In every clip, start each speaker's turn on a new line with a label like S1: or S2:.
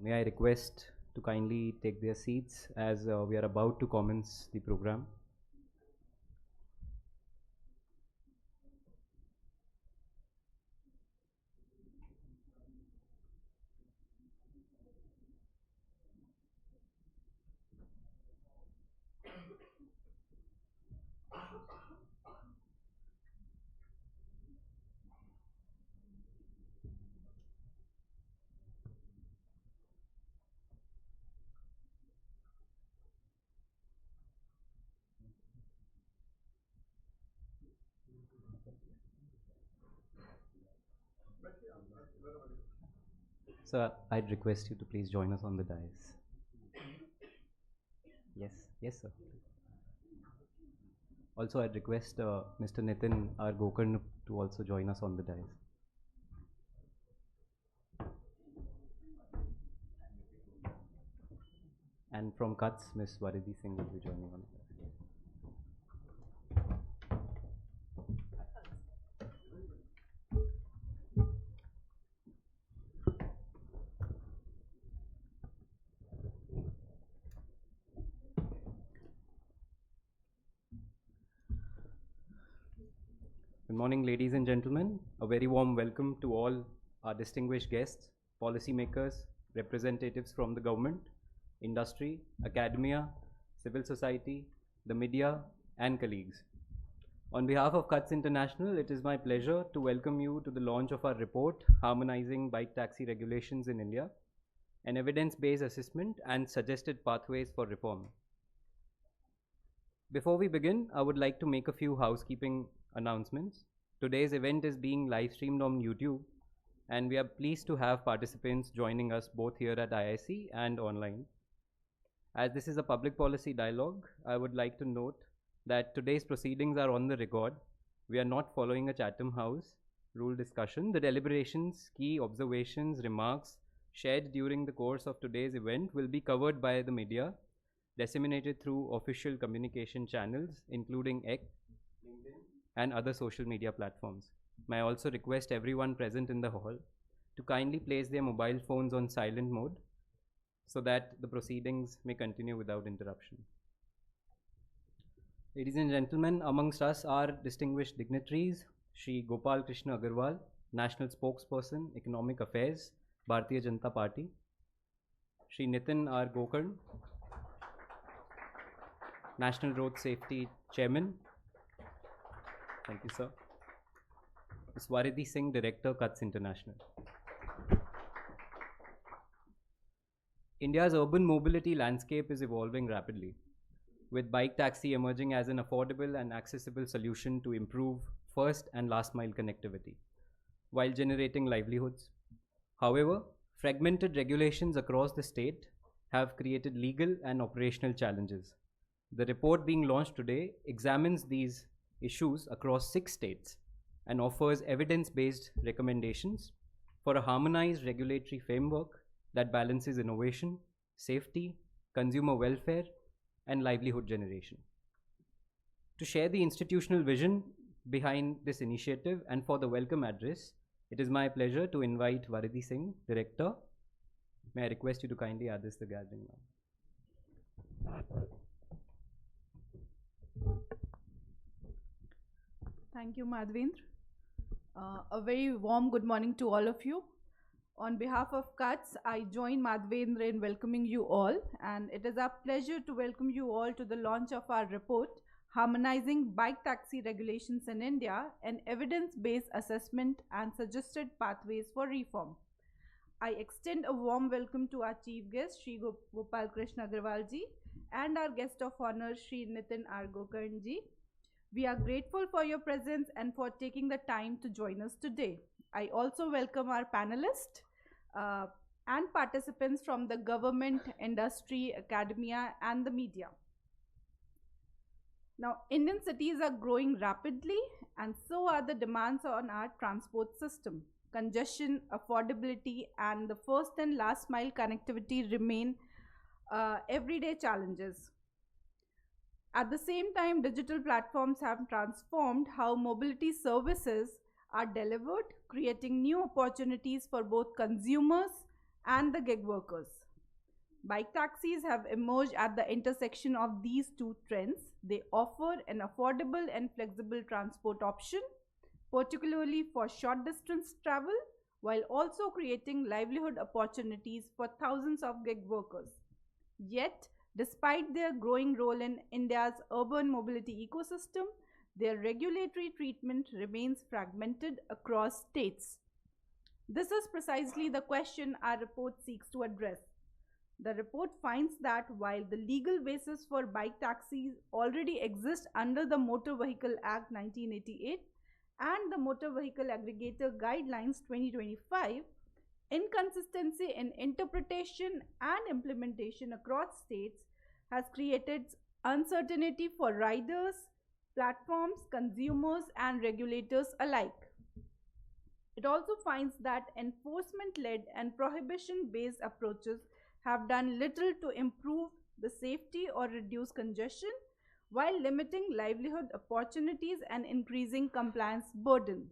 S1: May I request to kindly take their seats as we are about to commence the program. So I'd request you to please join us on the dais. Yes, yes, sir. Also, I'd request Mr. Nitin R. Gokarn to also join us on the dais. And from Kutch, Ms. Varidhi Singh will be joining on the dais. Good morning, ladies and gentlemen. A very warm welcome to all our distinguished guests, policymakers, representatives from the government, industry, academia, civil society, the media, and colleagues. On behalf of Kutch International, it is my pleasure to welcome you to the launch of our report, Harmonizing Bike Taxi Regulations in India, an evidence-based assessment and suggested pathways for reform. Before we begin, I would like to make a few housekeeping announcements. Today's event is being live streamed on YouTube, and we are pleased to have participants joining us both here at IIC and online. As this is a public policy dialogue, I would like to note that today's proceedings are on the record. We are not following a Chatham House rule discussion. The deliberations, key observations, remarks shared during the course of today's event will be covered by the media, disseminated through official communication channels, including X, LinkedIn, and other social media platforms. May I also request everyone present in the hall to kindly place their mobile phones on silent mode so that the proceedings may continue without interruption. Ladies and gentlemen, amongst us are distinguished dignitaries, Shri Gopal Krishna Agarwal, National Spokesperson, Economic Affairs, Bharatiya Janata Party, Shri Nitin R. Gokarn, National Road Safety Chairman. Thank you, sir. Ms. Varidhi Singh, Director, Kutch International. India's urban mobility landscape is evolving rapidly, with bike taxi emerging as an affordable and accessible solution to improve first and last mile connectivity, while generating livelihoods. However, fragmented regulations across the state have created legal and operational challenges. The report being launched today examines these issues across 6 states and offers evidence-based recommendations for a harmonized regulatory framework that balances innovation, safety, consumer welfare, and livelihood generation. To share the institutional vision behind this initiative and for the welcome address, it is my pleasure to invite Varidhi Singh, Director. May I request you to kindly address the gathering now.
S2: Thank you, Madhvendra. A very warm good morning to all of you. On behalf of Kutch, I join Madhvendra in welcoming you all, and it is our pleasure to welcome you all to the launch of our report, Harmonizing Bike Taxi Regulations in India, an evidence-based assessment and suggested pathways for reform. I extend a warm welcome to our chief guest, Shri Gopal Krishna Agarwal ji, and our guest of honor, Shri Nitin R. Gokarn ji. We are grateful for your presence and for taking the time to join us today. I also welcome our panelists and participants from the government, industry, academia, and the media. Now, Indian cities are growing rapidly, and so are the demands on our transport system. Congestion, affordability, and the first and last mile connectivity remain everyday challenges. At the same time, digital platforms have transformed how mobility services are delivered, creating new opportunities for both consumers and the gig workers. Bike taxis have emerged at the intersection of these two trends. They offer an affordable and flexible transport option, particularly for short distance travel, while also creating livelihood opportunities for thousands of gig workers. Yet, despite their growing role in India's urban mobility ecosystem, their regulatory treatment remains fragmented across states. This is precisely the question our report seeks to address. The report finds that while the legal basis for bike taxis already exists under the Motor Vehicle Act 1988 and the Motor Vehicle Aggregator Guidelines 2025, inconsistency in interpretation and implementation across states has created uncertainty for riders, platforms, consumers, and regulators alike. It also finds that enforcement led and prohibition based approaches have done little to improve the safety or reduce congestion while limiting livelihood opportunities and increasing compliance burden.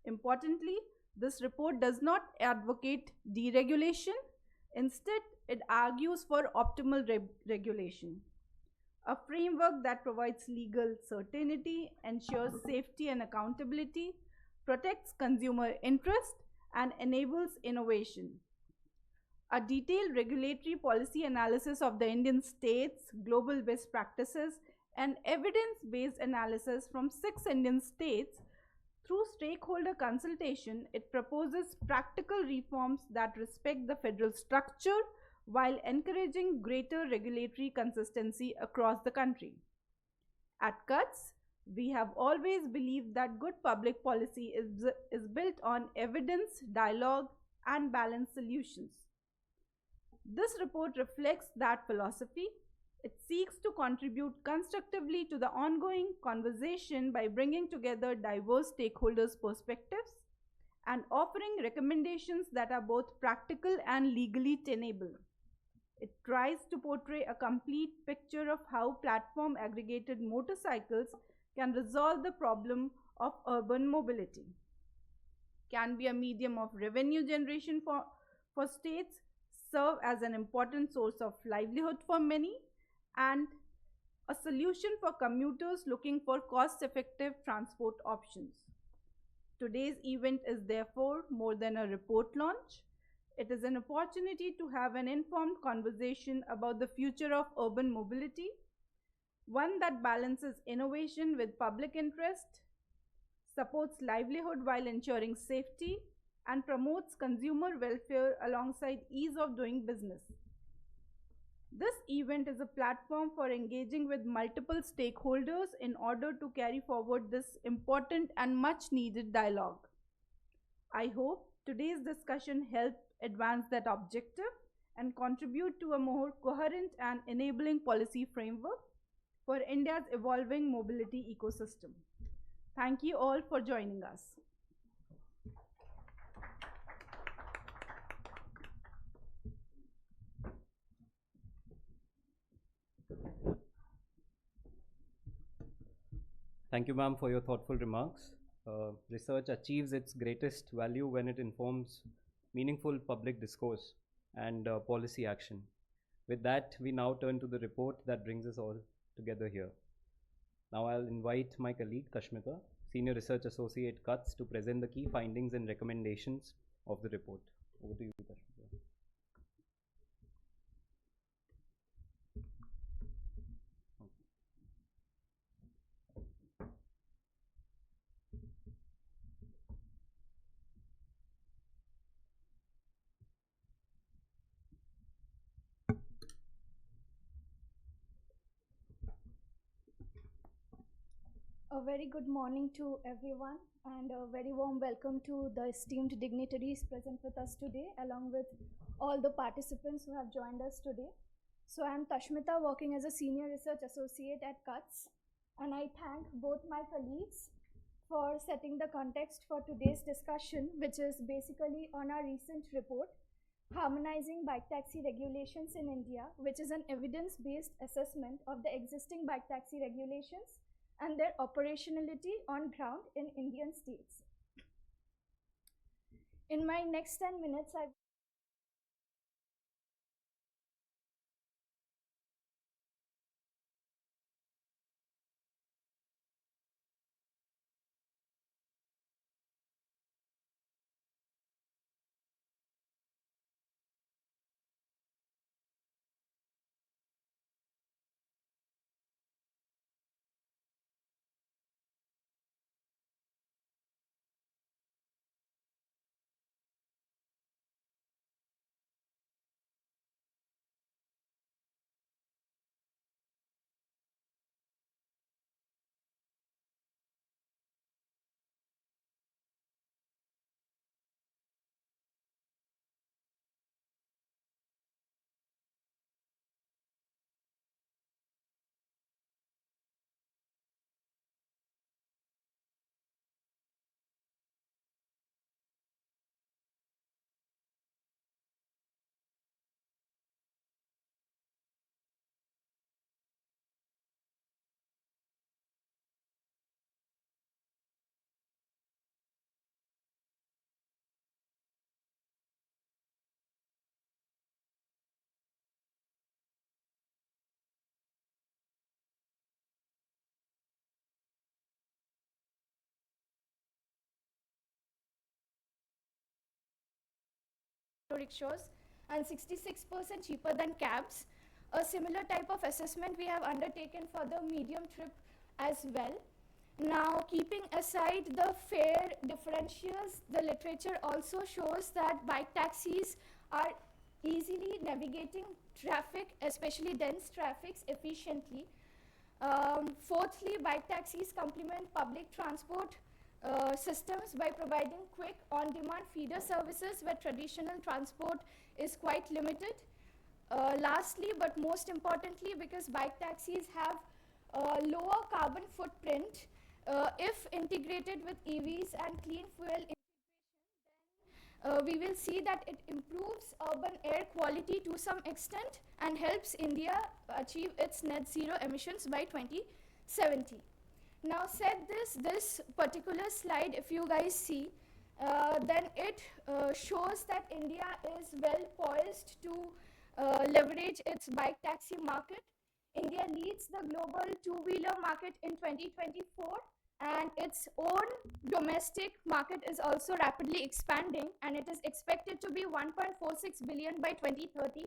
S2: Importantly, this report does not advocate deregulation. Instead, it argues for optimal regulation, a framework that provides legal certainty, ensures safety and accountability, protects consumer interest, and enables innovation. A detailed regulatory policy analysis of the Indian states, global best practices, and evidence based analysis from 6 Indian states through stakeholder consultation, it proposes practical reforms that respect the federal structure while encouraging greater regulatory consistency across the country. At CUTS, we have always believed that good public policy is built on evidence, dialogue, and balanced solutions. This report reflects that philosophy. It seeks to contribute constructively to the ongoing conversation by bringing together diverse stakeholders' perspectives and offering recommendations that are both practical and legally tenable. It tries to portray a complete picture of how platform aggregated motorcycles can resolve the problem of urban mobility, can be a medium of revenue generation for states, serve as an important source of livelihood for many, and a solution for commuters looking for cost effective transport options. Today's event is therefore more than a report launch. It is an opportunity to have an informed conversation about the future of urban mobility, one that balances innovation with public interest, supports livelihood while ensuring safety, and promotes consumer welfare alongside ease of doing business. This event is a platform for engaging with multiple stakeholders in order to carry forward this important and much needed dialogue. I hope today's discussion helped advance that objective and contribute to a more coherent and enabling policy framework for India's evolving mobility ecosystem. Thank you all for joining us.
S1: Thank you, ma'am, for your thoughtful remarks. Research achieves its greatest value when it informs meaningful public discourse and policy action. With that, we now turn to the report that brings us all together here. Now I'll invite my colleague Tashmita, Senior Research Associate CUTS, to present the key findings and recommendations of the report. Over to you, Tashmita.
S3: A very good morning to everyone and a very warm welcome to the esteemed dignitaries present with us today along with all the participants who have joined us today. So I am Tashmita, working as a Senior Research Associate at CUTS, and I thank both my colleagues for setting the context for today's discussion, which is basically on our recent report, Harmonizing Bike Taxi Regulations in India, which is an evidence-based assessment of the existing bike taxi regulations and their operationality on ground in Indian states. In my next 10 minutes, I rickshaws and 66% cheaper than cabs. A similar type of assessment we have undertaken for the medium trip as well. Now, keeping aside the fare differentials, the literature also shows that bike taxis are easily navigating traffic, especially dense traffics, efficiently. Fourthly, bike taxis complement public transport systems by providing quick on-demand feeder services where traditional transport is quite limited. Lastly, but most importantly, because bike taxis have a lower carbon footprint, if integrated with EVs and clean fuel integration, then we will see that it improves urban air quality to some extent and helps India achieve its net zero emissions by 2070. Now, said this particular slide, if you guys see, then it shows that India is well poised to leverage its bike taxi market. India leads the global two-wheeler market in 2024, and its own domestic market is also rapidly expanding, and it is expected to be 1.46 billion by 2030.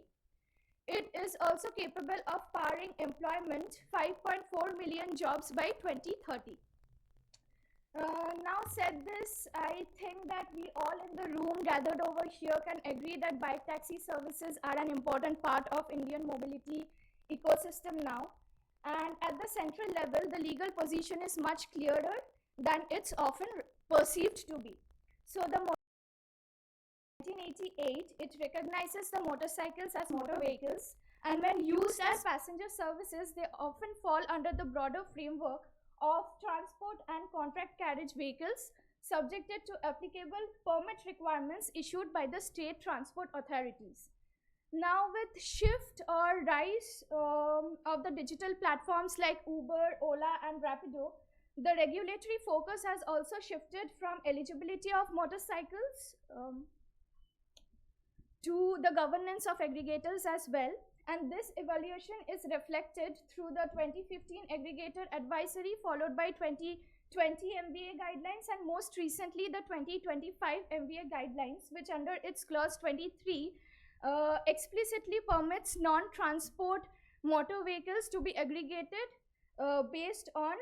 S3: It is also capable of powering employment 5.4 million jobs by 2030. Now said this, I think that we all in the room gathered over here can agree that bike taxi services are an important part of Indian mobility ecosystem now. And at the central level, the legal position is much clearer than it's often perceived to be. So the 1988, it recognizes the motorcycles as motor vehicles, and when used as passenger services, they often fall under the broader framework of transport and contract carriage vehicles subjected to applicable permit requirements issued by the state transport authorities. Now, with shift or rise of the digital platforms like Uber, Ola and Rapido, the regulatory focus has also shifted from eligibility of motorcycles to the governance of aggregators as well. And this evaluation is reflected through the 2015 aggregator advisory, followed by 2020 MVA guidelines, and most recently the 2025 MVA guidelines, which under its clause 23 explicitly permits non-transport motor vehicles to be aggregated based on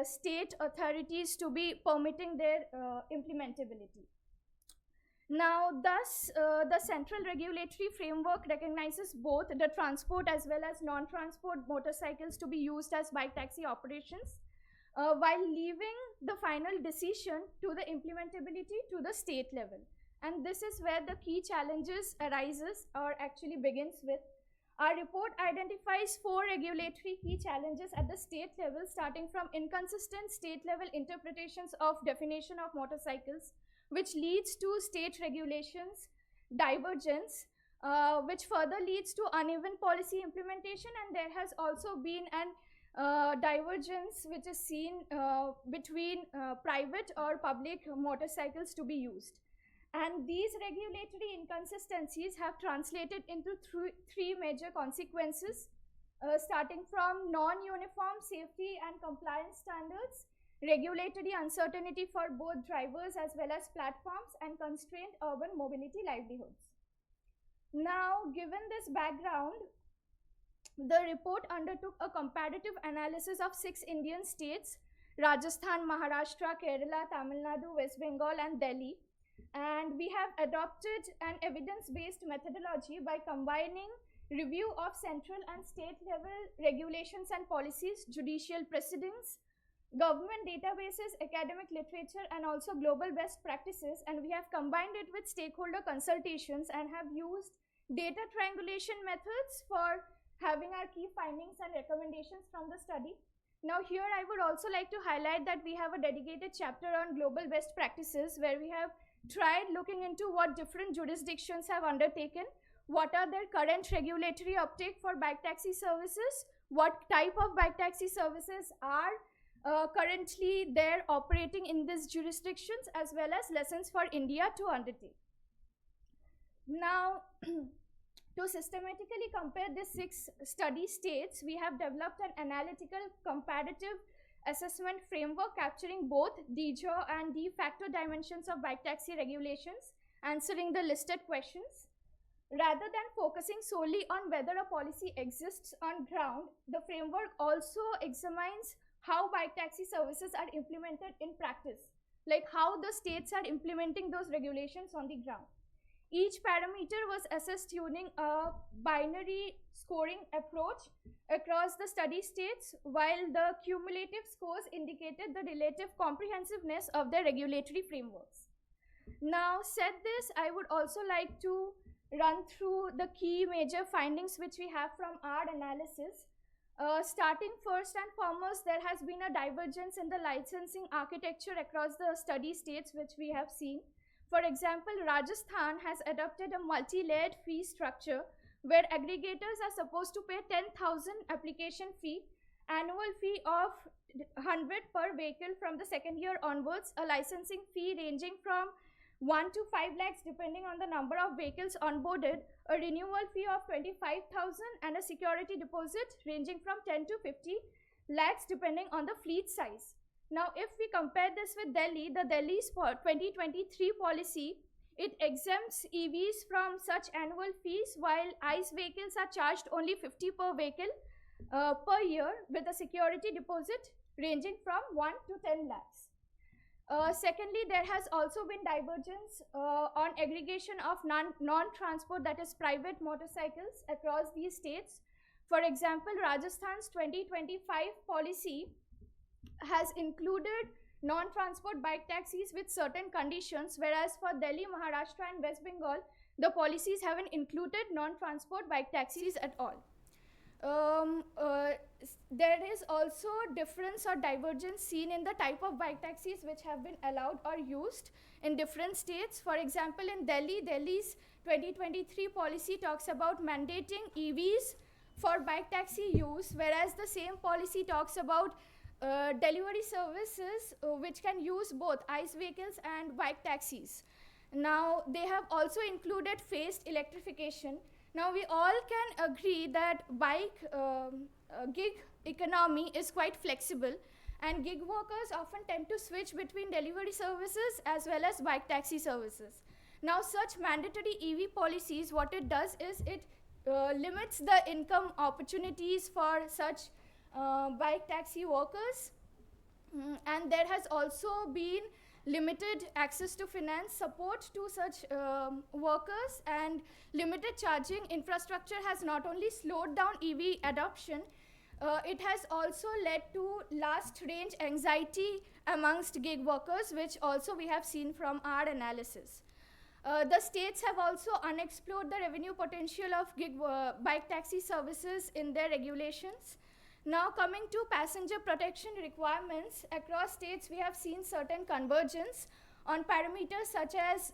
S3: state authorities to be permitting their implementability. Now, thus, the central regulatory framework recognizes both the transport as well as non-transport motorcycles to be used as bike taxi operations, while leaving the final decision to the implementability to the state level. And this is where the key challenges arises or actually begins with. Our report identifies 4 regulatory key challenges at the state level, starting from inconsistent state level interpretations of definition of motorcycles, which leads to state regulations divergence, which further leads to uneven policy implementation, and there has also been an divergence which is seen between private or public motorcycles to be used. And these regulatory inconsistencies have translated into three major consequences, starting from non-uniform safety and compliance standards, regulatory uncertainty for both drivers as well as platforms, and constrained urban mobility livelihoods. Now, given this background, the report undertook a comparative analysis of 6 Indian states: Rajasthan, Maharashtra, Kerala, Tamil Nadu, West Bengal, and Delhi. And we have adopted an evidence-based methodology by combining review of central and state level regulations and policies, judicial precedents, government databases, academic literature, and also global best practices. And we have combined it with stakeholder consultations and have used data triangulation methods for having our key findings and recommendations from the study. Now, here I would also like to highlight that we have a dedicated chapter on global best practices, where we have tried looking into what different jurisdictions have undertaken, what are their current regulatory uptake for bike taxi services, what type of bike taxi services are currently there operating in these jurisdictions, as well as lessons for India to undertake. Now, to systematically compare these 6 study states, we have developed an analytical comparative assessment framework capturing both de jure and de facto dimensions of bike taxi regulations, answering the listed questions. Rather than focusing solely on whether a policy exists on ground, the framework also examines how bike taxi services are implemented in practice, like how the states are implementing those regulations on the ground. Each parameter was assessed using a binary scoring approach across the study states, while the cumulative scores indicated the relative comprehensiveness of the regulatory frameworks. Now, said this, I would also like to run through the key major findings which we have from our analysis. Starting first and foremost, there has been a divergence in the licensing architecture across the study states which we have seen. For example, Rajasthan has adopted a multi-layered fee structure where aggregators are supposed to pay 10,000 application fee, annual fee of 100 per vehicle from the second year onwards, a licensing fee ranging from 1 to 5 lakhs depending on the number of vehicles onboarded, a renewal fee of 25,000 and a security deposit ranging from 10 to 50 lakhs depending on the fleet size. Now, if we compare this with Delhi, the Delhi's 2023 policy, it exempts EVs from such annual fees, while ICE vehicles are charged only 50 per vehicle per year with a security deposit ranging from 1 to 10 lakhs. Secondly, there has also been divergence on aggregation of non-transport, that is private motorcycles across these states. For example, Rajasthan's 2025 policy has included non-transport bike taxis with certain conditions, whereas for Delhi, Maharashtra and West Bengal, the policies haven't included non-transport bike taxis at all. There is also difference or divergence seen in the type of bike taxis which have been allowed or used in different states. For example, in Delhi, Delhi's 2023 policy talks about mandating EVs for bike taxi use, whereas the same policy talks about delivery services which can use both ICE vehicles and bike taxis. Now, they have also included phased electrification. Now, we all can agree that gig economy is quite flexible, and gig workers often tend to switch between delivery services as well as bike taxi services. Now, such mandatory EV policies, what it does is it limits the income opportunities for such bike taxi workers, and there has also been limited access to finance support to such workers, and limited charging infrastructure has not only slowed down EV adoption, it has also led to last range anxiety amongst gig workers, which also we have seen from our analysis. The states have also unexplored the revenue potential of gig bike taxi services in their regulations. Now, coming to passenger protection requirements, across states we have seen certain convergence on parameters such as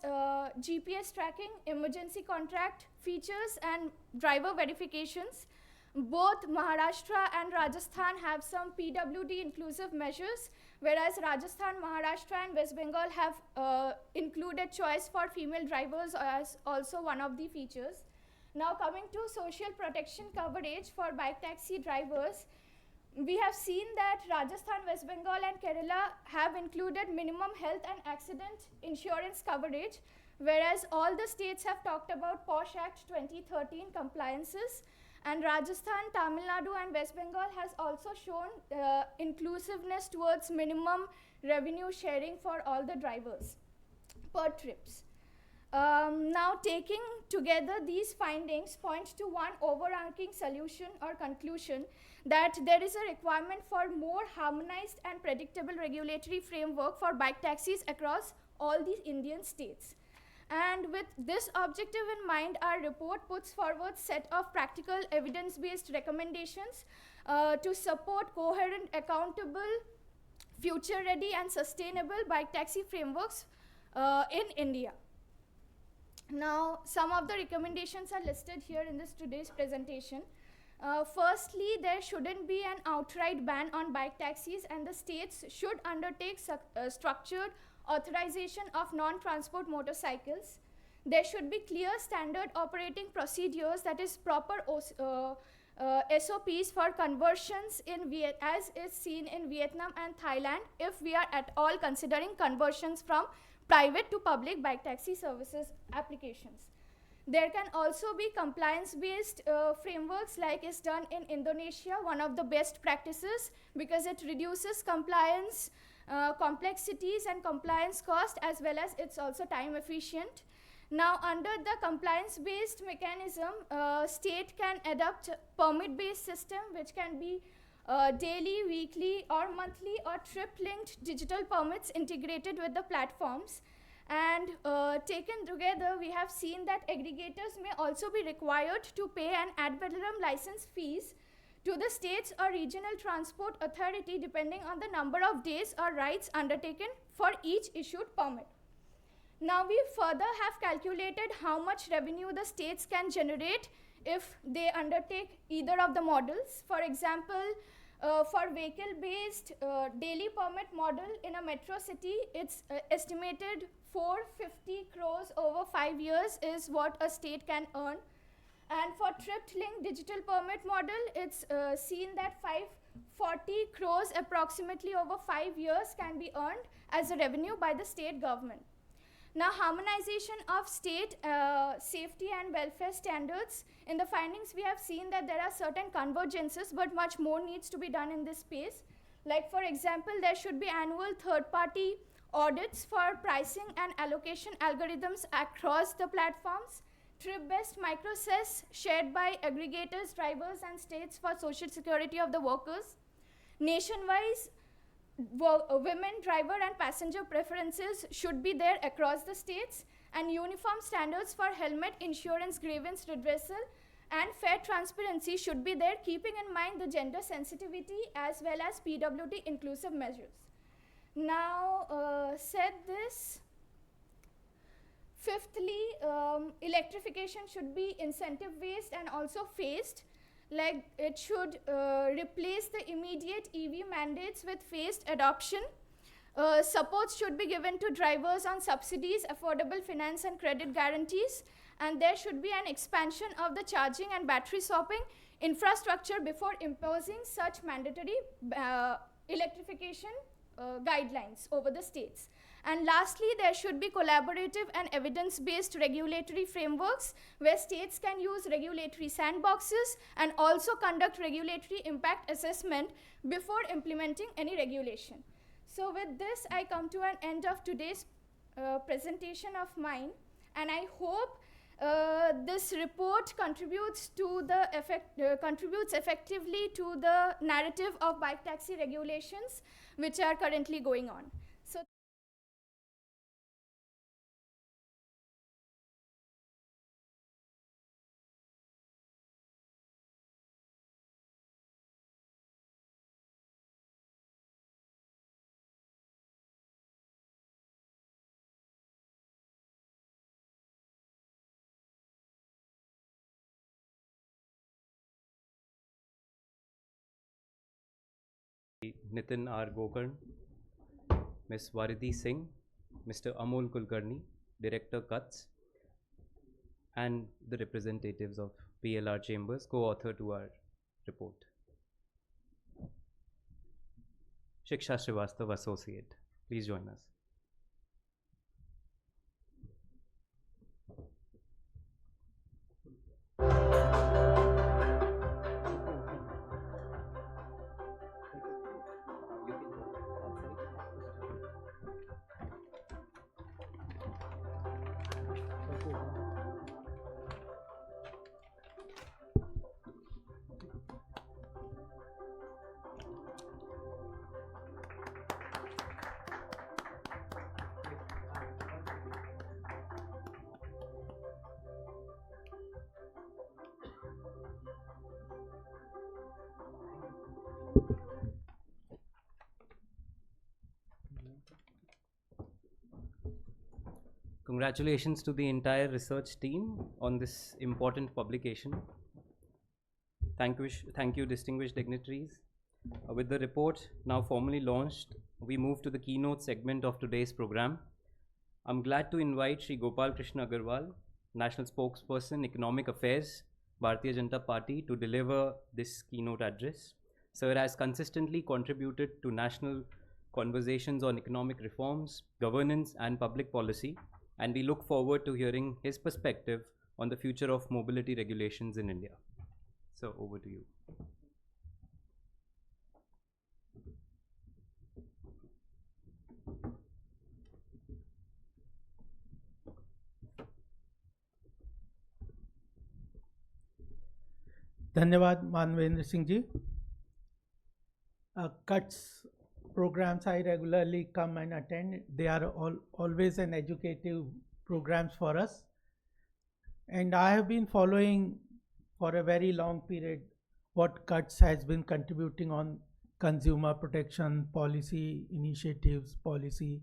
S3: GPS tracking, emergency contract features and driver verifications. Both Maharashtra and Rajasthan have some PWD inclusive measures, whereas Rajasthan, Maharashtra and West Bengal have included choice for female drivers as also one of the features. Now, coming to social protection coverage for bike taxi drivers, we have seen that Rajasthan, West Bengal and Kerala have included minimum health and accident insurance coverage, whereas all the states have talked about POSH Act 2013 compliances, and Rajasthan, Tamil Nadu and West Bengal has also shown inclusiveness towards minimum revenue sharing for all the drivers per trips. Now, taking together these findings point to one overarching solution or conclusion, that there is a requirement for more harmonized and predictable regulatory framework for bike taxis across all the Indian states. And with this objective in mind, our report puts forward set of practical evidence-based recommendations to support coherent, accountable, future-ready and sustainable bike taxi frameworks in India. Now, some of the recommendations are listed here in today's presentation. Firstly, there shouldn't be an outright ban on bike taxis, and the states should undertake structured authorization of non-transport motorcycles. There should be clear standard operating procedures, that is proper SOPs for conversions as is seen in Vietnam and Thailand, if we are at all considering conversions from private to public bike taxi services applications. There can also be compliance-based frameworks like is done in Indonesia, one of the best practices because it reduces compliance complexities and compliance cost, as well as it's also time efficient. Now, under the compliance-based mechanism, state can adopt permit-based system, which can be daily, weekly, or monthly, or trip-linked digital permits integrated with the platforms. And taken together, we have seen that aggregators may also be required to pay an ad valorem license fees to the state's or regional transport authority depending on the number of days or rides undertaken for each issued permit. Now we further have calculated how much revenue the states can generate if they undertake either of the models. For example, for vehicle-based daily permit model in a metro city, it's estimated 450 crores over 5 years is what a state can earn. And for trip-linked digital permit model, it's seen that 540 crores approximately over 5 years can be earned as a revenue by the state government. Now, harmonization of state safety and welfare standards. In the findings, we have seen that there are certain convergences, but much more needs to be done in this space. Like, for example, there should be annual third-party audits for pricing and allocation algorithms across the platforms, trip-based microcess shared by aggregators, drivers, and states for social security of the workers. Nationwide, women driver and passenger preferences should be there across the states, and uniform standards for helmet insurance grievance redressal and fair transparency should be there, keeping in mind the gender sensitivity as well as PWD inclusive measures. Now, said this, fifthly, electrification should be incentive-based and also phased. Like, it should replace the immediate EV mandates with phased adoption. Support should be given to drivers on subsidies, affordable finance and credit guarantees, and there should be an expansion of the charging and battery swapping infrastructure before imposing such mandatory electrification guidelines over the states. And lastly, there should be collaborative and evidence-based regulatory frameworks where states can use regulatory sandboxes and also conduct regulatory impact assessment before implementing any regulation. So with this, I come to an end of today's presentation of mine, and I hope this report contributes to the contributes effectively to the narrative of bike taxi regulations which are currently going on. So
S1: Nitin R. Gokarn, Ms. Varidhi Singh, Mr. Amol Kulkarni, Director Cuts, and the representatives of PLR Chambers, co-author to our report. Shiksha Srivastav, Associate. Please join us. Congratulations to the entire research team on this important publication. Thank you, distinguished dignitaries. With the report now formally launched, we move to the keynote segment of today's program. I'm glad to invite Shri Gopal Krishna Agarwal, National Spokesperson, Economic Affairs, Bharatiya Janata Party, to deliver this keynote address. Sir has consistently contributed to national conversations on economic reforms, governance, and public policy, and we look forward to hearing his perspective on the future of mobility regulations in India. So over to you.
S4: धन्यवाद Manvendra Singh ji. CUTS programs I regularly come and attend. They are always an educative programs for us, and I have been following for a very long period what CUTS has been contributing on consumer protection, policy initiatives, policy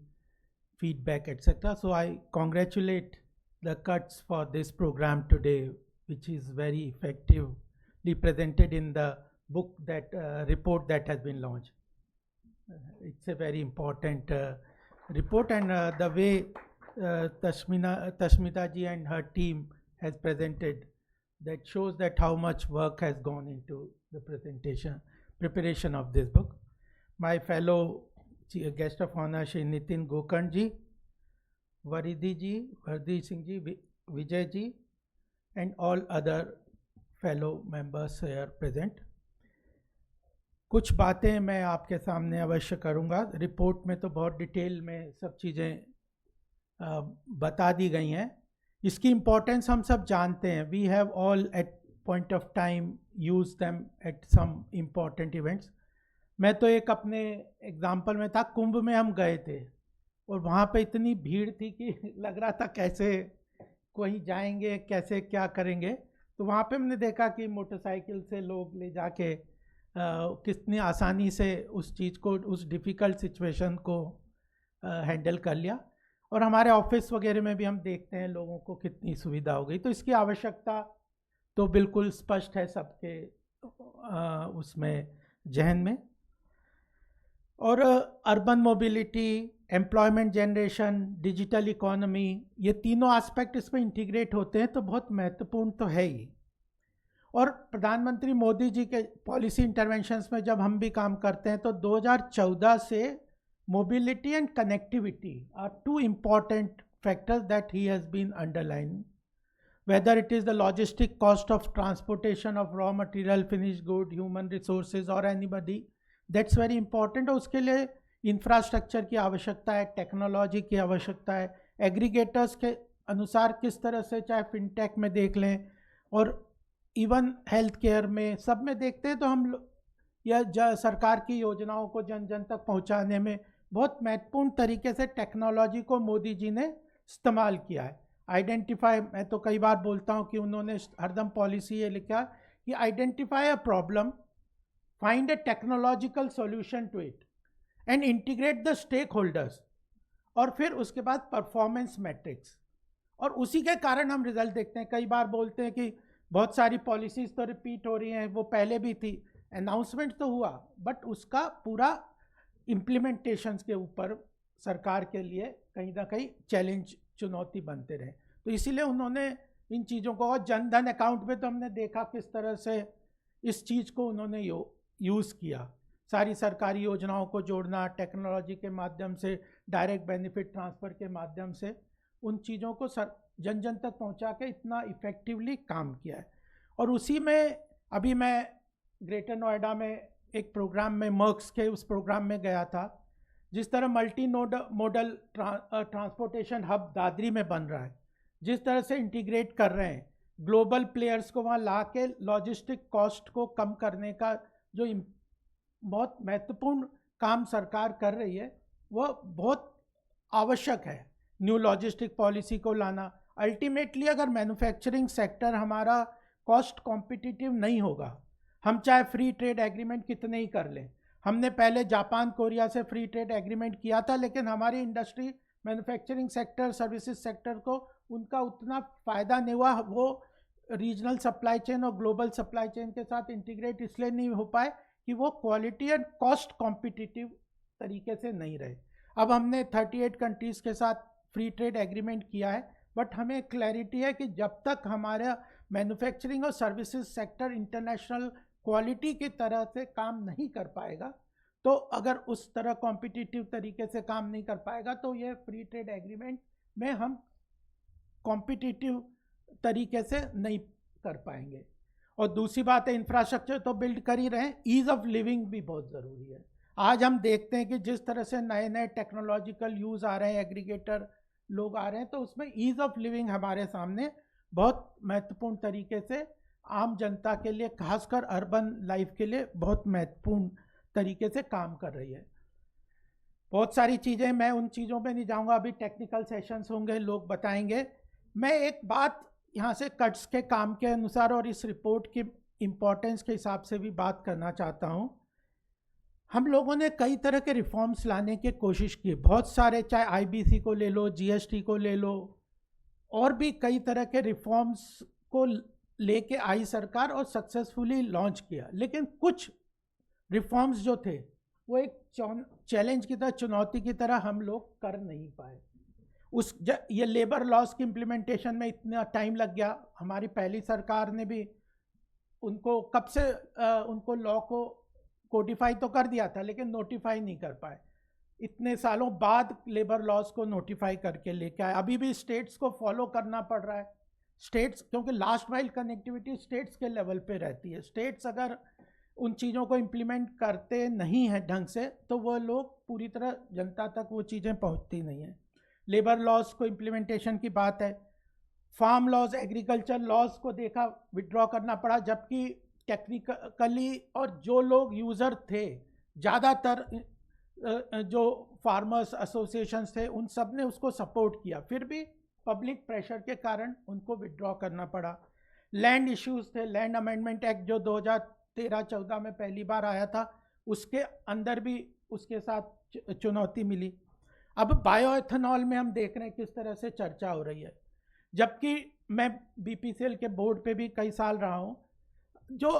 S4: feedback, etc. So I congratulate the CUTS for this program today, which is very effectively presented in the book that report that has been launched. It's a very important report, and the way Tashmita ji and her team has presented, that shows that how much work has gone into the preparation of this book. My fellow guest of honor, Shri Nitin Gokand ji, Varidhi ji, Vardi Singh ji, Vijay ji, and all other fellow members here present. कुछ बातें मैं आपके सामने अवश्य करूंगा. Report में तो बहुत डिटेल में सब चीज़ें बता दी गई हैं. इसकी इम्पोर्टेंस हम सब जानते हैं. We have all at point of time use them at some important events. मैं तो एक अपने एग्जाम्पल में था, कुंभ में हम गए थे और वहाँ पे इतनी भीड़ थी कि लग रहा था कैसे कहीं जाएंगे, कैसे क्या करेंगे. तो वहाँ पे हमने देखा कि मोटरसाइकिल से लोग ले जाके कितनी आसानी से उस चीज़ को, उस डिफ़िकल्ट सिचुएशन को हैंडल कर लिया. और हमारे ऑफिस वगैरह में भी हम देखते हैं लोगों को कितनी सुविधा हो गई. तो इसकी आवश्यकता तो बिल्कुल स्पष्ट है सबके उसमें जहन में. और urban mobility, employment generation, digital economy, ये तीनों एस्पेक्ट इसमें इंटीग्रेट होते हैं तो बहुत महत्वपूर्ण तो है ही. और प्रधानमंत्री मोदी जी के पॉलिसी इंटरवेंशंस में जब हम भी काम करते हैं तो 2014 से mobility and connectivity are two important factors that he has been underlining. Whether it is the logistic cost of transportation of raw material, finished good, human resources or anybody, that's very important. और उसके लिए infrastructure की आवश्यकता है, technology की आवश्यकता है. Aggregators के अनुसार किस तरह से, चाहे फिनटेक में देख लें और इवन हेल्थ केयर में, सब में देखते हैं तो हम या सरकार की योजनाओं को जन जन तक पहुंचाने में बहुत महत्वपूर्ण तरीके से टेक्नोलॉजी को मोदी जी ने इस्तेमाल किया है. आइडेंटिफाई, मैं तो कई बार बोलता हूं कि उन्होंने हरदम पॉलिसी ये लिखा कि identify a problem, find a technological solution to it and integrate the stakeholders, और फिर उसके बाद परफॉर्मेंस मैट्रिक्स. और उसी के कारण हम रिजल्ट देखते हैं. कई बार बोलते हैं कि बहुत सारी पॉलिसीज़ तो रिपीट हो रही हैं, वो पहले भी थी, अनाउंसमेंट तो हुआ, बट उसका पूरा इम्प्लीमेंटेशंस के ऊपर सरकार के लिए कहीं ना कहीं चैलेंज, चुनौती बनते रहे. तो इसीलिए उन्होंने इन चीज़ों को, और जनधन अकाउंट में तो हमने देखा किस तरह से इस चीज़ को उन्होंने यूज़ किया. सारी सरकारी योजनाओं को जोड़ना, टेक्नोलॉजी के माध्यम से, डायरेक्ट बेनिफिट ट्रांसफ़र के माध्यम से उन चीज़ों को जन जन तक पहुंचा के इतना इफ़ेक्टिवली काम किया है. और उसी में अभी मैं ग्रेटर नोएडा में एक प्रोग्राम में, मर्क्स के उस प्रोग्राम में गया था. जिस तरह multi modal transportation hub Dadri में बन रहा है, जिस तरह से इंटीग्रेट कर रहे हैं, ग्लोबल प्लेयर्स को वहाँ ला के लॉजिस्टिक कॉस्ट को कम करने का जो बहुत महत्वपूर्ण काम सरकार कर रही है, वह बहुत आवश्यक है. न्यू लॉजिस्टिक पॉलिसी को लाना. अल्टीमेटली अगर मैन्युफैक्चरिंग सेक्टर हमारा कॉस्ट कॉम्पिटिटिव नहीं होगा, हम चाहे फ्री ट्रेड एग्रीमेंट कितने ही कर लें. हमने पहले जापान, कोरिया से फ्री ट्रेड एग्रीमेंट किया था, लेकिन हमारी industry, manufacturing sector, services sector को उनका उतना फ़ायदा नहीं हुआ. वो रीजनल सप्लाई चेन और ग्लोबल सप्लाई चेन के साथ इंटीग्रेट इसलिए नहीं हो पाए कि वो क्वालिटी एंड कॉस्ट कॉम्पिटिटिव तरीके से नहीं रहे. अब हमने 38 कंट्रीज़ के साथ फ्री ट्रेड एग्रीमेंट किया है, बट हमें क्लैरिटी है कि जब तक हमारा मैन्युफैक्चरिंग और सर्विसेज सेक्टर इंटरनेशनल क्वालिटी की तरह से काम नहीं कर पाएगा, तो अगर उस तरह कॉम्पिटिटिव तरीके से काम नहीं कर पाएगा, तो ये फ्री ट्रेड एग्रीमेंट में हम कॉम्पिटिटिव तरीके से नहीं कर पाएंगे। और दूसरी बात है, इंफ्रास्ट्रक्चर तो बिल्ड कर ही रहे हैं, ईज़ ऑफ लिविंग भी बहुत ज़रूरी है। आज हम देखते हैं कि जिस तरह से नए नए टेक्नोलॉजिकल यूज़ आ रहे हैं, एग्रीगेटर लोग आ रहे हैं, तो उसमें ईज़ ऑफ लिविंग हमारे सामने बहुत महत्वपूर्ण तरीके से आम जनता के लिए, खासकर अर्बन लाइफ के लिए बहुत महत्वपूर्ण तरीके से काम कर रही है। बहुत सारी चीज़ें, मैं उन चीज़ों पे नहीं जाऊंगा, अभी टेक्निकल सेशंस होंगे, लोग बताएंगे। मैं एक बात यहाँ से कट्स के काम के अनुसार और इस रिपोर्ट की इम्पोर्टेंस के हिसाब से भी बात करना चाहता हूँ। हम लोगों ने कई तरह के रिफॉर्म्स लाने की कोशिश की, बहुत सारे, चाहे आईबीसी को ले लो, जीएसटी को ले लो, और भी कई तरह के रिफॉर्म्स को लेके आई सरकार और सक्सेसफुली लॉन्च किया। लेकिन कुछ रिफॉर्म्स जो थे वो एक चैलेंज की तरह, चुनौती की तरह हम लोग कर नहीं पाए। ये लेबर लॉस की इम्प्लीमेंटेशन में इतना टाइम लग गया। हमारी पहली सरकार ने भी उनको कब से उनको लॉ को कोडिफाई तो कर दिया था, लेकिन नोटिफाई नहीं कर पाए। इतने सालों बाद लेबर लॉस को नोटिफाई करके लेके आए। अभी भी स्टेट्स को फॉलो करना पड़ रहा है। स्टेट्स, क्योंकि लास्ट माइल कनेक्टिविटी स्टेट्स के लेवल पे रहती है। स्टेट्स अगर उन चीज़ों को इम्प्लीमेंट करते नहीं हैं ढंग से, तो वो लोग पूरी तरह जनता तक वो चीज़ें पहुंचती नहीं हैं। लेबर लॉस को इम्प्लीमेंटेशन की बात है। फार्म लॉज, एग्रीकल्चर लॉज को देखा, विड्रॉ करना पड़ा, जबकि टेक्निकली और जो लोग यूज़र थे, ज़्यादातर जो फार्मर्स एसोसिएशंस थे, उन सब ने उसको सपोर्ट किया, फिर भी पब्लिक प्रेशर के कारण उनको विड्रॉ करना पड़ा। लैंड इश्यूज थे, लैंड अमेंडमेंट एक्ट जो 2013-14 में पहली बार आया था, उसके अंदर भी उसके साथ चुनौती मिली। अब बायोएथेनॉल में हम देख रहे हैं किस तरह से चर्चा हो रही है, जबकि मैं बीपीसीएल के बोर्ड पे भी कई साल रहा हूँ। जो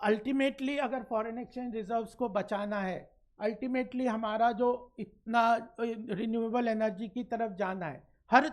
S4: अल्टीमेटली अगर फॉरेन एक्सचेंज रिजर्व्स को बचाना है, अल्टीमेटली हमारा जो इतना रिन्यूएबल एनर्जी की तरफ जाना है, हर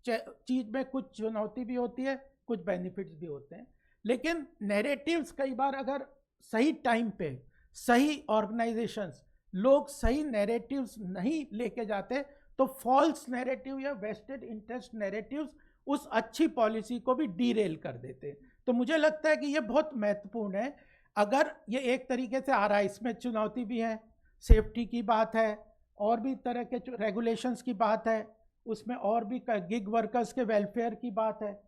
S4: चीज़ में कुछ चुनौती भी होती है, कुछ बेनिफिट्स भी होते हैं। लेकिन नैरेटिव्स कई बार अगर सही टाइम पे सही ऑर्गेनाइजेशंस, लोग सही नैरेटिव्स नहीं लेके जाते, तो फॉल्स नैरेटिव या वेस्टेड इंटरेस्ट नैरेटिव्स उस अच्छी पॉलिसी को भी डीरेल कर देते हैं। तो मुझे लगता है कि ये बहुत महत्वपूर्ण है। अगर ये एक तरीके से आ रहा है, इसमें चुनौती भी है, सेफ्टी की बात है, और भी तरह के रेगुलेशंस की बात है, उसमें और भी गिग वर्कर्स के वेलफेयर की बात है।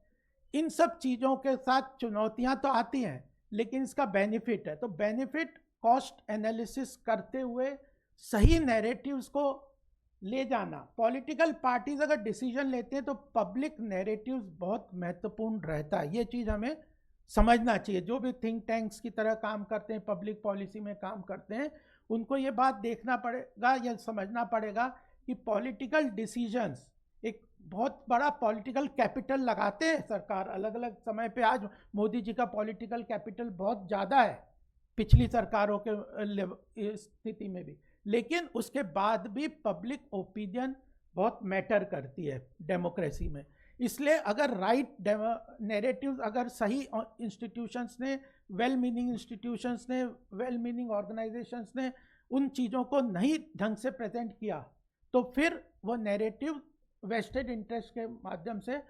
S4: इन सब चीज़ों के साथ चुनौतियां तो आती हैं, लेकिन इसका बेनिफिट है। तो बेनिफिट कॉस्ट एनालिसिस करते हुए सही नैरेटिव्स को ले जाना। पॉलिटिकल पार्टीज अगर डिसीजन लेते हैं तो पब्लिक नैरेटिव्स बहुत महत्वपूर्ण रहता है। ये चीज़ हमें समझना चाहिए। जो भी थिंक टैंक्स की तरह काम करते हैं, पब्लिक पॉलिसी में काम करते हैं, उनको ये बात देखना पड़ेगा या समझना पड़ेगा कि पॉलिटिकल डिसीजंस एक बहुत बड़ा पॉलिटिकल कैपिटल लगाते हैं सरकार अलग अलग समय पे। आज मोदी जी का पॉलिटिकल कैपिटल बहुत ज़्यादा है पिछली सरकारों के स्थिति में भी, लेकिन उसके बाद भी पब्लिक ओपिनियन बहुत मैटर करती है डेमोक्रेसी में। इसलिए अगर राइट नैरेटिव्स, अगर सही इंस्टीट्यूशंस ने, वेल मीनिंग इंस्टीट्यूशंस ने, वेल मीनिंग ऑर्गेनाइजेशंस ने उन चीज़ों को नहीं ढंग से प्रेजेंट किया, तो फिर वो नैरेटिव वेस्टेड इंटरेस्ट के माध्यम से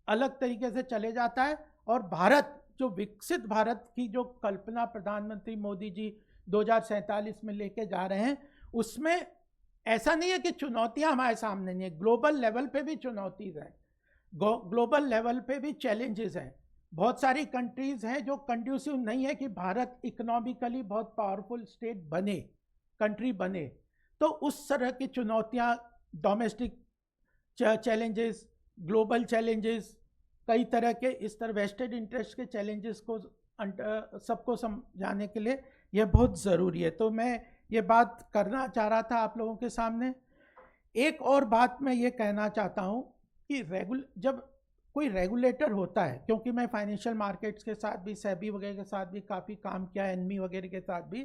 S4: अलग तरीके से चले जाता है। और भारत, जो विकसित भारत की जो कल्पना प्रधानमंत्री मोदी जी 2047 में लेके जा रहे हैं, उसमें ऐसा नहीं है कि चुनौतियां हमारे सामने नहीं है। ग्लोबल लेवल पे भी चुनौतीज हैं, ग्लोबल लेवल पे भी चैलेंजेस हैं। बहुत सारी कंट्रीज हैं जो कंड्यूसिव नहीं है कि भारत इकोनॉमिकली बहुत पावरफुल स्टेट बने, कंट्री बने। तो उस तरह की चुनौतियां, डोमेस्टिक चैलेंजेस, ग्लोबल चैलेंजेस, कई तरह के इस तरह वेस्टेड इंटरेस्ट के चैलेंजेस को सबको समझाने के लिए यह बहुत ज़रूरी है। तो मैं ये बात करना चाह रहा था आप लोगों के सामने। एक और बात मैं ये कहना चाहता हूँ कि जब कोई रेगुलेटर होता है, क्योंकि मैं फाइनेंशियल मार्केट्स के साथ भी, सेबी वगैरह के साथ भी काफ़ी काम किया, एनमी वगैरह के साथ भी,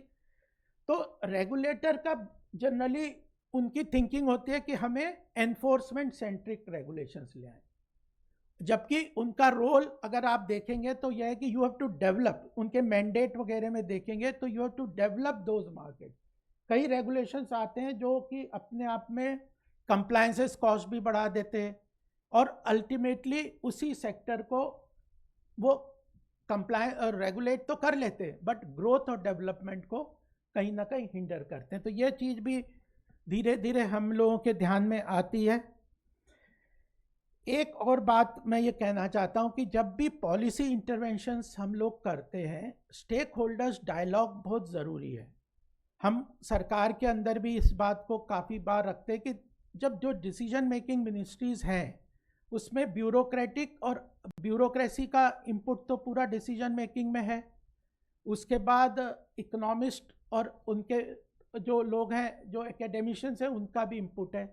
S4: तो रेगुलेटर का जनरली उनकी थिंकिंग होती है कि हमें एनफोर्समेंट सेंट्रिक रेगुलेशंस ले आए, जबकि उनका रोल अगर आप देखेंगे तो यह है कि यू हैव टू डेवलप, उनके मैंडेट वगैरह में देखेंगे तो you have to develop those market. कई रेगुलेशंस आते हैं जो कि अपने आप में कंप्लायंसेस कॉस्ट भी बढ़ा देते हैं, और अल्टीमेटली उसी सेक्टर को वो कंप्लाई और रेगुलेट तो कर लेते हैं, बट ग्रोथ और डेवलपमेंट को कहीं ना कहीं हिंडर करते हैं। तो ये चीज़ भी धीरे धीरे हम लोगों के ध्यान में आती है। एक और बात मैं ये कहना चाहता हूँ कि जब भी पॉलिसी इंटरवेंशंस हम लोग करते हैं, स्टेक होल्डर्स डायलॉग बहुत ज़रूरी है। हम सरकार के अंदर भी इस बात को काफ़ी बार रखते हैं कि जब जो डिसीजन मेकिंग मिनिस्ट्रीज़ हैं उसमें ब्यूरोक्रेटिक और ब्यूरोक्रेसी का इनपुट तो पूरा डिसीजन मेकिंग में है, उसके बाद इकोनॉमिस्ट और उनके जो लोग हैं जो एकेडमिशियंस हैं उनका भी इनपुट है।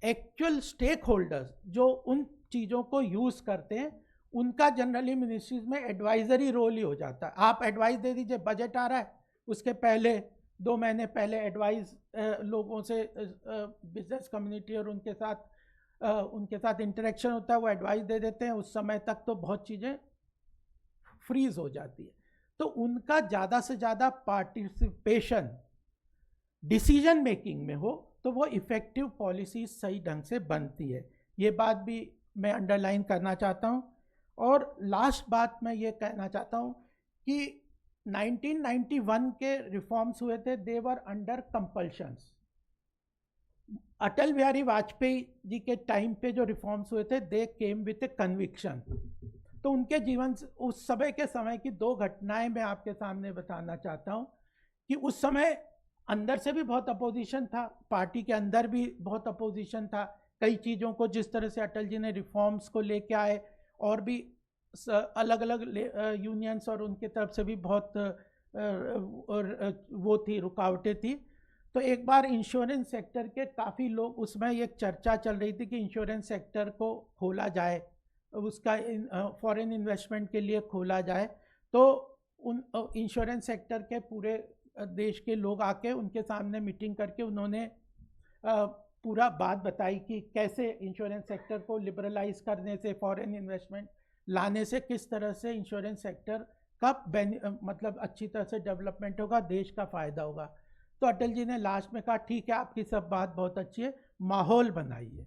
S4: एक्चुअल स्टेक होल्डर्स जो उन चीज़ों को यूज़ करते हैं उनका जनरली मिनिस्ट्रीज में एडवाइजरी रोल ही हो जाता है। आप एडवाइस दे दीजिए, बजट आ रहा है उसके पहले 2 महीने पहले एडवाइस लोगों से बिजनेस कम्युनिटी और उनके साथ इंटरेक्शन होता है, वो एडवाइस दे देते हैं। उस समय तक तो बहुत चीज़ें फ्रीज हो जाती है। तो उनका ज़्यादा से ज़्यादा पार्टिसिपेशन डिसीजन मेकिंग में हो तो वो इफ़ेक्टिव पॉलिसी सही ढंग से बनती है। ये बात भी मैं अंडरलाइन करना चाहता हूँ। और लास्ट बात मैं ये कहना चाहता हूँ कि 1991 के रिफॉर्म्स हुए थे, दे वर अंडर कंपल्शंस। अटल बिहारी वाजपेयी जी के टाइम पे जो रिफॉर्म्स हुए थे दे केम विथ ए कन्विक्शन। तो उनके जीवन उस समय की 2 घटनाएं मैं आपके सामने बताना चाहता हूँ कि उस समय अंदर से भी बहुत अपोजिशन था, पार्टी के अंदर भी बहुत अपोजिशन था। कई चीज़ों को जिस तरह से अटल जी ने रिफॉर्म्स को लेके आए और भी अलग अलग यूनियंस और उनके तरफ से भी बहुत वो थी, रुकावटें थी। तो एक बार इंश्योरेंस सेक्टर के काफ़ी लोग, उसमें एक चर्चा चल रही थी कि इंश्योरेंस सेक्टर को खोला जाए, उसका फॉरेन इन्वेस्टमेंट के लिए खोला जाए। तो उन इंश्योरेंस सेक्टर के पूरे देश के लोग आके उनके सामने मीटिंग करके उन्होंने पूरा बात बताई कि कैसे इंश्योरेंस सेक्टर को लिबरलाइज करने से, फॉरेन इन्वेस्टमेंट लाने से किस तरह से इंश्योरेंस सेक्टर का मतलब अच्छी तरह से डेवलपमेंट होगा, देश का फ़ायदा होगा। तो अटल जी ने लास्ट में कहा ठीक है, आपकी सब बात बहुत अच्छी है, माहौल बनाइए।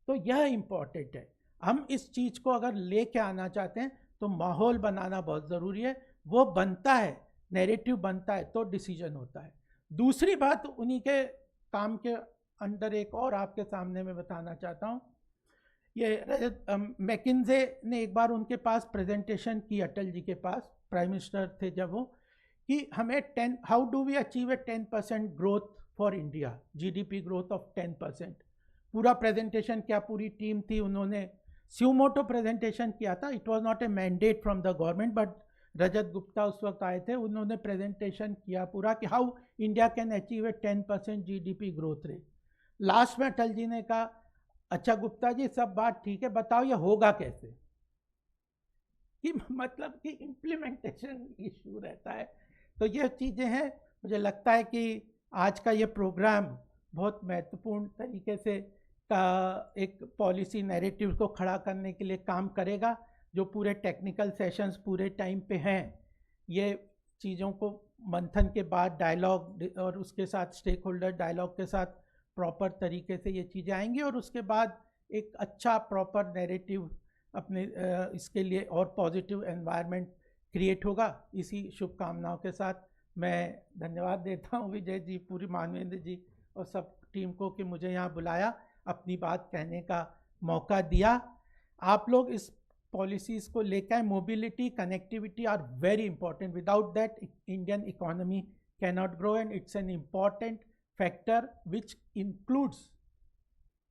S4: तो यह इम्पॉर्टेंट है। हम इस चीज़ को अगर लेके आना चाहते हैं तो माहौल बनाना बहुत ज़रूरी है। वो बनता है, नैरेटिव बनता है तो डिसीजन होता है। दूसरी बात उन्हीं के काम के अंदर एक और आपके सामने मैं बताना चाहता हूँ। ये मैकिन्जे ने एक बार उनके पास प्रेजेंटेशन की, अटल जी के पास, प्राइम मिनिस्टर थे जब वो, कि हमें how do we achieve a 10% growth for India, GDP growth of 10%। पूरा प्रेजेंटेशन किया, पूरी टीम थी, उन्होंने स्यूमोटो प्रेजेंटेशन किया था। It was not a mandate from the government, but Rajat Gupta उस वक्त आए थे, उन्होंने प्रेजेंटेशन किया पूरा कि how India can achieve a 10% GDP growth rate. Last में अटल जी ने कहा अच्छा गुप्ता जी सब बात ठीक है, बताओ ये होगा कैसे। कि मतलब कि इम्प्लीमेंटेशन इशू रहता है। तो ये चीज़ें हैं। मुझे लगता है कि आज का ये प्रोग्राम बहुत महत्वपूर्ण तरीके से एक पॉलिसी नैरेटिव को खड़ा करने के लिए काम करेगा। जो पूरे टेक्निकल सेशंस पूरे टाइम पे हैं, ये चीज़ों को मंथन के बाद डायलॉग और उसके साथ स्टेक होल्डर डायलॉग के साथ प्रॉपर तरीके से ये चीज़ें आएंगी और उसके बाद एक अच्छा प्रॉपर नैरेटिव अपने इसके लिए और पॉजिटिव एनवायरनमेंट क्रिएट होगा। इसी शुभकामनाओं के साथ मैं धन्यवाद देता हूँ विजय जी, पूरी मानवेंद्र जी और सब टीम को कि मुझे यहाँ बुलाया, अपनी बात कहने का मौका दिया। आप लोग इस पॉलिसीज़ को लेकर, mobility, connectivity are very important. Without that Indian economy cannot grow and it's an important factor which includes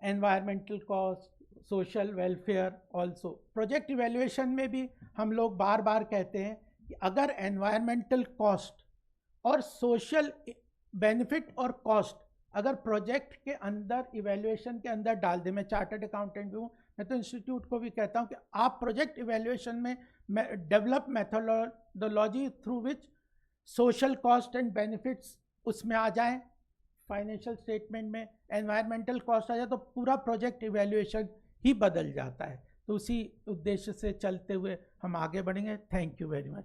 S4: environmental cost, social welfare also. Project evaluation में भी हम लोग बार बार कहते हैं कि अगर एनवायरमेंटल कॉस्ट और सोशल बेनिफिट और कॉस्ट अगर प्रोजेक्ट के अंदर, इवेल्युएशन के अंदर डाल दें, मैं चार्टर्ड अकाउंटेंट भी हूँ, मैं तो इंस्टीट्यूट को भी कहता हूँ कि आप प्रोजेक्ट इवेल्युएशन में develop methodology through which social cost and benefits उसमें आ जाएं, फाइनेंशियल स्टेटमेंट में एनवायरमेंटल कॉस्ट आ जाए तो पूरा प्रोजेक्ट इवेल्युएशन ही बदल जाता है। तो उसी उद्देश्य से चलते हुए हम आगे बढ़ेंगे। Thank you very much.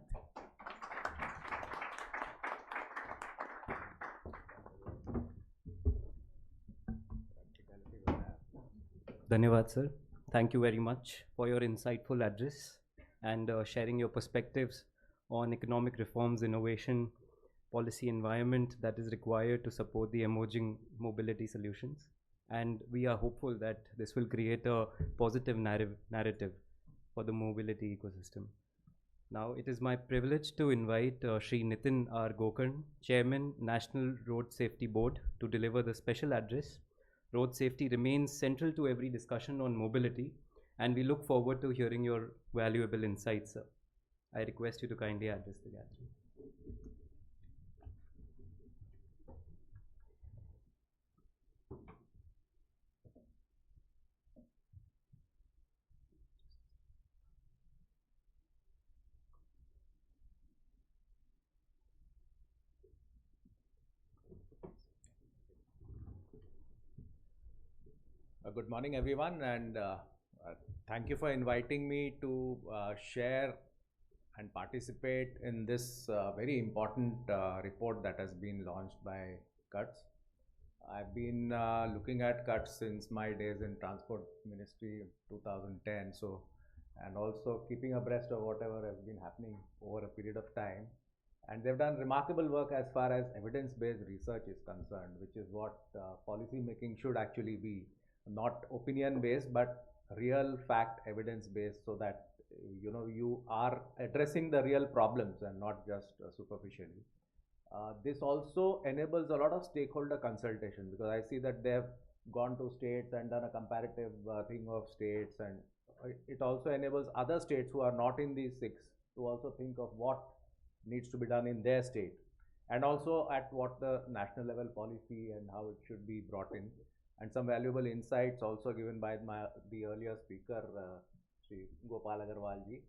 S1: धन्यवाद sir. Thank you very much for your insightful address and sharing your perspectives on economic reforms, innovation, policy environment that is required to support the emerging mobility solutions. And we are hopeful that this will create a positive narrative for the mobility ecosystem. Now, it is my privilege to invite Shri Nitin R. Gokarn, Chairman, National Road Safety Board, to deliver the special address. Road safety remains central to every discussion on mobility, and we look forward to hearing your valuable insights, sir. I request you to kindly address the gathering.
S5: Good morning, everyone, and thank you for inviting me to share and participate in this very important report that has been launched by CUTS. I've been looking at CUTS since my days in Transport Ministry in 2010, so, and also keeping abreast of whatever has been happening over a period of time. And they've done remarkable work as far as evidence-based research is concerned, which is what policy making should actually be. Not opinion based but real fact evidence based, so that you are addressing the real problems and not just superficially. This also enables a lot of stakeholder consultation, because I see that they have gone to states and done a comparative thing of states, and it also enables other states who are not in these six to also think of what needs to be done in their state, and also at what the national level policy and how it should be brought in, and some valuable insights also given by the earlier speaker, Sri Gopal Agarwal ji,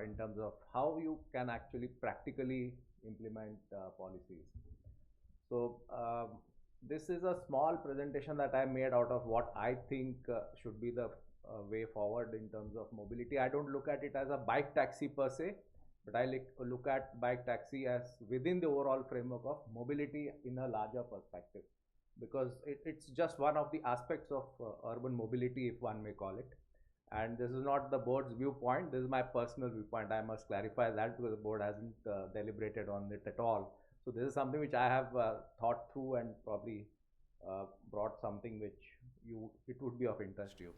S5: in terms of how you can actually practically implement policies. So this is a small presentation that I made out of what I think should be the way forward in terms of mobility. I don't look at it as a bike taxi per se, but I look at bike taxi as within the overall framework of mobility in a larger perspective, because it's just one of the aspects of urban mobility, if one may call it. And this is not the board's viewpoint, this is my personal viewpoint. I must clarify that, because the board hasn't deliberated on it at all. So this is something which I have thought through and probably brought something which it would be of interest to you.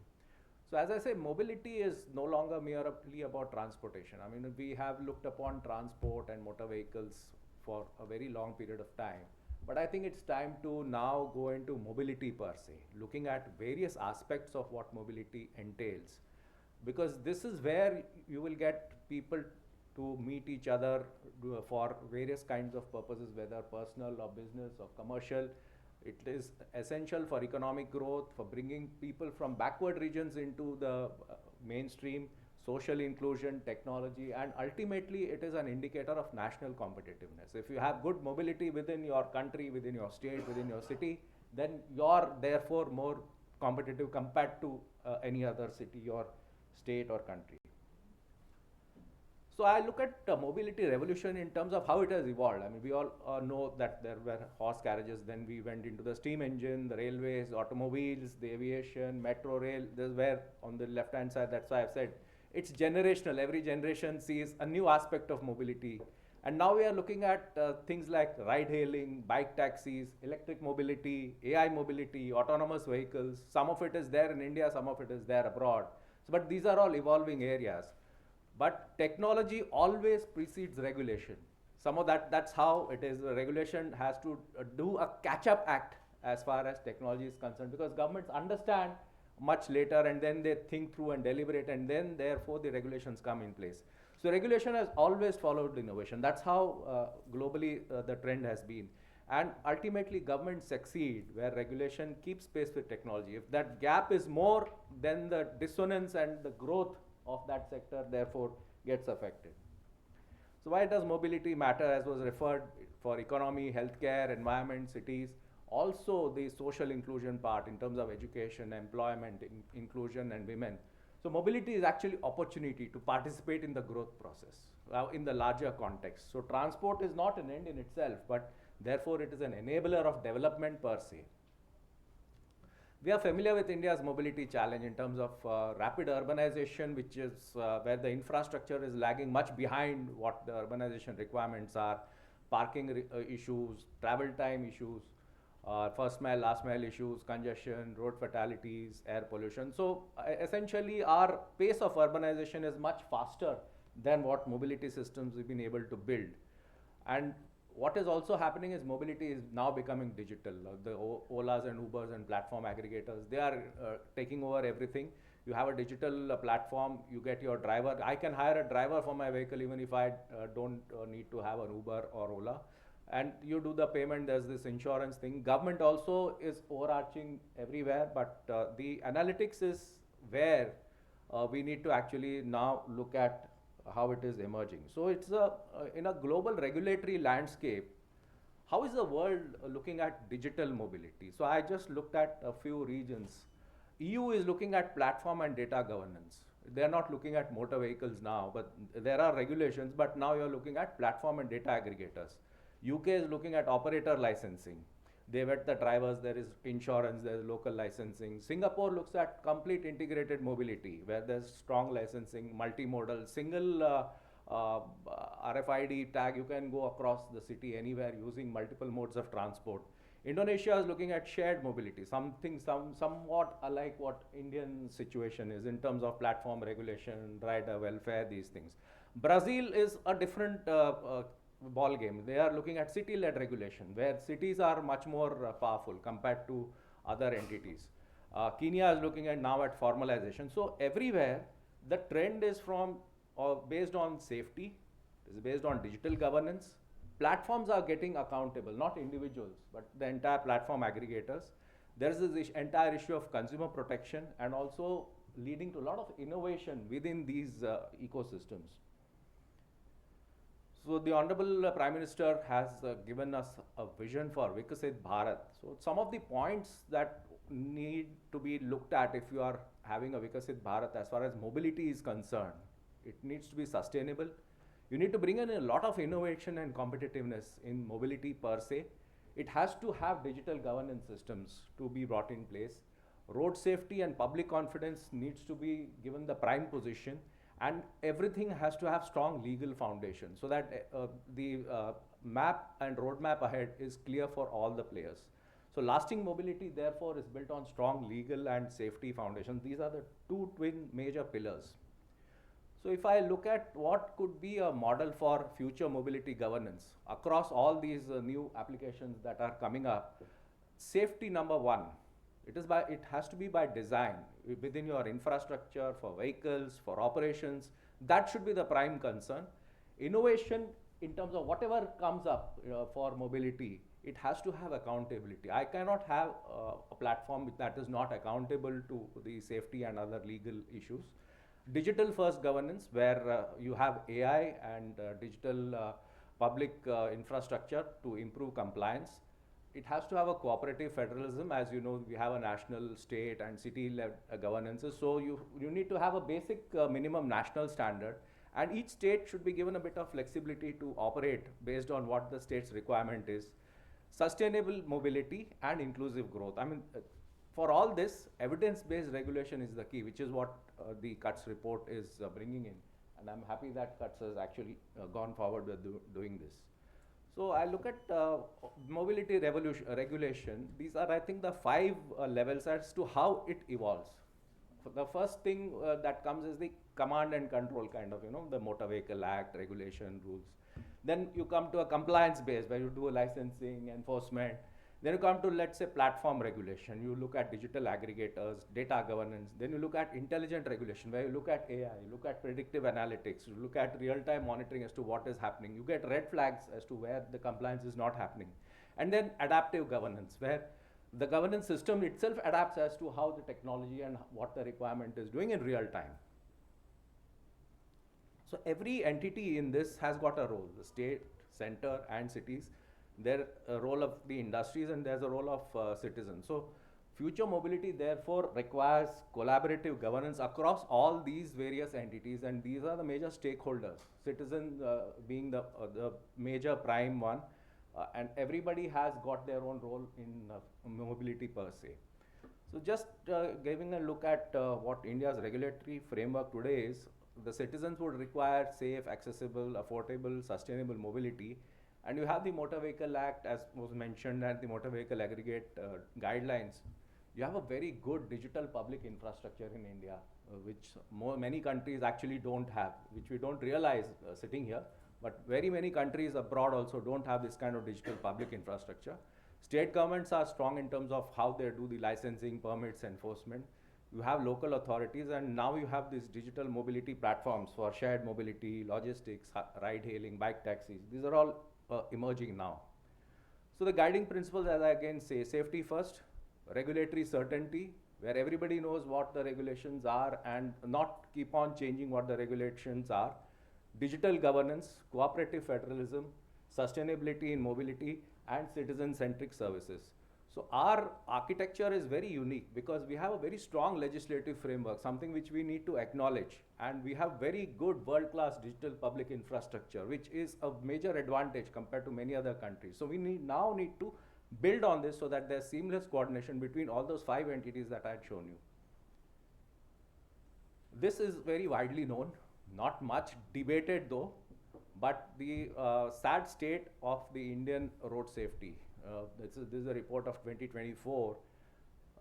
S5: So as I say, mobility is no longer merely about transportation. I mean, we have looked upon transport and motor vehicles for a very long period of time. But I think it's time to now go into mobility per se, looking at various aspects of what mobility entails. Because this is where you will get people to meet each other for various kinds of purposes, whether personal or business or commercial. It is essential for economic growth, for bringing people from backward regions into the mainstream, social inclusion, technology, and ultimately it is an indicator of national competitiveness. If you have good mobility within your country, within your state, within your city, then you're therefore more competitive compared to any other city or state or country. So I look at mobility revolution in terms of how it has evolved. I mean, we all know that there were horse carriages, then we went into the steam engine, the railways, automobiles, the aviation, metro rail. This is where on the left hand side, that's why I've said it's generational. Every generation sees a new aspect of mobility. And now we are looking at things like ride hailing, bike taxis, electric mobility, AI mobility, autonomous vehicles. Some of it is there in India, some of it is there abroad. So, but these are all evolving areas. But technology always precedes regulation. Some of that's how it is. Regulation has to do a catch-up act as far as technology is concerned, because governments understand much later and then they think through and deliberate, and then therefore the regulations come in place. So regulation has always followed innovation. That's how globally the trend has been. And ultimately governments succeed where regulation keeps pace with technology. If that gap is more, then the dissonance and the growth of that sector therefore gets affected. So why does mobility matter, as was referred, for economy, healthcare, environment, cities? Also the social inclusion part in terms of education, employment, inclusion, and women. So mobility is actually opportunity to participate in the growth process in the larger context. So transport is not an end in itself, but therefore it is an enabler of development per se. We are familiar with India's mobility challenge in terms of rapid urbanization, which is where the infrastructure is lagging much behind what the urbanization requirements are, parking issues, travel time issues, first mile, last mile issues, congestion, road fatalities, air pollution. So essentially our pace of urbanization is much faster than what mobility systems we've been able to build. And what is also happening is mobility is now becoming digital. The Olas and Ubers and platform aggregators, they are taking over everything. You have a digital platform, you get your driver. I can hire a driver for my vehicle even if I don't need to have an Uber or Ola. And you do the payment, there's this insurance thing. Government also is overarching everywhere, but the analytics is where we need to actually now look at how it is emerging. So it's in a global regulatory landscape, how is the world looking at digital mobility? So I just looked at a few regions. EU is looking at platform and data governance. They're not looking at motor vehicles now, but there are regulations, but now you're looking at platform and data aggregators. UK is looking at operator licensing. They vet the drivers, there is insurance, there is local licensing. Singapore looks at complete integrated mobility, where there's strong licensing, multimodal, single RFID tag, you can go across the city anywhere using multiple modes of transport. Indonesia is looking at shared mobility, somewhat alike what Indian situation is in terms of platform regulation, rider welfare, these things. Brazil is a different ball game. They are looking at city-led regulation, where cities are much more powerful compared to other entities. Kenya is looking at now at formalization. So everywhere, the trend is from based on safety, is based on digital governance. Platforms are getting accountable, not individuals, but the entire platform aggregators. There is this entire issue of consumer protection and also leading to a lot of innovation within these ecosystems. So the Honorable Prime Minister has given us a vision for Vikasit Bharat. So some of the points that need to be looked at if you are having a Vikasit Bharat as far as mobility is concerned, it needs to be sustainable. You need to bring in a lot of innovation and competitiveness in mobility per se. It has to have digital governance systems to be brought in place. Road safety and public confidence needs to be given the prime position, and everything has to have strong legal foundation so that the map and roadmap ahead is clear for all the players. So lasting mobility therefore is built on strong legal and safety foundations. These are the two twin major pillars. So if I look at what could be a model for future mobility governance across all these new applications that are coming up, safety number one, it has to be by design within your infrastructure for vehicles, for operations. That should be the prime concern. Innovation in terms of whatever comes up for mobility, it has to have accountability. I cannot have a platform that is not accountable to the safety and other legal issues. Digital first governance, where you have AI and digital public infrastructure to improve compliance. It has to have a cooperative federalism. As you know, we have a national, state and city-led governances. So you need to have a basic minimum national standard, and each state should be given a bit of flexibility to operate based on what the state's requirement is. Sustainable mobility and inclusive growth. I mean, for all this, evidence-based regulation is the key, which is what the CUTS report is bringing in. And I'm happy that CUTS has actually gone forward with doing this. So I look at mobility regulation. These are, I think, the 5 levels as to how it evolves. The first thing that comes is the command and control kind of, the Motor Vehicle Act, regulation, rules. Then you come to a compliance base where you do a licensing, enforcement. Then you come to, let's say, platform regulation. You look at digital aggregators, data governance. Then you look at intelligent regulation, where you look at AI, you look at predictive analytics, you look at real-time monitoring as to what is happening. You get red flags as to where the compliance is not happening. And then adaptive governance, where the governance system itself adapts as to how the technology and what the requirement is doing in real time. So every entity in this has got a role, the state, center, and cities. There's a role of the industries, and there's a role of citizens. So future mobility therefore requires collaborative governance across all these various entities, and these are the major stakeholders, citizens being the major prime one, and everybody has got their own role in mobility per se. So just giving a look at what India's regulatory framework today is, the citizens would require safe, accessible, affordable, sustainable mobility. And you have the Motor Vehicle Act, as was mentioned, and the Motor Vehicle Aggregate Guidelines. You have a very good digital public infrastructure in India, which many countries actually don't have, which we don't realize sitting here. But very many countries abroad also don't have this kind of digital public infrastructure. State governments are strong in terms of how they do the licensing, permits, enforcement. You have local authorities, and now you have these digital mobility platforms for shared mobility, logistics, ride hailing, bike taxis. These are all emerging now. So the guiding principles, as I again say, safety first, regulatory certainty, where everybody knows what the regulations are and not keep on changing what the regulations are. Digital governance, cooperative federalism, sustainability in mobility, and citizen-centric services. So our architecture is very unique because we have a very strong legislative framework, something which we need to acknowledge. And we have very good world-class digital public infrastructure, which is a major advantage compared to many other countries. So we now need to build on this so that there's seamless coordination between all those 5 entities that I had shown you. This is very widely known, not much debated though, but the sad state of the Indian road safety. This is a report of 2024.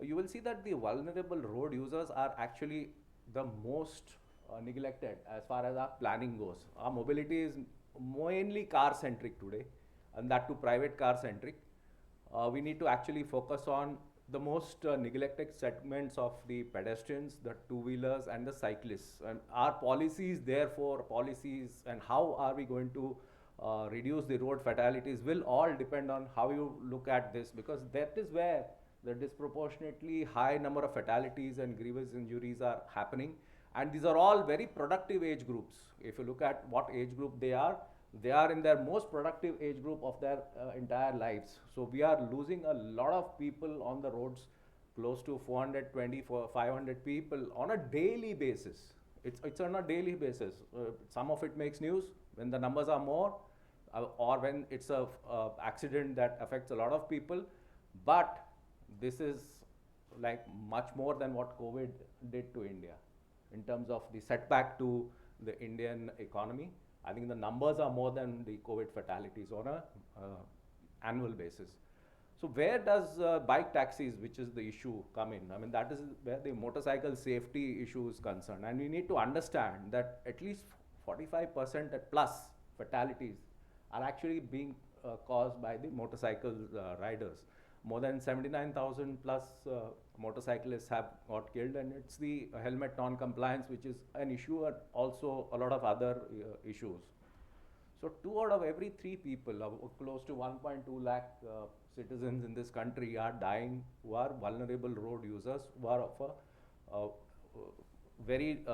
S5: You will see that the vulnerable road users are actually the most neglected as far as our planning goes. Our mobility is mainly car-centric today, and that too private car-centric. We need to actually focus on the most neglected segments of the pedestrians, the two-wheelers, and the cyclists. And our policies, therefore, policies and how are we going to reduce the road fatalities will all depend on how you look at this, because that is where the disproportionately high number of fatalities and grievous injuries are happening. And these are all very productive age groups. If you look at what age group they are in their most productive age group of their entire lives. So we are losing a lot of people on the roads, close to 420, 500 people on a daily basis. It's on a daily basis. Some of it makes news when the numbers are more, or when it's a accident that affects a lot of people. But this is like much more than what COVID did to India in terms of the setback to the Indian economy. I think the numbers are more than the COVID fatalities on a annual basis. So where does bike taxis, which is the issue, come in? I mean, that is where the motorcycle safety issue is concerned. And we need to understand that at least 45% plus fatalities are actually being caused by the motorcycle riders. More than 79,000 plus motorcyclists have got killed, and it's the helmet non-compliance which is an issue, and also a lot of other issues. So 2 out of every 3 people, close to 1.2 lakh citizens in this country are dying, who are vulnerable road users, who are of very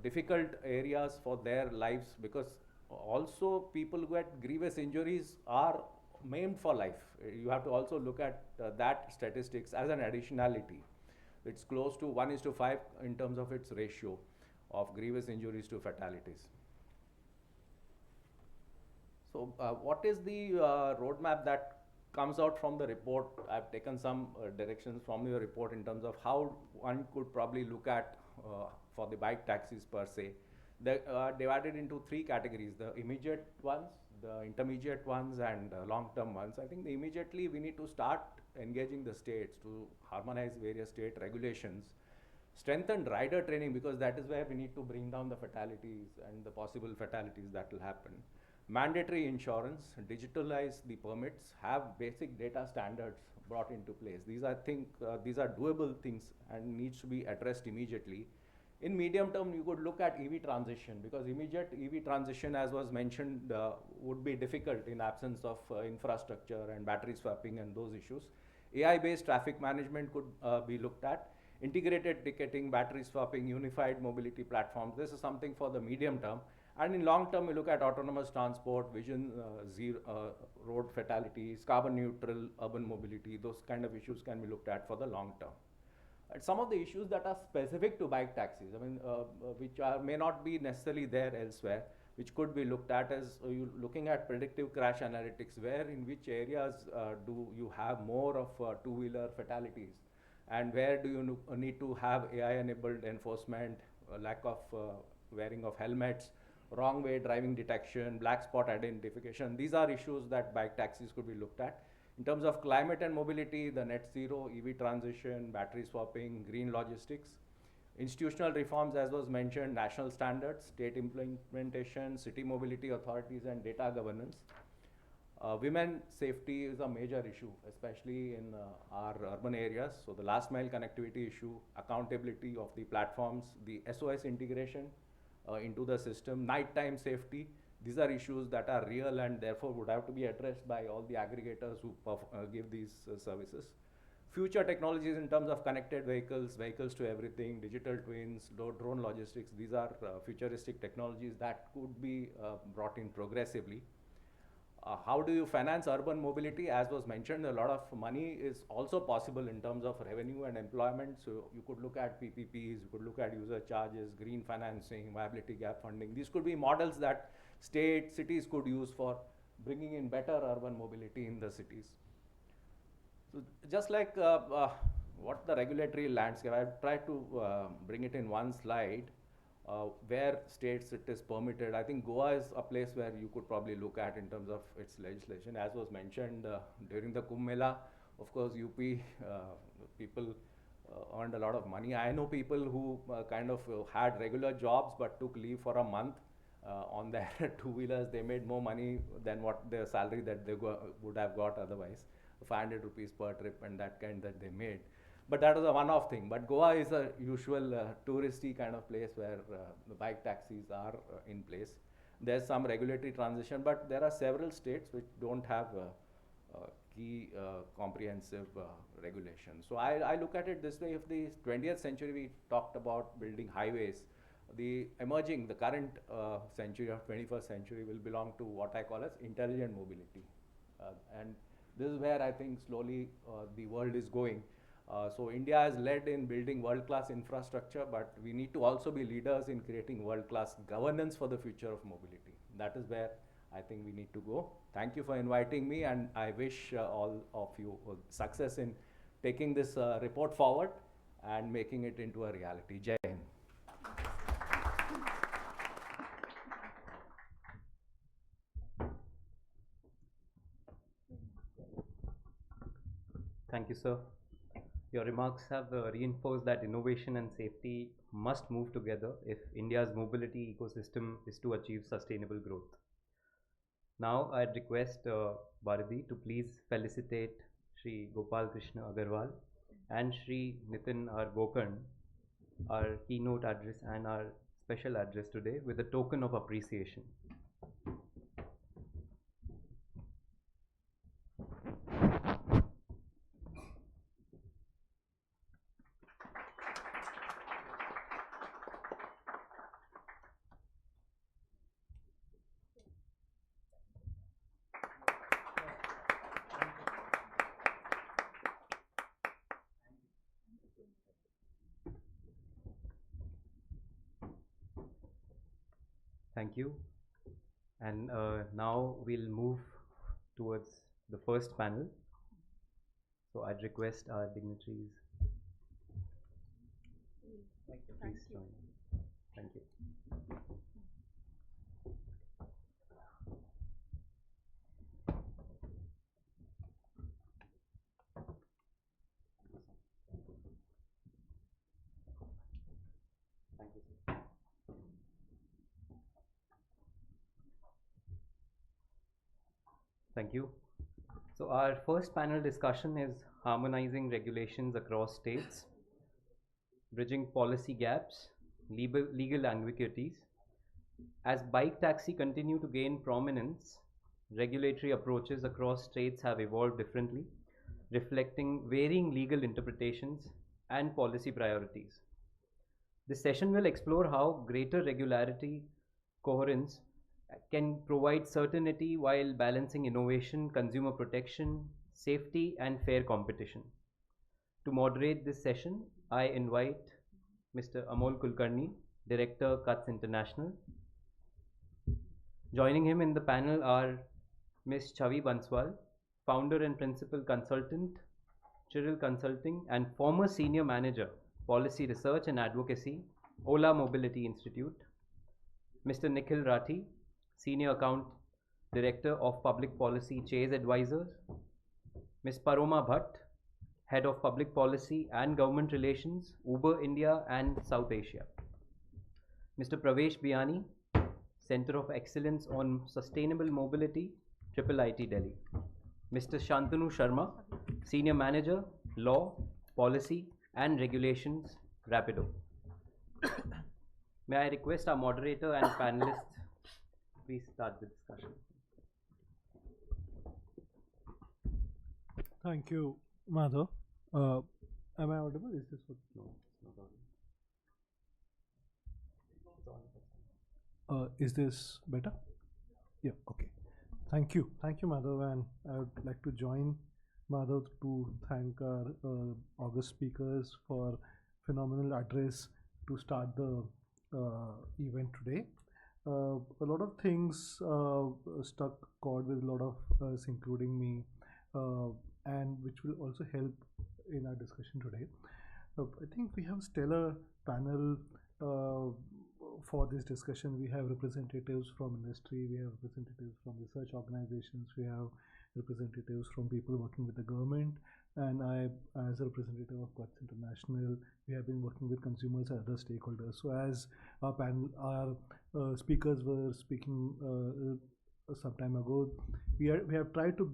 S5: difficult areas for their lives, because also people who get grievous injuries are maimed for life. You have to also look at that statistics as an additionality. It's close to 1:5 in terms of its ratio of grievous injuries to fatalities. So what is the roadmap that comes out from the report? I've taken some directions from your report in terms of how one could probably look at for the bike taxis per se. They are divided into 3 categories: the immediate ones, the intermediate ones, and long-term ones. I think immediately we need to start engaging the states to harmonize various state regulations, strengthen rider training, because that is where we need to bring down the fatalities and the possible fatalities that will happen. Mandatory insurance, digitalize the permits, have basic data standards brought into place. These are these are doable things and needs to be addressed immediately. In medium term, you could look at EV transition, because immediate EV transition, as was mentioned, would be difficult in absence of infrastructure and battery swapping and those issues. AI-based traffic management could be looked at. Integrated ticketing, battery swapping, unified mobility platforms. This is something for the medium term. And in long term, we look at autonomous transport, vision, zero road fatalities, carbon neutral urban mobility. Those kind of issues can be looked at for the long term. And some of the issues that are specific to bike taxis, I mean, which may not be necessarily there elsewhere, which could be looked at as you looking at predictive crash analytics, where in which areas do you have more of two-wheeler fatalities. and where do you need to have AI-enabled enforcement, lack of wearing of helmets, wrong way driving detection, black spot identification. These are issues that bike taxis could be looked at. In terms of climate and mobility, the net zero, EV transition, battery swapping, green logistics. Institutional reforms, as was mentioned, national standards, state implementation, city mobility authorities, and data governance. Women safety is a major issue, especially in our urban areas. So the last mile connectivity issue, accountability of the platforms, the SOS integration into the system, nighttime safety. These are issues that are real and therefore would have to be addressed by all the aggregators who give these services. Future technologies in terms of connected vehicles, vehicles to everything, digital twins, drone logistics, these are futuristic technologies that could be brought in progressively. How do you finance urban mobility? As was mentioned, a lot of money is also possible in terms of revenue and employment. So you could look at PPPs, you could look at user charges, green financing, viability gap funding. These could be models that cities could use for bringing in better urban mobility in the cities. So just like what the regulatory landscape, I've tried to bring it in one slide. Where states it is permitted. I think Goa is a place where you could probably look at in terms of its legislation. As was mentioned during the Kumbh Mela, of course, UP people earned a lot of money. I know people who kind of had regular jobs but took leave for a month on their two-wheelers. They made more money than what their salary that they would have got otherwise, 500 rupees per trip and that kind that they made. But that was a one-off thing. But Goa is a usual touristy kind of place where the bike taxis are in place. There's some regulatory transition, but there are several states which don't have key comprehensive regulations. So I look at it this way: if the 20th century we talked about building highways, the current century of 21st century will belong to what I call as intelligent mobility. And this is where I think slowly the world is going. So India has led in building world-class infrastructure, but we need to also be leaders in creating world-class governance for the future of mobility. That is where I think we need to go. Thank you for inviting me, and I wish all of you success in taking this report forward and making it into a reality. Jai Hind.
S1: Thank you, sir. Your remarks have reinforced that innovation and safety must move together if India's mobility ecosystem is to achieve sustainable growth. Now, I'd request Bharati to please felicitate Shri Gopal Krishna Agarwal and Shri Nitin R. Gokarn, our keynote address and our special address today, with a token of appreciation. Thank you. And now we'll move towards the first panel. So I'd request our dignitaries. Please join. Thank you. Thank you, sir. Thank you. So our first panel discussion is harmonizing regulations across states, bridging policy gaps, legal ambiguities. As bike taxi continue to gain prominence, regulatory approaches across states have evolved differently, reflecting varying legal interpretations and policy priorities. This session will explore how greater regularity, coherence, can provide certainty while balancing innovation, consumer protection, safety, and fair competition. To moderate this session, I invite Mr. Amol Kulkarni, Director, Cuts International. Joining him in the panel are Ms. Chavi Banswal, Founder and Principal Consultant, Actuarial Consulting, and former Senior Manager, Policy Research and Advocacy, Ola Mobility Institute. Mr. Nikhil Rathi, Senior Account Director of Public Policy, Chase Advisors. Ms. Paroma Bhatt, Head of Public Policy and Government Relations, Uber India and South Asia. Mr. Pravesh Biani, Center of Excellence on Sustainable Mobility, IIIT Delhi. Mr. Shantanu Sharma, Senior Manager, Law, Policy and Regulations, Rapido. May I request our moderator and panelists please start the discussion.
S6: Thank you, Madhav. Am I audible? Is this what?
S1: No, it's not audible.
S6: Is this better? Yeah, okay. Thank you, Madhav, and I would like to join Madhav to thank our August speakers for phenomenal address to start the event today. A lot of things struck chord with a lot of us, including me, and which will also help in our discussion today. I think we have a stellar panel for this discussion. We have representatives from industry, we have representatives from research organizations, we have representatives from people working with the government, and I, as a representative of Guts International, we have been working with consumers and other stakeholders. So as our panel, our speakers were speaking some time ago, we have tried to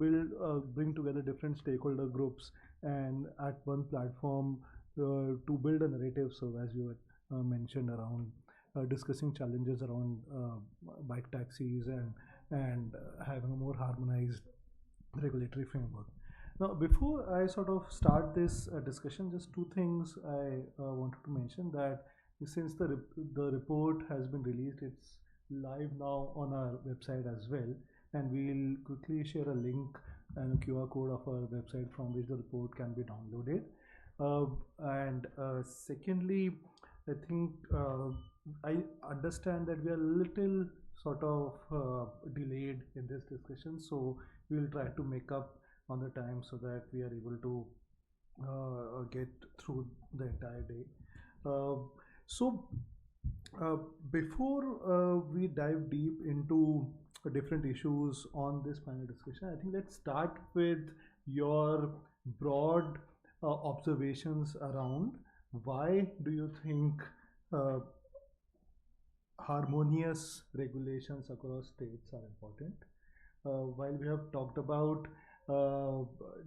S6: bring together different stakeholder groups and at one platform to build a narrative. So as you had mentioned, around discussing challenges around bike taxis and having a more harmonized regulatory framework. Now, before I sort of start this discussion, just two things I wanted to mention. That since the report has been released, it's live now on our website as well, and we'll quickly share a link and a QR code of our website from which the report can be downloaded. Secondly, I think I understand that we are a little sort of delayed in this discussion, so we will try to make up on the time so that we are able to get through the entire day. Before we dive deep into different issues on this panel discussion, I think let's start with your broad observations around why do you think harmonious regulations across states are important. While we have talked about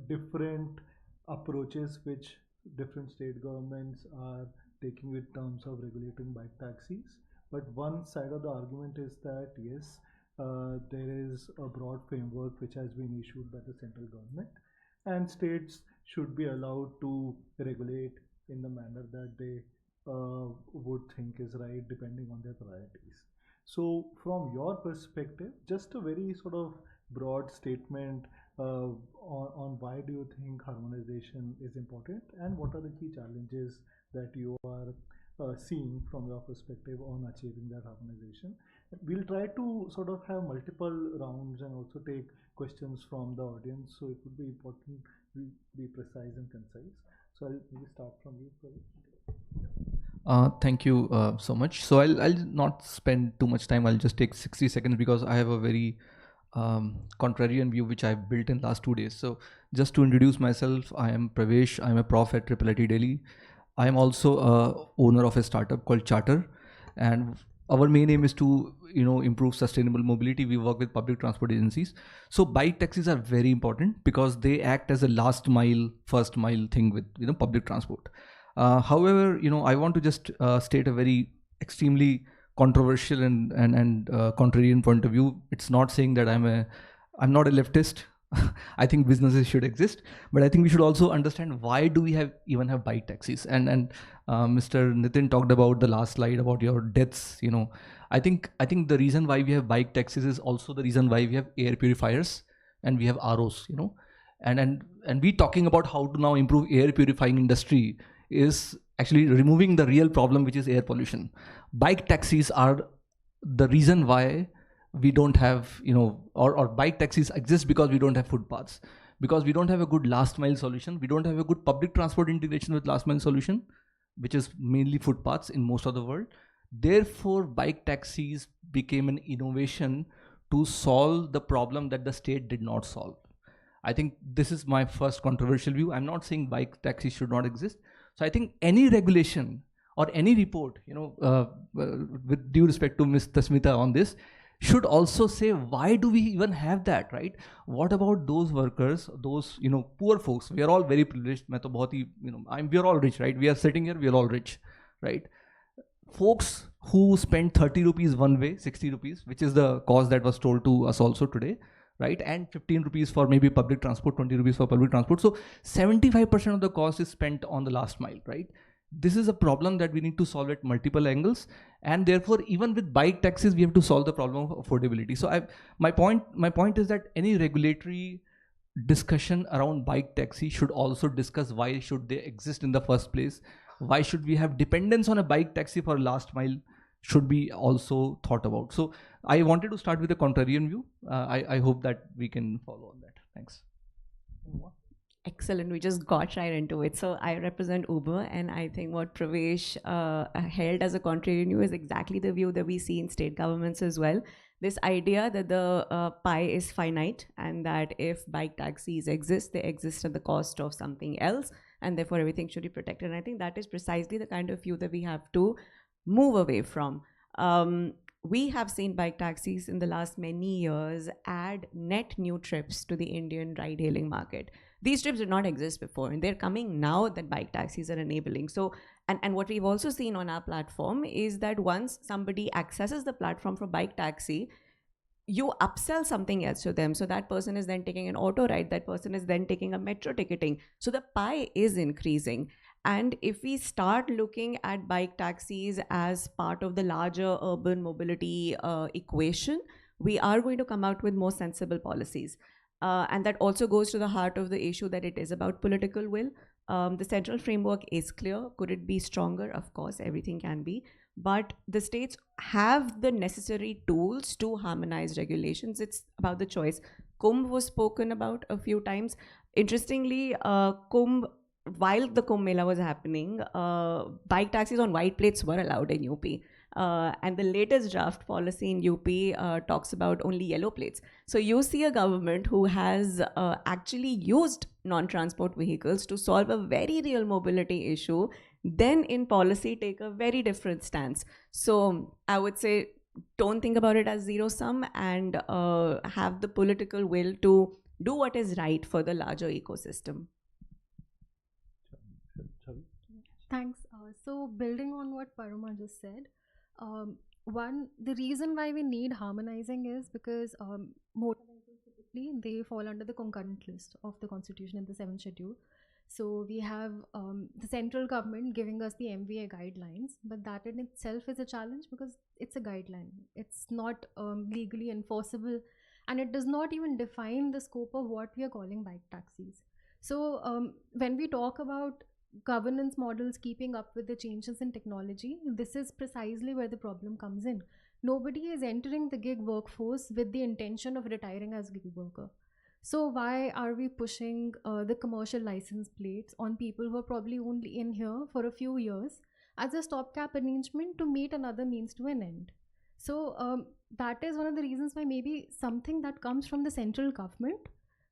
S6: different approaches which different state governments are taking with terms of regulating bike taxis, but one side of the argument is that yes, there is a broad framework which has been issued by the central government, and states should be allowed to regulate in the manner that they would think is right depending on their priorities. So from your perspective, just a very sort of broad statement on why do you think harmonization is important, and what are the key challenges that you are seeing from your perspective on achieving that harmonization. We'll try to sort of have multiple rounds and also take questions from the audience, so it would be important we be precise and concise. So I'll maybe start from you, Pravesh.
S7: Thank you so much. So I'll not spend too much time. I'll just take 60 seconds because I have a very contrarian view which I've built in last 2 days. So just to introduce myself, I am Pravesh. I'm a prof at IIIT Delhi. I am also a owner of a startup called Charter, and our main aim is to improve sustainable mobility. We work with public transport agencies. So bike taxis are very important because they act as a last mile, first mile thing with public transport. However, I want to just state a very extremely controversial and contrarian point of view. It's not saying that I'm not a leftist. I think businesses should exist, but I think we should also understand why do we even have bike taxis. And Mr. Nitin talked about the last slide about your deaths. I think the reason why we have bike taxis is also the reason why we have air purifiers and we have ROs. And we talking about how to now improve air purifying industry is actually removing the real problem, which is air pollution. Bike taxis are the reason why we don't have, or bike taxis exist because we don't have footpaths. because we don't have a good last mile solution. We don't have a good public transport integration with last mile solution, which is mainly footpaths in most of the world. Therefore, bike taxis became an innovation to solve the problem that the state did not solve. I think this is my first controversial view. I'm not saying bike taxis should not exist. So I think any regulation or any report, with due respect to Ms. Tasmita on this, should also say, why do we even have that, right? What about those workers, those, poor folks? We are all very privileged. We are all rich, right? We are sitting here, we are all rich, right? Folks who spend 30 rupees one way, 60 rupees, which is the cost that was told to us also today, right? And 15 rupees for maybe public transport, 20 rupees for public transport. So 75% of the cost is spent on the last mile, right? This is a problem that we need to solve at multiple angles, and therefore even with bike taxis we have to solve the problem of affordability. So my point is that any regulatory discussion around bike taxi should also discuss why should they exist in the first place. Why should we have dependence on a bike taxi for last mile should be also thought about. So I wanted to start with a contrarian view. I hope that we can follow on that. Thanks.
S8: Excellent. We just got right into it. So I represent Uber, and I think what Pravesh held as a contrarian view is exactly the view that we see in state governments as well. This idea that the pie is finite, and that if bike taxis exist, they exist at the cost of something else, and therefore everything should be protected. And I think that is precisely the kind of view that we have to move away from. We have seen bike taxis in the last many years add net new trips to the Indian ride-hailing market. These trips did not exist before, and they're coming now that bike taxis are enabling. So, and what we've also seen on our platform is that once somebody accesses the platform for bike taxi, you upsell something else to them. So that person is then taking an auto ride, that person is then taking a metro ticketing. So the pie is increasing. And if we start looking at bike taxis as part of the larger urban mobility equation, we are going to come out with more sensible policies. And that also goes to the heart of the issue that it is about political will. The central framework is clear. Could it be stronger? Of course, everything can be. But the states have the necessary tools to harmonize regulations. It's about the choice. Kumbh was spoken about a few times. Interestingly, Kumbh, while the Kumbh Mela was happening, bike taxis on white plates were allowed in UP. And the latest draft policy in UP talks about only yellow plates. So you see a government who has actually used non-transport vehicles to solve a very real mobility issue, then in policy take a very different stance. So I would say don't think about it as zero sum, and have the political will to do what is right for the larger ecosystem.
S9: Thanks. So building on what Paroma just said, the reason why we need harmonizing is because motor vehicles typically they fall under the concurrent list of the constitution in the 7th schedule. So we have the central government giving us the MVA guidelines, but that in itself is a challenge because it's a guideline. It's not legally enforceable, and it does not even define the scope of what we are calling bike taxis. So when we talk about governance models keeping up with the changes in technology, this is precisely where the problem comes in. Nobody is entering the gig workforce with the intention of retiring as gig worker. So why are we pushing the commercial license plates on people who are probably only in here for a few years as a stopgap arrangement to meet another means to an end? So that is one of the reasons why maybe something that comes from the central government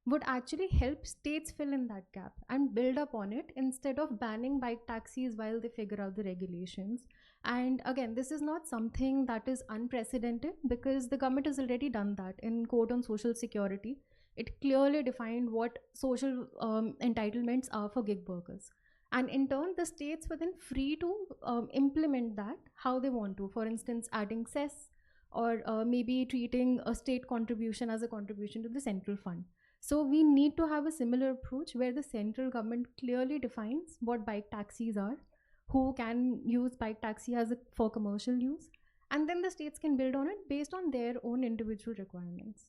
S9: would actually help states fill in that gap and build up on it instead of banning bike taxis while they figure out the regulations. And again, this is not something that is unprecedented because the government has already done that in Code on Social Security. It clearly defined what social entitlements are for gig workers. And in turn, the states were then free to implement that how they want to. For instance, adding cess or maybe treating a state contribution as a contribution to the central fund. So we need to have a similar approach where the central government clearly defines what bike taxis are, who can use bike taxi for commercial use, and then the states can build on it based on their own individual requirements.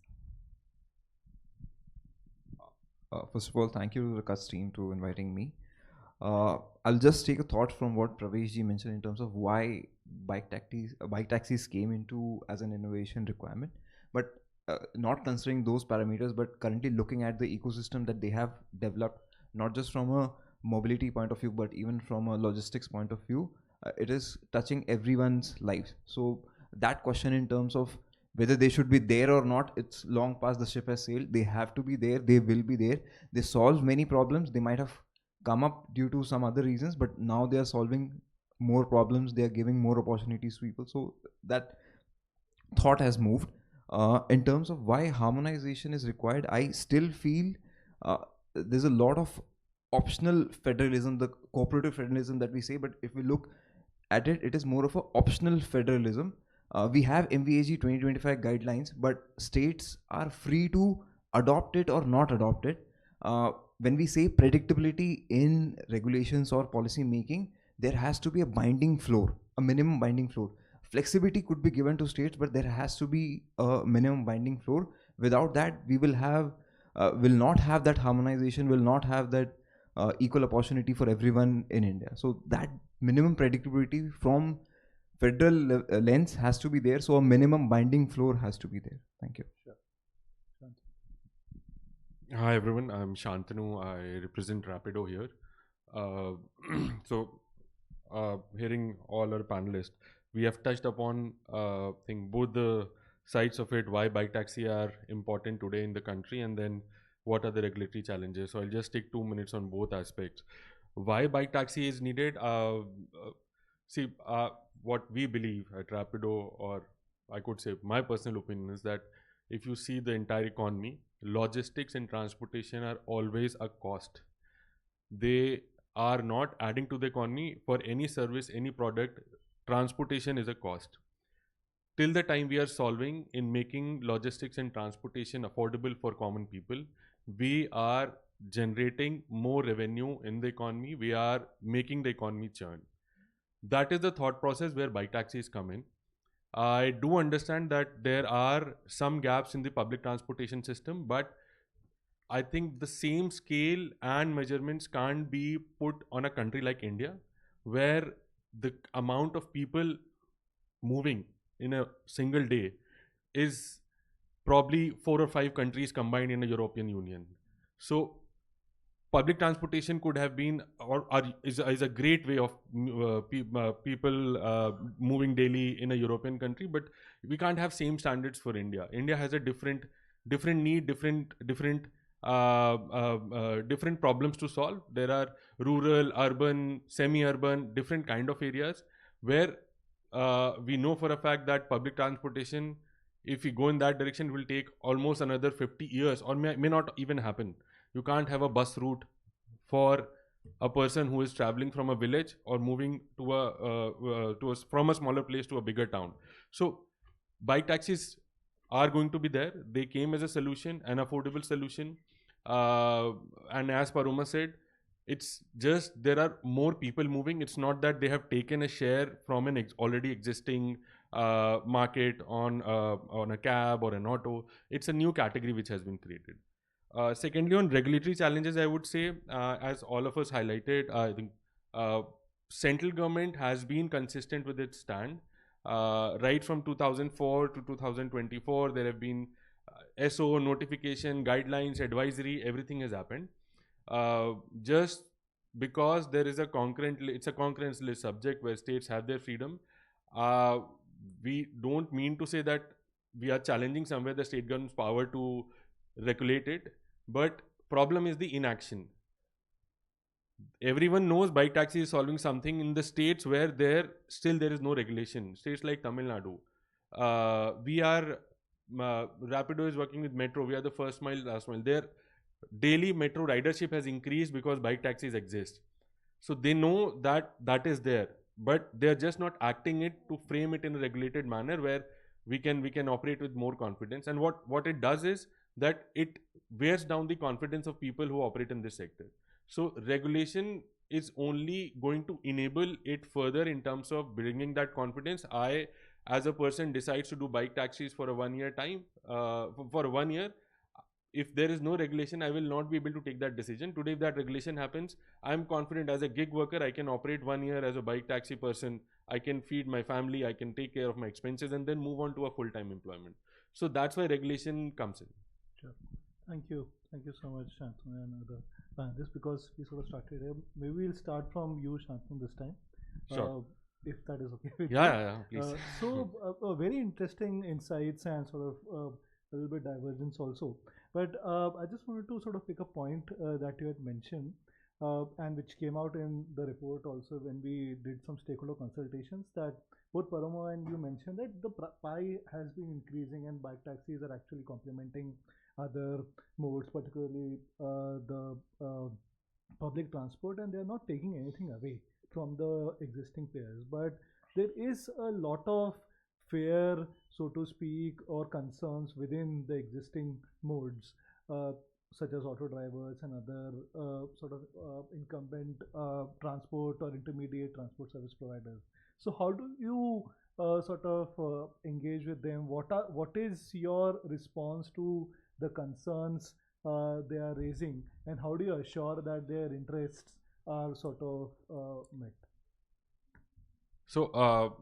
S10: First of all, thank you to the CUTS team to inviting me. I'll just take a thought from what Pravesh ji mentioned in terms of why bike taxis came into as an innovation requirement. But not considering those parameters, but currently looking at the ecosystem that they have developed, not just from a mobility point of view, but even from a logistics point of view, it is touching everyone's lives. So that question in terms of whether they should be there or not, it's long past, the ship has sailed. They have to be there. They will be there. They solve many problems. They might have come up due to some other reasons, but now they are solving more problems. They are giving more opportunities to people. So that thought has moved. In terms of why harmonization is required, I still feel there's a lot of optional federalism, the cooperative federalism that we say, but if we look at it, it is more of an optional federalism. We have MVAG 2025 guidelines, but states are free to adopt it or not adopt it. When we say predictability in regulations or policy making, there has to be a binding floor, a minimum binding floor. Flexibility could be given to states, but there has to be a minimum binding floor. Without that, we will not have that harmonization, will not have that equal opportunity for everyone in India. So that minimum predictability from federal lens has to be there. So a minimum binding floor has to be there. Thank you.
S6: Sure.
S11: Hi everyone, I'm Shantanu. I represent Rapido here. Hearing all our panelists, we have touched upon both the sides of it, why bike taxi are important today in the country, and then what are the regulatory challenges. So I'll just take 2 minutes on both aspects. Why bike taxi is needed? What we believe at Rapido, or I could say my personal opinion, is that if you see the entire economy, logistics and transportation are always a cost. They are not adding to the economy. For any service, any product, transportation is a cost. Till the time we are solving in making logistics and transportation affordable for common people, we are generating more revenue in the economy. We are making the economy churn. That is the thought process where bike taxis come in. I do understand that there are some gaps in the public transportation system, but I think the same scale and measurements can't be put on a country like India, where the amount of people moving in a single day is probably 4 or 5 countries combined in the European Union. So public transportation could have been is a great way of people moving daily in a European country, but we can't have same standards for India. India has a different need, different problems to solve. There are rural, urban, semi-urban, different kind of areas where we know for a fact that public transportation, if we go in that direction, will take almost another 50 years or may not even happen. You can't have a bus route for a person who is traveling from a village or moving from a smaller place to a bigger town. So bike taxis are going to be there. They came as a solution, an affordable solution. And as Paroma said, it's just there are more people moving. It's not that they have taken a share from an already existing market on a cab or an auto. It's a new category which has been created. Secondly, on regulatory challenges, I would say, as all of us highlighted, I think central government has been consistent with its stand. Right from 2004 to 2024, there have been SO, notification, guidelines, advisory, everything has happened. Just because there is it's a concurrence-less subject where states have their freedom, we don't mean to say that we are challenging somewhere the state government's power to regulate it, but problem is the inaction. Everyone knows bike taxi is solving something in the states where there is no regulation. States like Tamil Nadu, Rapido is working with Metro. We are the first mile, last mile. Their daily Metro ridership has increased because bike taxis exist. So they know that is there, but they're just not acting it to frame it in a regulated manner where we can operate with more confidence. And what it does is that it wears down the confidence of people who operate in this sector. So regulation is only going to enable it further in terms of bringing that confidence. I, as a person, decides to do bike taxis for a 1 year time, for 1 year. If there is no regulation, I will not be able to take that decision. Today, if that regulation happens, I'm confident as a gig worker, I can operate 1 year as a bike taxi person. I can feed my family, I can take care of my expenses and then move on to a full-time employment. So that's why regulation comes in.
S6: Sure. Thank you. Thank you so much, Shantanu and other panelists. Because we sort of started here, maybe we'll start from you, Shantanu, this time.
S11: Sure.
S6: If that is okay with
S11: Yeah,
S6: you.
S11: please.
S6: Very interesting insights and sort of a little bit divergence also. But I just wanted to sort of pick a point that you had mentioned and which came out in the report also when we did some stakeholder consultations, that both Paroma and you mentioned that the pie has been increasing and bike taxis are actually complementing other modes, particularly the public transport, and they're not taking anything away from the existing players. But there is a lot of fear, so to speak, or concerns within the existing modes, such as auto drivers and other incumbent transport or intermediate transport service providers. So how do you engage with them? What is your response to the concerns they are raising, and how do you assure that their interests are met?
S11: So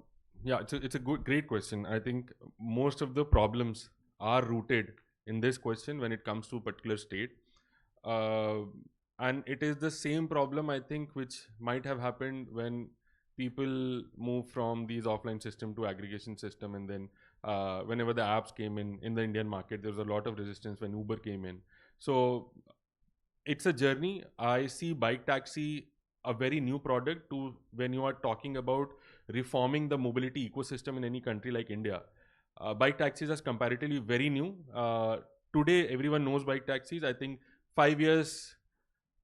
S11: yeah, it's a great question. I think most of the problems are rooted in this question when it comes to a particular state, and it is the same problem, I think, which might have happened when people move from these offline system to aggregation system, and then whenever the apps came in the Indian market, there was a lot of resistance when Uber came in. So it's a journey. I see bike taxi a very new product to when you are talking about reforming the mobility ecosystem in any country like India. Bike taxis are comparatively very new. Today, everyone knows bike taxis. I think 5 years,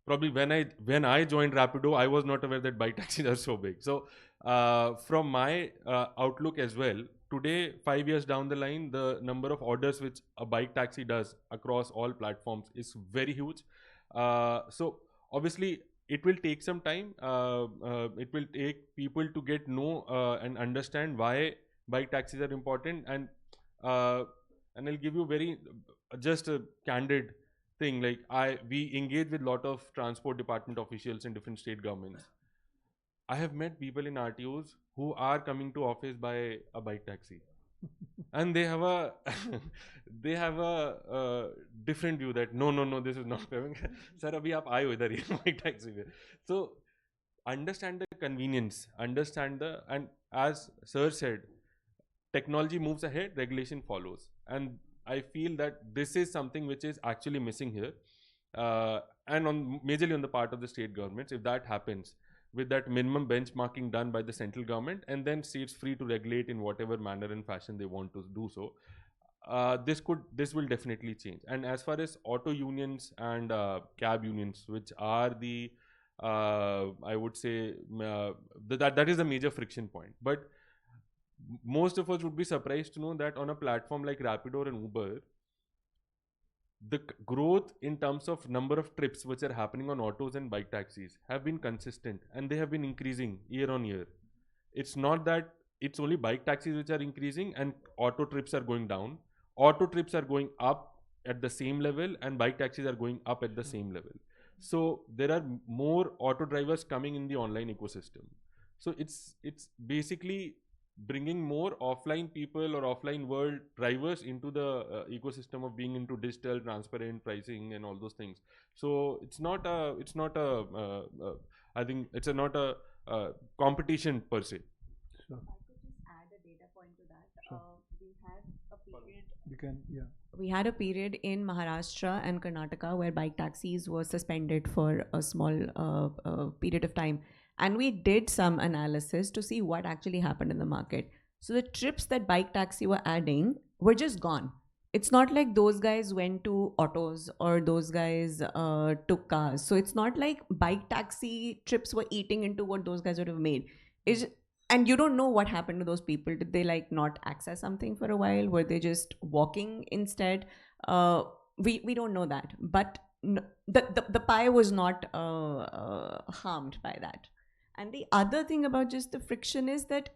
S11: probably when I joined Rapido, I was not aware that bike taxis are so big. So from my outlook as well, today, 5 years down the line, the number of orders which a bike taxi does across all platforms is very huge. So obviously, it will take some time. It will take people to get know and understand why bike taxis are important. And I'll give you very just a candid thing. Like we engage with a lot of transport department officials in different state governments. I have met people in RTOs who are coming to office by a bike taxi. And they have a different view that no, this is not coming. Sir, abhi aap aaye ho idhar hi bike taxi mein. So understand the convenience, and as sir said, technology moves ahead, regulation follows, and I feel that this is something which is actually missing here, and majorly on the part of the state governments. If that happens, with that minimum benchmarking done by the central government, and then states free to regulate in whatever manner and fashion they want to do so, this will definitely change. And as far as auto unions and cab unions, which are the I would say that is a major friction point. But most of us would be surprised to know that on a platform like Rapido and Uber, the growth in terms of number of trips which are happening on autos and bike taxis have been consistent, and they have been increasing year on year. It's not that it's only bike taxis which are increasing and auto trips are going down. Auto trips are going up at the same level, and bike taxis are going up at the same level. So there are more auto drivers coming in the online ecosystem. So it's basically bringing more offline people or offline world drivers into the ecosystem of being into digital, transparent pricing and all those things. So it's not a I think it's not a competition per se.
S6: Sure.
S8: I could just add a data point to that.
S6: Sure.
S8: We had a period.
S6: You can, yeah.
S8: We had a period in Maharashtra and Karnataka where bike taxis were suspended for a small period of time. And we did some analysis to see what actually happened in the market. So the trips that bike taxi were adding were just gone. It's not like those guys went to autos or those guys took cars. So it's not like bike taxi trips were eating into what those guys would have made. And you don't know what happened to those people. Did they like not access something for a while? Were they just walking instead? We don't know that. But the pie was not harmed by that. And the other thing about just the friction is that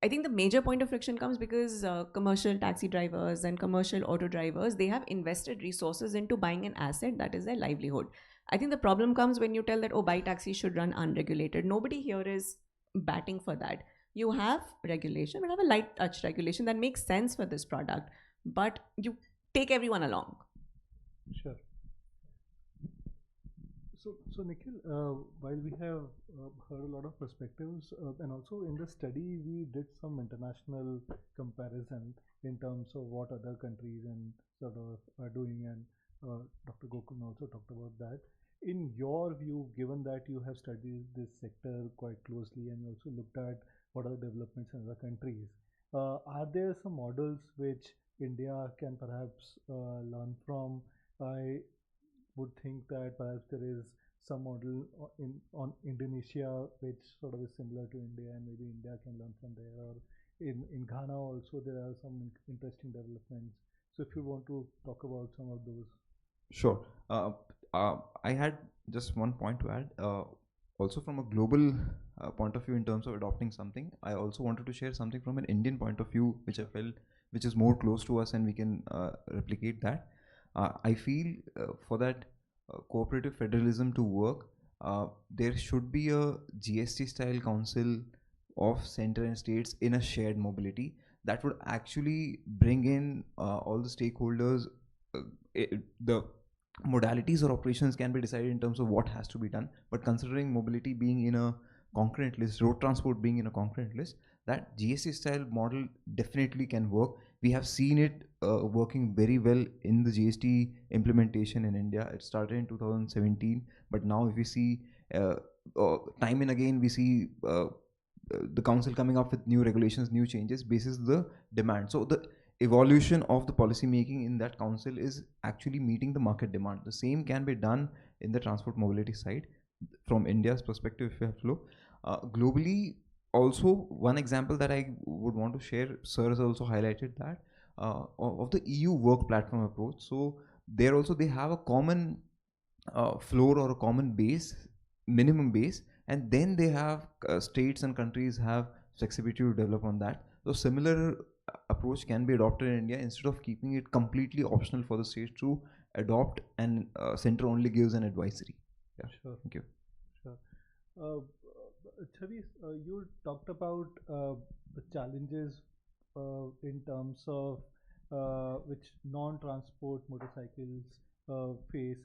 S8: I think the major point of friction comes because commercial taxi drivers and commercial auto drivers, they have invested resources into buying an asset that is their livelihood. I think the problem comes when you tell that, oh, bike taxis should run unregulated. Nobody here is batting for that. You have regulation, but have a light touch regulation that makes sense for this product. but you take everyone along.
S6: Sure. So Nikhil, while we have heard a lot of perspectives, and also in the study we did some international comparison in terms of what other countries and sort of are doing, and Dr. Gokul also talked about that. In your view, given that you have studied this sector quite closely and you also looked at what are the developments in other countries, are there some models which India can perhaps learn from? I would think that perhaps there is some model on Indonesia which sort of is similar to India, and maybe India can learn from there. Or in Ghana also there are some interesting developments. So if you want to talk about some of those.
S10: Sure. I had just one point to add. Also, from a global point of view, in terms of adopting something, I also wanted to share something from an Indian point of view, which I felt which is more close to us, and we can replicate that. I feel for that cooperative federalism to work, there should be a GST style council of center and states in a shared mobility that would actually bring in all the stakeholders. The modalities or operations can be decided in terms of what has to be done, but considering mobility being in a concurrent list, road transport being in a concurrent list, that GST style model definitely can work. We have seen it working very well in the GST implementation in India. It started in 2017, but now if we see time and again we see the council coming up with new regulations, new changes basis the demand. So the evolution of the policy making in that council is actually meeting the market demand. The same can be done in the transport mobility side from India's perspective if you have to look. Globally, also one example that I would want to share, sir has also highlighted that of the EU work platform approach. So there also they have a common floor or a common base, minimum base, and then they have states and countries have flexibility to develop on that. So similar approach can be adopted in India instead of keeping it completely optional for the states to adopt, and center only gives an advisory. Yeah.
S6: Sure.
S10: Thank you.
S6: Sure. Chavi, you talked about the challenges in terms of which non-transport motorcycles face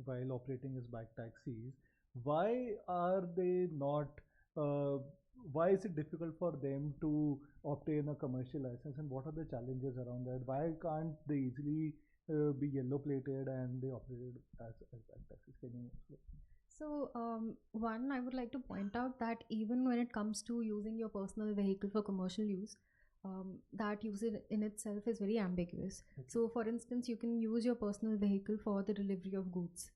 S6: while operating as bike taxis. Why are they not? Why is it difficult for them to obtain a commercial license, and what are the challenges around that? Why can't they easily be yellow plated and they operated as bike taxis? Can you explain?
S9: So, one, I would like to point out that even when it comes to using your personal vehicle for commercial use, that use in itself is very ambiguous.
S6: Okay.
S9: So, for instance, you can use your personal vehicle for the delivery of goods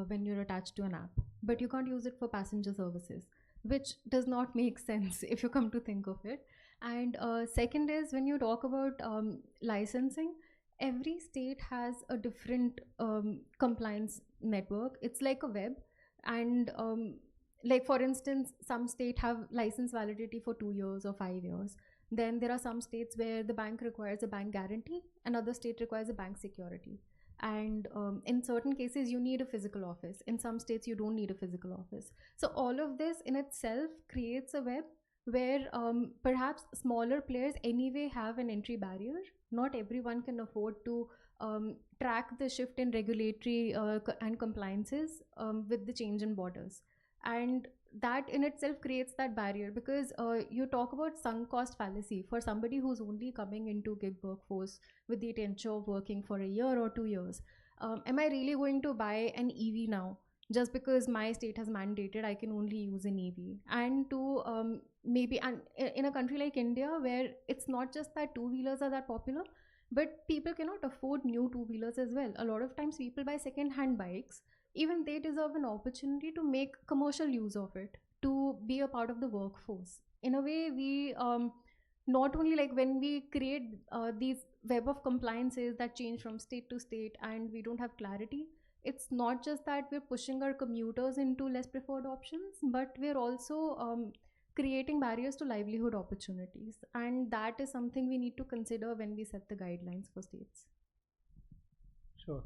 S9: when you're attached to an app, but you can't use it for passenger services, which does not make sense if you come to think of it. And second is when you talk about licensing, every state has a different compliance network. It's like a web, and like for instance, some state have license validity for 2 years or 5 years. Then there are some states where the bank requires a bank guarantee, another state requires a bank security, and in certain cases you need a physical office. In some states you don't need a physical office. So all of this in itself creates a web where perhaps smaller players anyway have an entry barrier. Not everyone can afford to track the shift in regulatory and compliances with the change in borders, and that in itself creates that barrier, because you talk about sunk cost fallacy for somebody who's only coming into gig workforce with the intention of working for a year or 2 years. Am I really going to buy an EV now just because my state has mandated I can only use an EV? And to maybe, and in a country like India where it's not just that two-wheelers are that popular, but people cannot afford new two-wheelers as well. A lot of times people buy second-hand bikes. Even they deserve an opportunity to make commercial use of it, to be a part of the workforce. In a way, we not only, like when we create these web of compliances that change from state to state and we don't have clarity, it's not just that we're pushing our commuters into less preferred options, but we're also creating barriers to livelihood opportunities. And that is something we need to consider when we set the guidelines for states.
S6: Sure.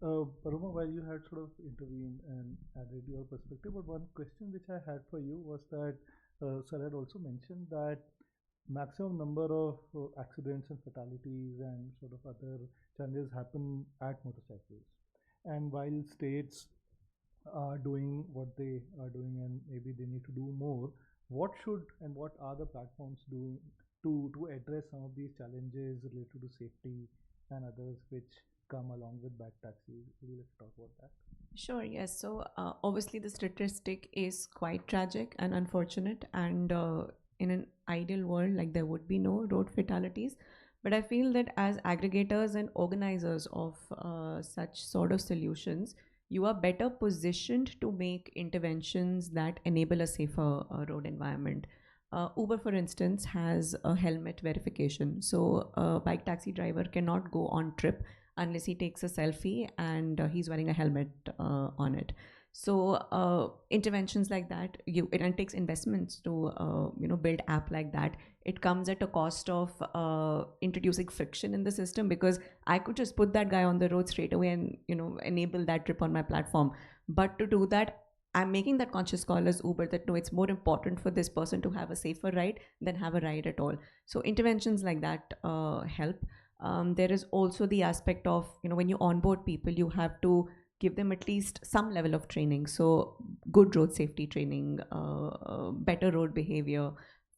S6: Paroma, while you had sort of intervened and added your perspective, but one question which I had for you was that sir had also mentioned that maximum number of accidents and fatalities and sort of other challenges happen at motorcycles. And while states are doing what they are doing and maybe they need to do more, what should and what are the platforms doing to address some of these challenges related to safety and others which come along with bike taxis? Would you like to talk about that?
S8: Sure, yes. So obviously the statistic is quite tragic and unfortunate, and in an ideal world, like there would be no road fatalities. But I feel that as aggregators and organizers of such sort of solutions, you are better positioned to make interventions that enable a safer road environment. Uber, for instance, has a helmet verification. So a bike taxi driver cannot go on trip unless he takes a selfie and he's wearing a helmet on it. So interventions like that, it takes investments to build app like that. It comes at a cost of introducing friction in the system, because I could just put that guy on the road straight away and enable that trip on my platform. But to do that, I'm making that conscious call as Uber that no, it's more important for this person to have a safer ride than have a ride at all. So interventions like that help. There is also the aspect of, when you onboard people, you have to give them at least some level of training. So good road safety training, better road behavior,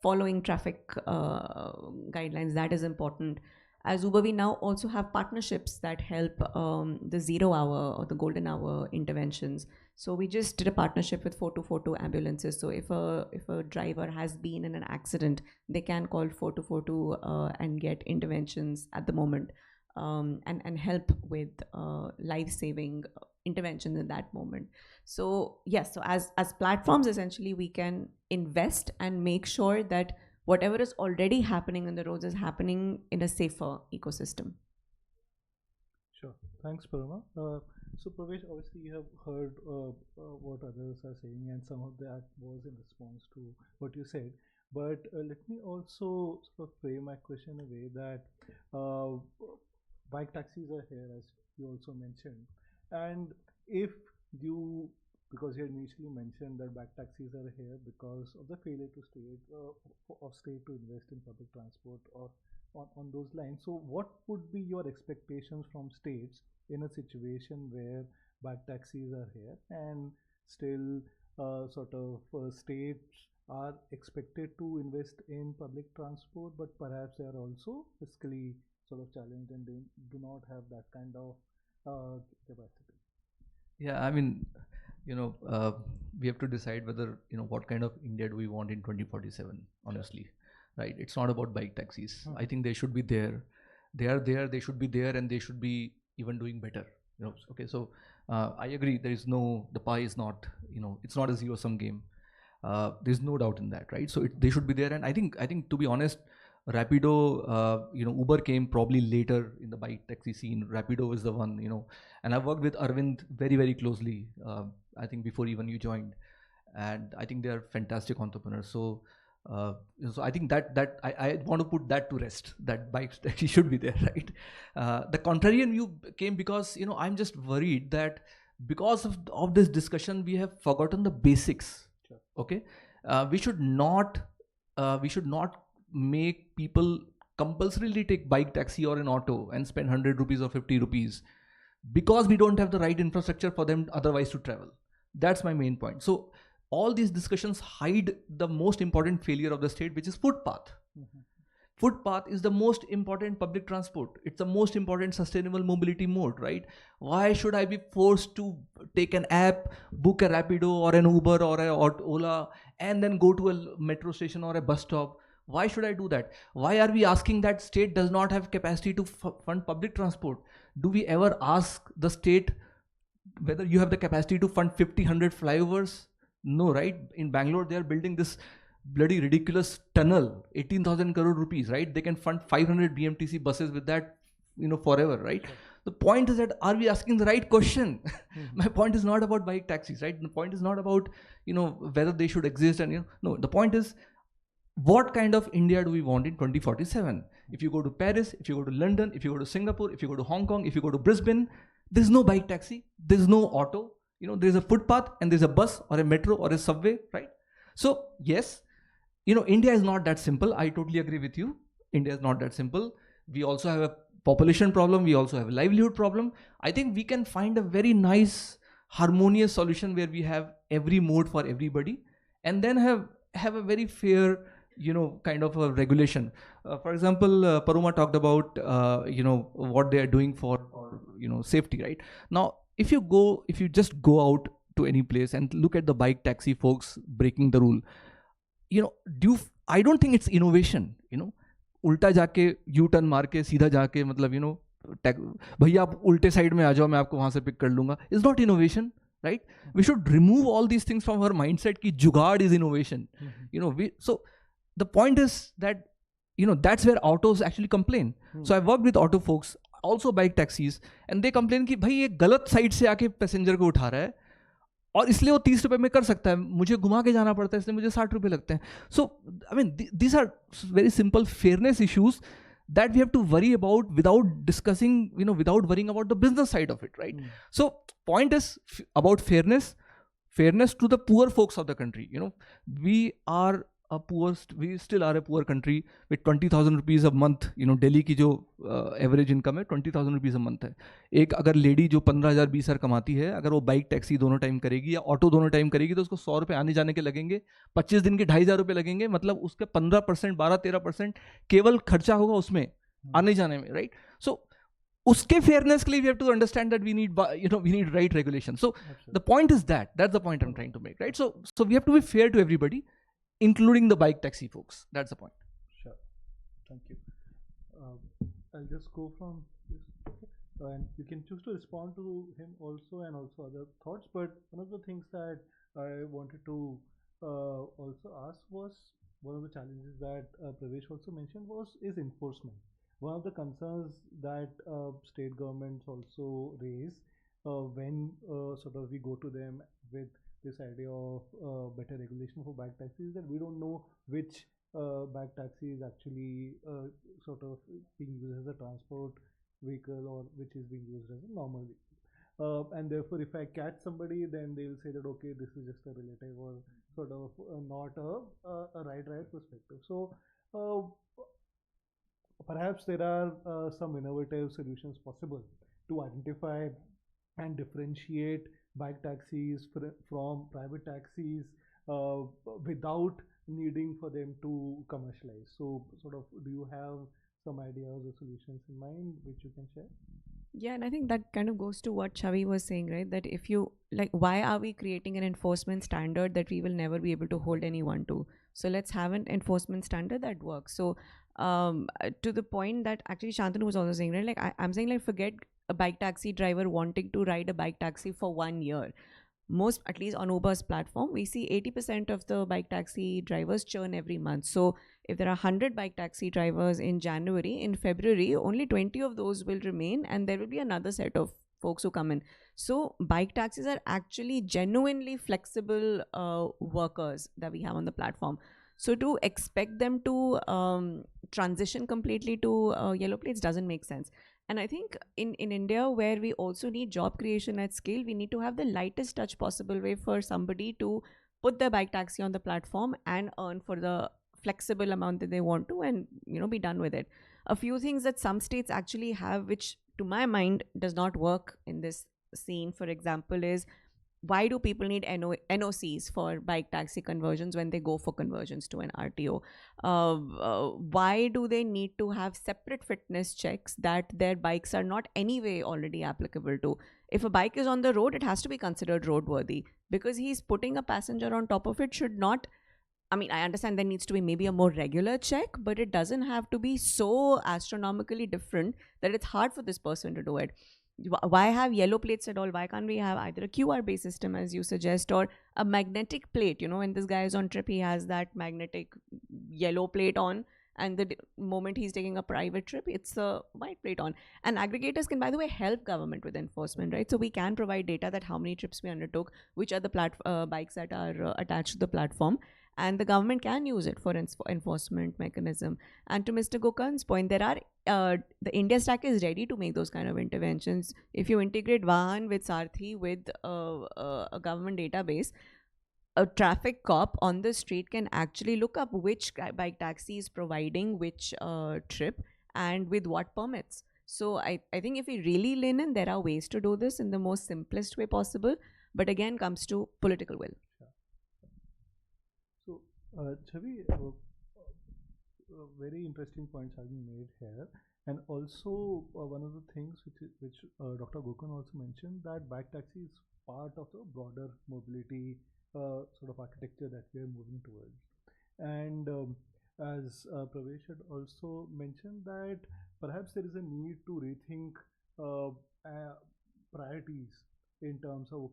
S8: following traffic guidelines, that is important. As Uber, we now also have partnerships that help the 0 hour or the golden hour interventions. So we just did a partnership with 4242 ambulances. So if a driver has been in an accident, they can call 4242 and get interventions at the moment, and help with life-saving interventions in that moment. So yes, so as platforms, essentially we can invest and make sure that whatever is already happening on the roads is happening in a safer ecosystem.
S6: Sure. Thanks, Parama. So Pravesh, obviously you have heard what others are saying, and some of that was in response to what you said. But let me also sort of frame my question in a way that bike taxis are here, as you also mentioned. And if you, because you initially mentioned that bike taxis are here because of the failure to state to invest in public transport or on those lines. So what would be your expectations from states in a situation where bike taxis are here and still states are expected to invest in public transport, but perhaps they are also fiscally sort of challenged and they do not have that kind of capacity?
S7: Yeah, I mean, we have to decide whether, what kind of India do we want in 2047, honestly, right? It's not about bike taxis. I think they should be there. They are there, they should be there, and they should be even doing better. Okay, so I agree, the pie is not, it's not a zero-sum game. There's no doubt in that, right? So they should be there. And I think to be honest, Rapido, Uber came probably later in the bike taxi scene. Rapido is the one, and I've worked with Arvind very, very closely, I think before even you joined. And I think they are fantastic entrepreneurs. So, so I think that I want to put that to rest, that bike taxi should be there, right? The contrarian view came because, I'm just worried that because of this discussion, we have forgotten the basics. Sure. Okay. We should not make people compulsorily take bike taxi or an auto and spend 100 rupees or 50 rupees because we don't have the right infrastructure for them otherwise to travel. That's my main point. So all these discussions hide the most important failure of the state, which is footpath. Mm-hmm. Footpath is the most important public transport. It's the most important sustainable mobility mode, right? Why should I be forced to take an app, book a Rapido or an Uber or an Ola, and then go to a metro station or a bus stop? Why should I do that? Why are we asking that state does not have capacity to fund public transport? Do we ever ask the state whether you have the capacity to fund 50, 100 flyovers? No, right? In Bangalore, they are building this bloody ridiculous tunnel, 18,000 crore rupees, right? They can fund 500 BMTC buses with that, forever, right? Sure. The point is that, are we asking the right question? Mm-hmm. My point is not about bike taxis, right? The point is not about, whether they should exist and, no, the point is, what kind of India do we want in 2047? If you go to Paris, if you go to London, if you go to Singapore, if you go to Hong Kong, if you go to Brisbane, there's no bike taxi, there's no auto, there's a footpath and there's a bus or a metro or a subway, right? So yes, India is not that simple. I totally agree with you. India is not that simple. We also have a population problem. We also have a livelihood problem. I think we can find a very nice harmonious solution where we have every mode for everybody, and then have a very fair, kind of a regulation. For example, Paruma talked about, what they are doing for safety, right? Now, if you just go out to any place and look at the bike taxi folks breaking the rule, I don't think it's innovation. उल्टा जाके U turn मार के सीधा जाके मतलब भैया आप उल्टे साइड में आ जाओ, मैं आपको वहां से पिक कर लूंगा, is not innovation, right? We should remove all these things from our mindset ki jugaad is innovation. So the point is that that's where autos actually complain. So I worked with auto folks, also bike taxis, and they complain कि भाई ये गलत side से आके passenger को उठा रहा है और इसलिए वो 30 रुपए में कर सकता है, मुझे घुमा के जाना पड़ता है इसलिए मुझे 60 रुपए लगते हैं. So I mean these are very simple fairness issues that we have to worry about without discussing, without worrying about the business side of it, right? So point is about fairness to the poor folks of the country. We still are a poor country with 20,000 rupees a month. Delhi की जो average income है 20,000 rupees a month है. एक अगर lady जो 15,000 20,000 कमाती है, अगर वो बाइक टैक्सी दोनों टाइम करेगी या ऑटो दोनों टाइम करेगी तो उसको 100 रुपये आने जाने के लगेंगे, 25 दिन के 2,500 रुपये लगेंगे, मतलब उसके 15%, 12-13% केवल खर्चा होगा उसमें आने जाने में, राइट? सो उसके फेयरनेस के लिए we have to understand that we need right regulation. So the point is that's the point I'm trying to make, right? So we have to be fair to everybody, including the bike taxi folks. That's the point.
S6: Sure. Thank you. I'll just go from this. Okay. And you can choose to respond to him also and also other thoughts. But one of the things that I wanted to also ask was, one of the challenges that Pravesh also mentioned is enforcement. One of the concerns that state governments also raise when sort of we go to them with this idea of better regulation for bike taxis, that we don't know which bike taxi is actually sort of being used as a transport vehicle or which is being used as a normal vehicle. And therefore, if I catch somebody, then they'll say that, okay, this is just a relative or sort of not a right perspective. So perhaps there are some innovative solutions possible to identify and differentiate bike taxis from private taxis without needing for them to commercialize. So sort of, do you have some ideas or solutions in mind which you can share?
S8: Yeah, and I think that kind of goes to what Chavi was saying, right? That if you, why are we creating an enforcement standard that we will never be able to hold anyone to? So let's have an enforcement standard that works. So to the point that actually Shantanu was also saying, right? I'm saying, forget a bike taxi driver wanting to ride a bike taxi for 1 year. Most, at least on Uber's platform, we see 80% of the bike taxi drivers churn every month. So if there are 100 bike taxi drivers in January, in February, only 20 of those will remain, and there will be another set of folks who come in. So bike taxis are actually genuinely flexible workers that we have on the platform. So to expect them to transition completely to yellow plates doesn't make sense. And I think in India, where we also need job creation at scale, we need to have the lightest touch possible way for somebody to put their bike taxi on the platform and earn for the flexible amount that they want to, and be done with it. A few things that some states actually have, which to my mind does not work in this scene, for example, is why do people need NOCs for bike taxi conversions when they go for conversions to an RTO? Why do they need to have separate fitness checks that their bikes are not anyway already applicable to? If a bike is on the road, it has to be considered roadworthy, because he's putting a passenger on top of it should not. I mean, I understand there needs to be maybe a more regular check, but it doesn't have to be so astronomically different that it's hard for this person to do it. Why have yellow plates at all? Why can't we have either a QR-based system, as you suggest, or a magnetic plate? When this guy is on trip, he has that magnetic yellow plate on, and the moment he's taking a private trip, it's a white plate on. And aggregators can, by the way, help government with enforcement, right? So we can provide data that how many trips we undertook, which are the bikes that are attached to the platform, and the government can use it for enforcement mechanism. And to Mr. Gokan's point, there are the India stack is ready to make those kind of interventions. If you integrate Vahan with Sarthi with a government database, a traffic cop on the street can actually look up which bike taxi is providing which trip and with what permits. So I think if we really lean in, there are ways to do this in the most simplest way possible, but again comes to political will.
S6: So, Chavi, very interesting points have been made here, and also one of the things which Dr. Gokun also mentioned, that bike taxi is part of the broader mobility sort of architecture that we are moving towards. And as Pravesh had also mentioned, that perhaps there is a need to rethink priorities in terms of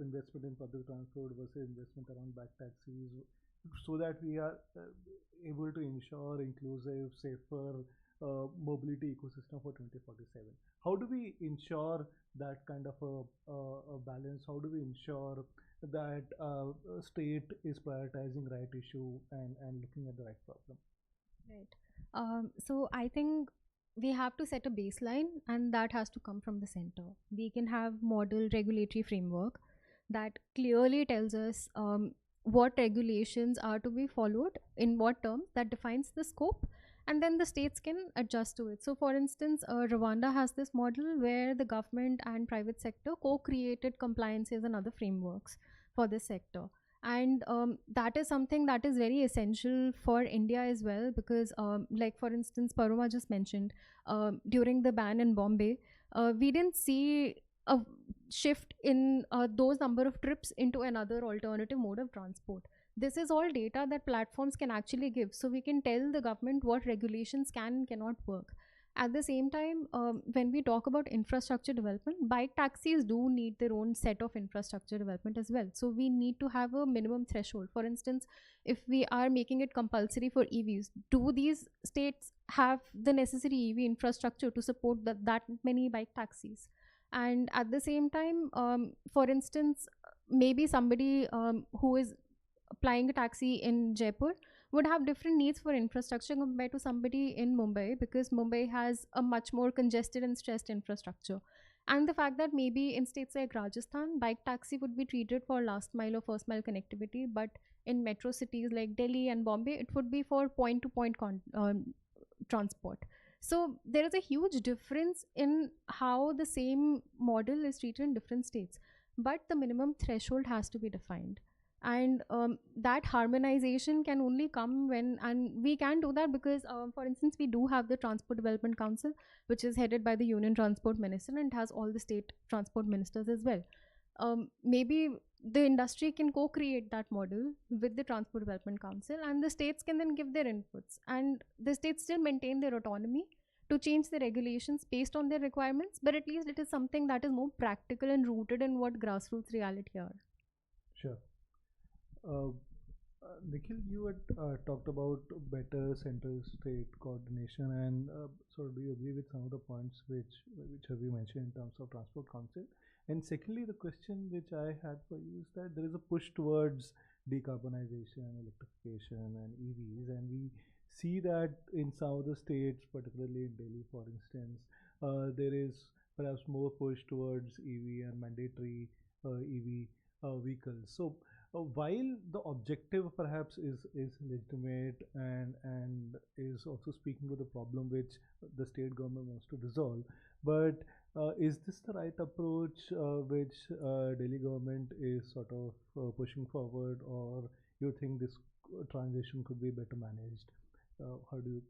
S6: investment in public transport versus investment around bike taxis, so that we are able to ensure inclusive, safer mobility ecosystem for 2047. How do we ensure that kind of a balance? How do we ensure that state is prioritizing right issue and looking at the right problem?
S9: Right. So I think we have to set a baseline, and that has to come from the center. We can have model regulatory framework that clearly tells us what regulations are to be followed in what terms, that defines the scope, and then the states can adjust to it. So for instance, Rwanda has this model where the government and private sector co-created compliances and other frameworks for this sector. And that is something that is very essential for India as well, because like for instance, Paroma just mentioned, during the ban in Bombay, we didn't see a shift in those number of trips into another alternative mode of transport. This is all data that platforms can actually give, so we can tell the government what regulations can and cannot work. At the same time, when we talk about infrastructure development, bike taxis do need their own set of infrastructure development as well. So we need to have a minimum threshold. For instance, if we are making it compulsory for EVs, do these states have the necessary EV infrastructure to support that many bike taxis? And at the same time, for instance, maybe somebody who is applying a taxi in Jaipur would have different needs for infrastructure compared to somebody in Mumbai, because Mumbai has a much more congested and stressed infrastructure. And the fact that maybe in states like Rajasthan, bike taxi would be treated for last mile or first mile connectivity, but in metro cities like Delhi and Bombay, it would be for point to point transport. So there is a huge difference in how the same model is treated in different states, but the minimum threshold has to be defined. And that harmonization can only come when, and we can do that because for instance, we do have the Transport Development Council, which is headed by the Union Transport Minister and has all the state transport ministers as well. Maybe the industry can co-create that model with the Transport Development Council, and the states can then give their inputs, and the states still maintain their autonomy to change the regulations based on their requirements, but at least it is something that is more practical and rooted in what grassroots reality are.
S6: Sure. Nikhil, you had talked about better central-state coordination, and so do you agree with some of the points which have you mentioned in terms of Transport Council? And secondly, the question which I had for you is that there is a push towards decarbonization, electrification, and EVs, and we see that in some of the states, particularly in Delhi, for instance, there is perhaps more push towards EV and mandatory EV vehicles. So while the objective perhaps is legitimate and is also speaking to the problem which the state government wants to resolve, but is this the right approach which Delhi government is sort of pushing forward, or you think this transition could be better managed? How do you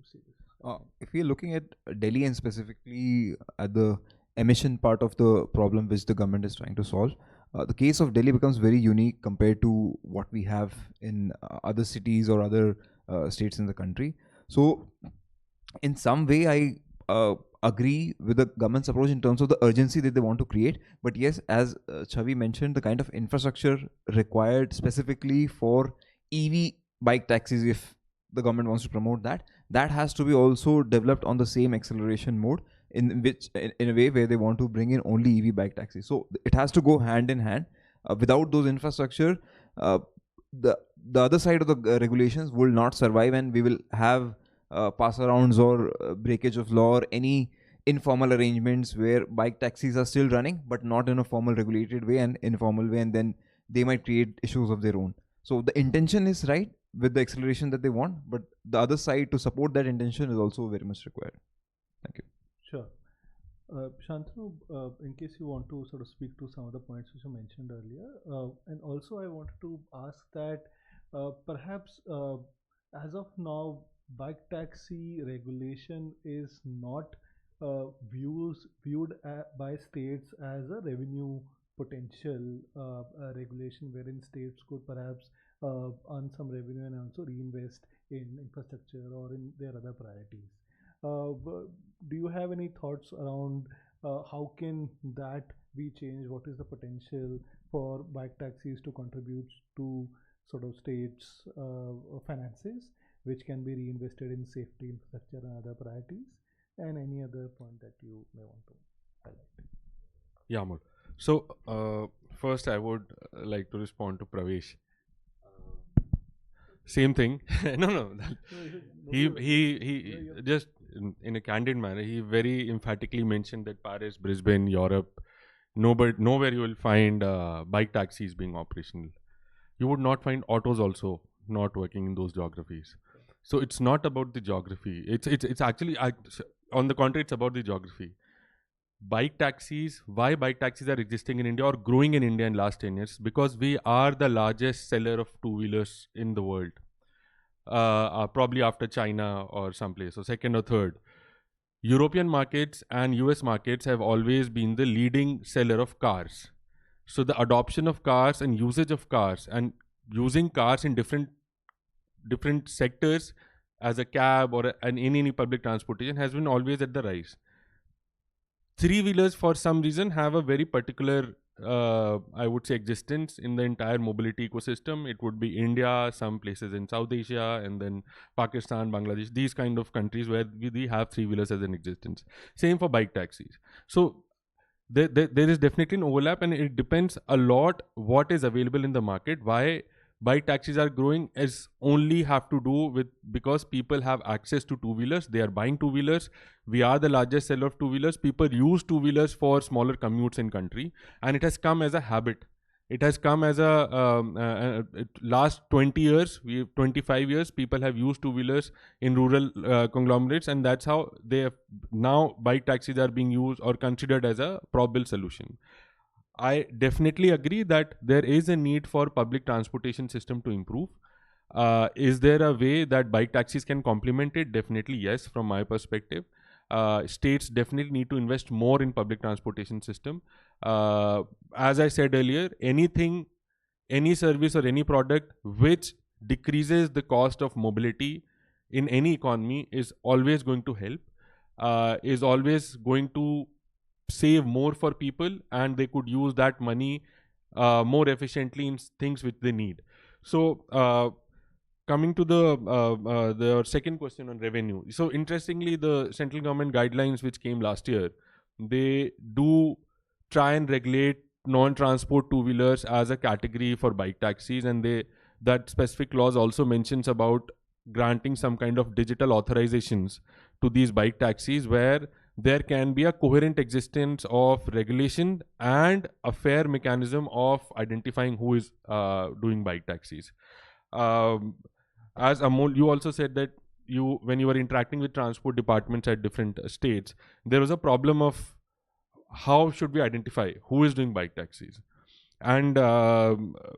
S6: see this?
S10: If you're looking at Delhi and specifically at the emission part of the problem which the government is trying to solve, the case of Delhi becomes very unique compared to what we have in other cities or other states in the country. So in some way I agree with the government's approach in terms of the urgency that they want to create, but yes, as Chavi mentioned, the kind of infrastructure required specifically for EV bike taxis, if the government wants to promote that has to be also developed on the same acceleration mode, in which in a way where they want to bring in only EV bike taxis. So it has to go hand in hand. Without those infrastructure, the other side of the regulations will not survive, and we will have pass arounds or breakage of law or any informal arrangements where bike taxis are still running but not in a formal regulated way and informal way, and then they might create issues of their own. So the intention is right with the acceleration that they want, but the other side to support that intention is also very much required. Thank you.
S6: Sure. Shantanu, in case you want to sort of speak to some of the points which you mentioned earlier, and also I wanted to ask that perhaps as of now, bike taxi regulation is not viewed by states as a revenue potential regulation, wherein states could perhaps earn some revenue and also reinvest in infrastructure or in their other priorities. Do you have any thoughts around how can that be changed? What is the potential for bike taxis to contribute to sort of states' finances, which can be reinvested in safety, infrastructure, and other priorities? And any other point that you may want to highlight?
S11: Yeah, Amol. So first, I would like to respond to Pravesh. Same thing. No. He just in a candid manner, he very emphatically mentioned that Paris, Brisbane, Europe, nowhere you will find bike taxis being operational. You would not find autos also not working in those geographies. So it's not about the geography. It's actually on the contrary, it's about the geography. Bike taxis, why bike taxis are existing in India or growing in India in last 10 years? Because we are the largest seller of two-wheelers in the world. Probably after China or someplace, or second or third. European markets and US markets have always been the leading seller of cars. So the adoption of cars and usage of cars and using cars in different sectors as a cab or in any public transportation has been always at the rise. Three-wheelers for some reason have a very particular I would say existence in the entire mobility ecosystem. It would be India, some places in South Asia, and then Pakistan, Bangladesh, these kind of countries where we have three-wheelers as an existence. Same for bike taxis. So there is definitely an overlap, and it depends a lot what is available in the market. Why bike taxis are growing is only have to do with because people have access to two-wheelers. They are buying two-wheelers. We are the largest seller of two-wheelers. People use two-wheelers for smaller commutes in country, and it has come as a habit. It has come as a last 20 years, 25 years, people have used two-wheelers in rural conglomerates, and that's how they have now bike taxis are being used or considered as a probable solution. I definitely agree that there is a need for public transportation system to improve. Is there a way that bike taxis can complement it? Definitely yes, from my perspective. States definitely need to invest more in public transportation system. As I said earlier, any service or any product which decreases the cost of mobility in any economy is always going to help, is always going to save more for people, and they could use that money more efficiently in things which they need. So coming to the second question on revenue. So interestingly, the central government guidelines which came last year, they do try and regulate non-transport two-wheelers as a category for bike taxis, and that specific clause also mentions about granting some kind of digital authorizations to these bike taxis where there can be a coherent existence of regulation and a fair mechanism of identifying who is doing bike taxis. As Amol, you also said that when you were interacting with transport departments at different states, there was a problem of how should we identify who is doing bike taxis. And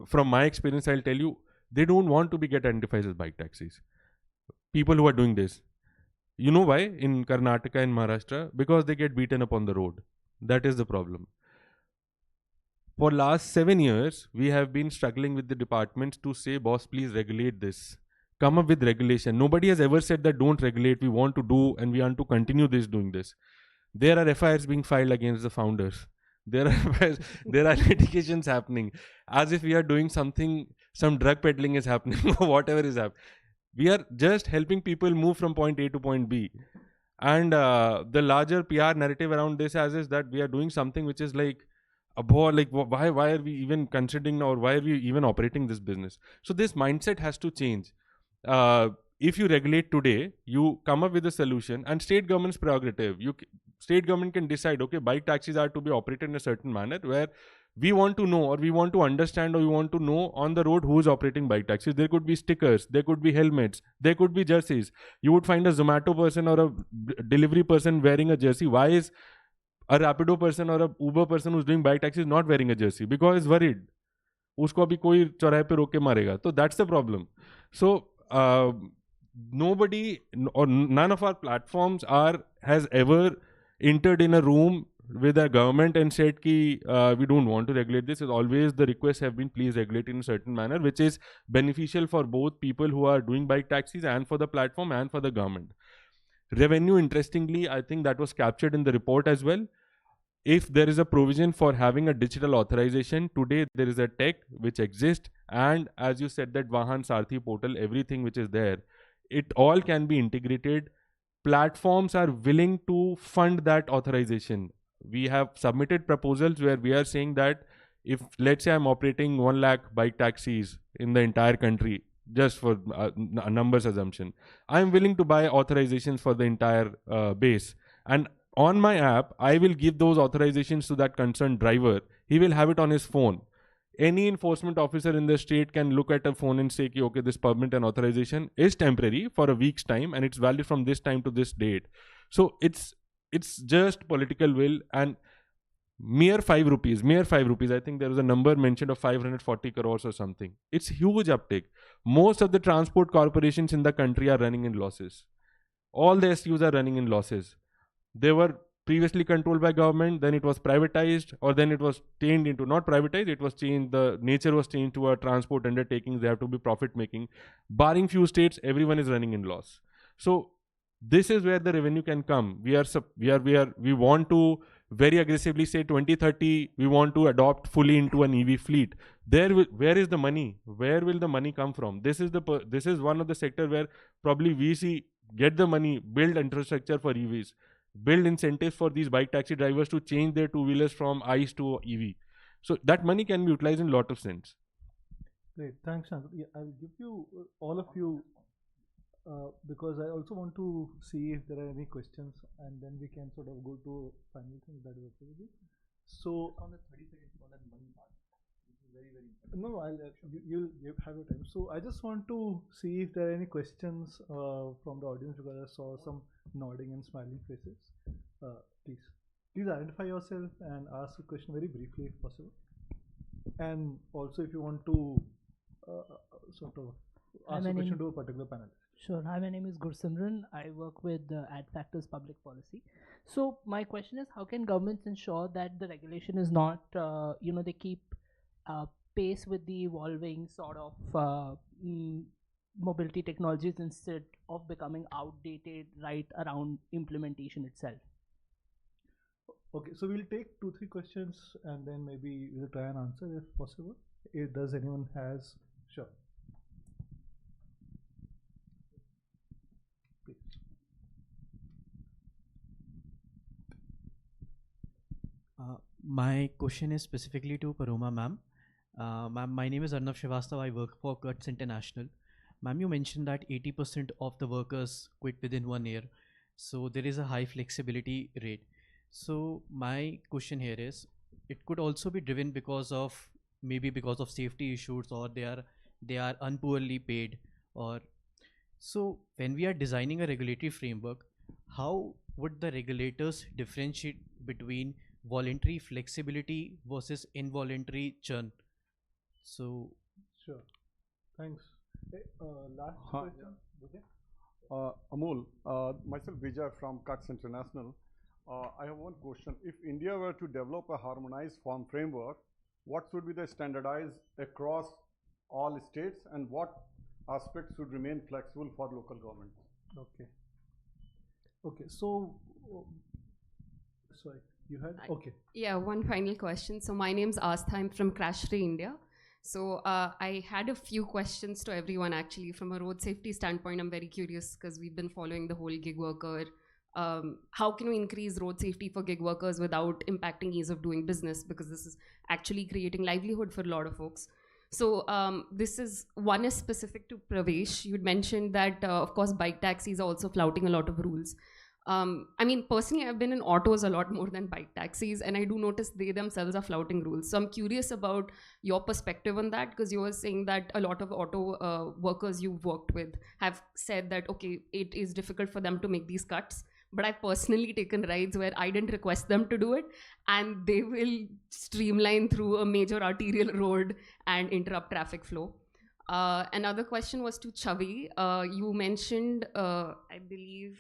S11: from my experience, I'll tell you, they don't want to get identified as bike taxis. People who are doing this. You know why? In Karnataka and Maharashtra? Because they get beaten up on the road. That is the problem. For last 7 years, we have been struggling with the departments to say, boss, please regulate this. Come up with regulation. Nobody has ever said that don't regulate. We want to do and we want to continue doing this. There are FIRs being filed against the founders. There are litigations happening. As if we are doing something, some drug peddling is happening or whatever is happening. We are just helping people move from point A to point B. And the larger PR narrative around this is that we are doing something which is like, why are we even considering or why are we even operating this business? So this mindset has to change. If you regulate today, you come up with a solution, and state government's prerogative. State government can decide, okay, bike taxis are to be operated in a certain manner where We want to know, or we want to understand, or we want to know on the road who is operating bike taxis. There could be stickers, there could be helmets, there could be jerseys. You would find a Zomato person or a delivery person wearing a jersey. Why is a Rapido person or a Uber person who's doing bike taxis not wearing a jersey? Because he's worried. उसको अभी कोई चौराहे पे रोक के मारेगा. So that's the problem. So nobody or none of our platforms has ever entered in a room with a government and said ki we don't want to regulate this. It's always the requests have been please regulate in a certain manner, which is beneficial for both people who are doing bike taxis and for the platform and for the government. Revenue, interestingly, I think that was captured in the report as well. If there is a provision for having a digital authorization, today there is a tech which exists, and as you said, that Vahan Sarthi portal, everything which is there, it all can be integrated. Platforms are willing to fund that authorization. We have submitted proposals where we are saying that if, let's say, I'm operating 1 lakh bike taxis in the entire country, just for a numbers assumption, I'm willing to buy authorizations for the entire base. And on my app, I will give those authorizations to that concerned driver. He will have it on his phone. Any enforcement officer in the state can look at a phone and say, okay, this permit and authorization is temporary for a week's time and it's valid from this time to this date. So it's just political will, and mere 5 rupees, I think there was a number mentioned of 540 crores or something. It's huge uptake. Most of the transport corporations in the country are running in losses. All the SUs are running in losses. They were previously controlled by government, then it was privatized, or then it was changed into, not privatized, it was changed, the nature was changed to a transport undertakings. They have to be profit making. Barring few states, everyone is running in loss. So this is where the revenue can come. We want to very aggressively say 2030, we want to adopt fully into an EV fleet. Where is the money? Where will the money come from? This is one of the sector where probably we see get the money, build infrastructure for EVs, build incentives for these bike taxi drivers to change their two-wheelers from ICE to EV. So that money can be utilized in a lot of sense.
S6: Great, thanks, Chandra. Yeah, I'll give you all of you because I also want to see if there are any questions, and then we can sort of go to final things that is okay with you. So on the 30 seconds on that money part, this is very important. No, you'll have your time. So I just want to see if there are any questions from the audience, because I saw some nodding and smiling faces. Please identify yourself and ask a question very briefly if possible. And also if you want to sort of ask a question to a particular panelist.
S12: Sure. Hi, my name is Gursimran. I work with Ad Factors Public Policy. So my question is, how can governments ensure that the regulation is not, they keep pace with the evolving sort of mobility technologies instead of becoming outdated right around implementation itself?
S6: Okay, so we'll take 2-3 questions and then maybe we'll try and answer if possible. Does anyone has? Sure.
S13: My question is specifically to Paroma ma'am. Ma'am, my name is Arnav Srivastava. I work for Cuts International. Ma'am, you mentioned that 80% of the workers quit within 1 year. So there is a high flexibility rate. So my question here is, it could also be driven because of safety issues, or they are unpoorly paid, or so when we are designing a regulatory framework, how would the regulators differentiate between voluntary flexibility versus involuntary churn? So
S6: sure, thanks. Last question.
S14: Amol, myself Vijay from Cuts International. I have one question. If India were to develop a harmonized farm framework, what should be the standardized across all states, and what aspects should remain flexible for local governments?
S6: Okay, so sorry, you had, okay.
S15: Yeah, one final question. So my name's Astha, I'm from Crash Free India. So I had a few questions to everyone actually. From a road safety standpoint, I'm very curious because we've been following the whole gig worker. How can we increase road safety for gig workers without impacting ease of doing business? Because this is actually creating livelihood for a lot of folks. So this is one is specific to Pravesh. You'd mentioned that, of course, bike taxis are also flouting a lot of rules. I mean, personally, I've been in autos a lot more than bike taxis, and I do notice they themselves are flouting rules. So I'm curious about your perspective on that, because you were saying that a lot of auto workers you've worked with have said that, okay, it is difficult for them to make these cuts. But I've personally taken rides where I didn't request them to do it, and they will streamline through a major arterial road and interrupt traffic flow. Another question was to Chavi. You mentioned, I believe,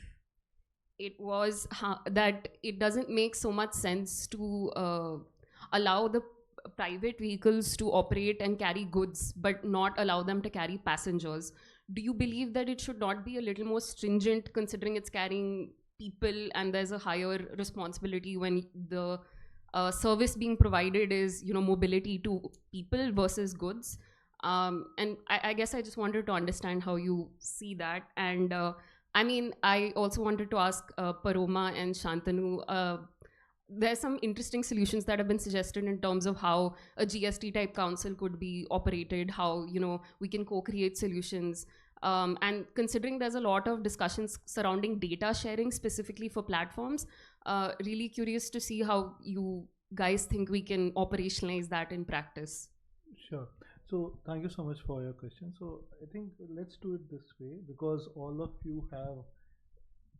S15: it was that it doesn't make so much sense to allow the private vehicles to operate and carry goods, but not allow them to carry passengers. Do you believe that it should not be a little more stringent, considering it's carrying people and there's a higher responsibility when the service being provided is, you know, mobility to people versus goods? And I guess I just wanted to understand how you see that. And I mean, I also wanted to ask Paroma and Shantanu, there's some interesting solutions that have been suggested in terms of how a GST type council could be operated, how, you know, we can co-create solutions. And considering there's a lot of discussions surrounding data sharing specifically for platforms, really curious to see how you guys think we can operationalize that in practice.
S6: Sure. So thank you so much for your question. So I think let's do it this way, because all of you have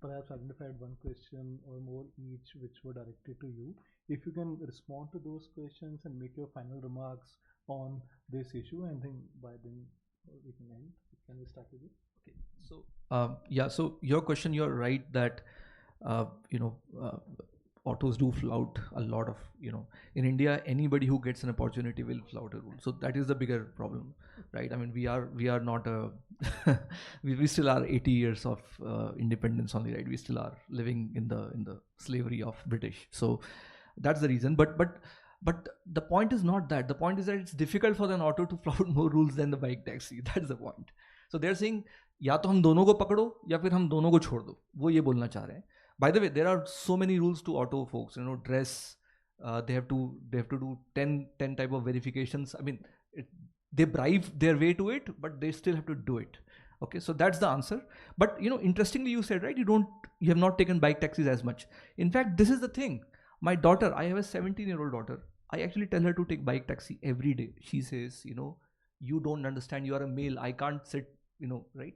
S6: perhaps identified one question or more each which were directed to you. If you can respond to those questions and make your final remarks on this issue, I think by then we can end. Can we start with it?
S7: Okay. So yeah. So your question, you're right that autos do flout a lot of, in India, anybody who gets an opportunity will flout a rule. So that is the bigger problem, right? I mean, we are not a we still are 80 years of independence only, right? We still are living in the slavery of British. So that's the reason. But the point is not that. The point is that it's difficult for an auto to flout more rules than the bike taxi. That's the point. So they're saying, या तो हम दोनों को पकड़ो या फिर हम दोनों को छोड़ दो, वो ये बोलना चाह रहे हैं. By the way, there are so many rules to auto folks. Dress. They have to do 10 type of verifications. I mean, they bribe their way to it, but they still have to do it. Okay, so that's the answer. But interestingly, you said, right, you have not taken bike taxis as much. In fact, this is the thing. My daughter, I have a 17-year-old daughter. I actually tell her to take bike taxi every day. She says, you don't understand. You are a male. I can't sit. Right.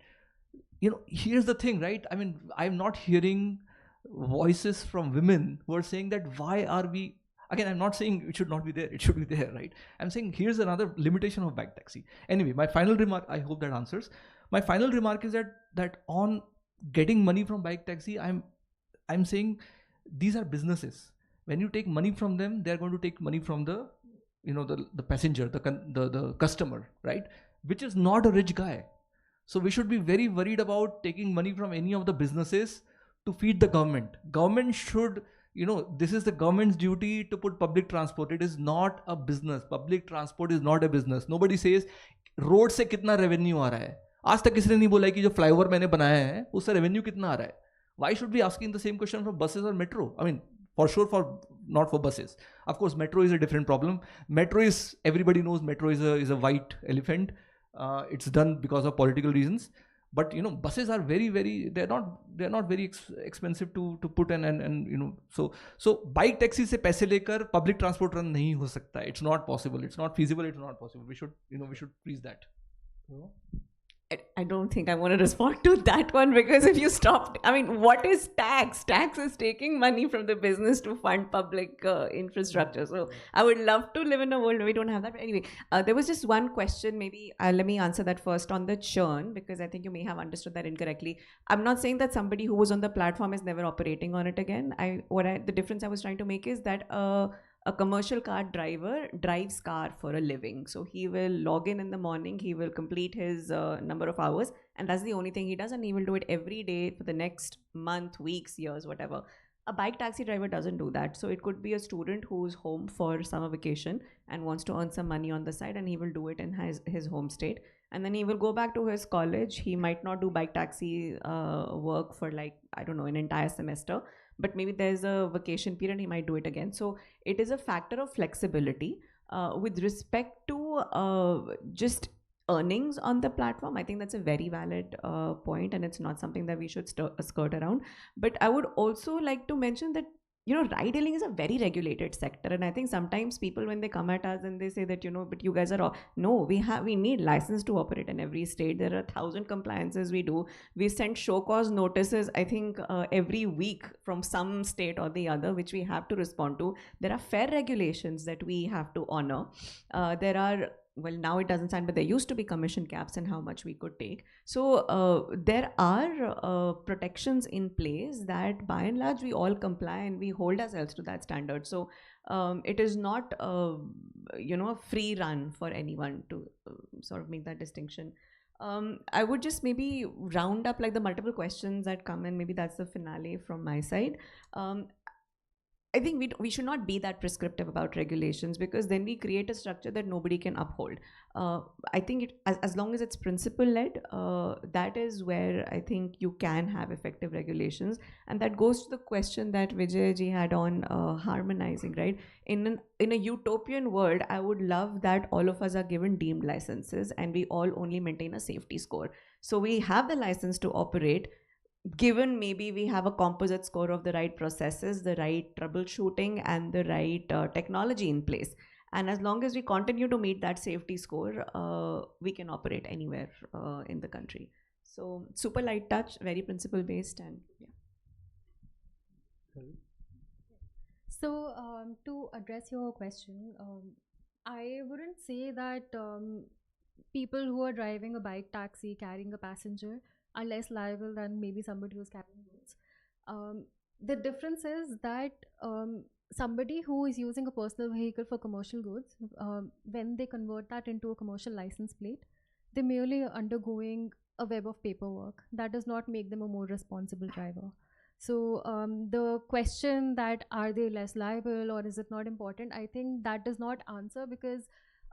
S7: Here's the thing, right? I mean, I'm not hearing voices from women who are saying that why are we, again, I'm not saying it should not be there, it should be there, right? I'm saying here's another limitation of bike taxi. Anyway, my final remark, I hope that answers. My final remark is that on getting money from bike taxi, I'm saying these are businesses. When you take money from them, they're going to take money from the passenger, the customer, right? Which is not a rich guy. So we should be very worried about taking money from any of the businesses to feed the government. Government should, this is the government's duty to put public transport. It is not a business. Public transport is not a business. Nobody says, road से कितना revenue आ रहा है. आज तक किसी ने नहीं बोला कि जो flyover मैंने बनाया है, उससे revenue कितना आ रहा है. Why should we asking the same question for buses or metro? I mean, for sure, not for buses. Of course, metro is a different problem. Metro is, everybody knows metro is a white elephant. It's done because of political reasons. But buses are very, very, they're not very expensive to put and so bike taxi se paise lekar public transport run nahi ho sakta hai. It's not possible. It's not feasible. It's not possible. We should freeze that.
S8: I don't think I want to respond to that one, because if you stop, I mean, what is tax? Tax is taking money from the business to fund public infrastructure. So I would love to live in a world where we don't have that. But anyway, there was just one question. Maybe let me answer that first on the churn, because I think you may have understood that incorrectly. I'm not saying that somebody who was on the platform is never operating on it again. The difference I was trying to make is that a commercial car driver drives car for a living. So he will log in the morning, he will complete his number of hours, and that's the only thing he does, and he will do it every day for the next month, weeks, years, whatever. A bike taxi driver doesn't do that. So it could be a student who's home for summer vacation and wants to earn some money on the side, and he will do it in his home state. And then he will go back to his college. He might not do bike taxi work for an entire semester, but maybe there's a vacation period, he might do it again. So it is a factor of flexibility. With respect to just earnings on the platform. I think that's a very valid point, and it's not something that we should skirt around. But I would also like to mention that, you know, ride hailing is a very regulated sector, and I think sometimes people, when they come at us and they say that, you know, but you guys are all, no, we need license to operate in every state. There are 1,000 compliances we do. We send show cause notices, I think, every week from some state or the other, which we have to respond to. There are fair regulations that we have to honor. There are, well, now it doesn't stand, but there used to be commission caps and how much we could take. So there are protections in place that by and large we all comply and we hold ourselves to that standard. So it is not, you know, a free run for anyone to sort of make that distinction. I would just maybe round up like the multiple questions that come in. Maybe that's the finale from my side. I think we should not be that prescriptive about regulations, because then we create a structure that nobody can uphold. I think as long as it's principle-led, that is where I think you can have effective regulations. And that goes to the question that Vijay ji had on harmonizing, right? In a utopian world, I would love that all of us are given deemed licenses and we all only maintain a safety score. So we have the license to operate, given maybe we have a composite score of the right processes, the right troubleshooting, and the right technology in place. And as long as we continue to meet that safety score, we can operate anywhere in the country. So super light touch, very principle based, and yeah.
S9: So to address your question, I wouldn't say that people who are driving a bike taxi carrying a passenger are less liable than maybe somebody who's carrying goods. The difference is that somebody who is using a personal vehicle for commercial goods, when they convert that into a commercial license plate, they're merely undergoing a web of paperwork. That does not make them a more responsible driver. So the question that are they less liable or is it not important, I think that does not answer, because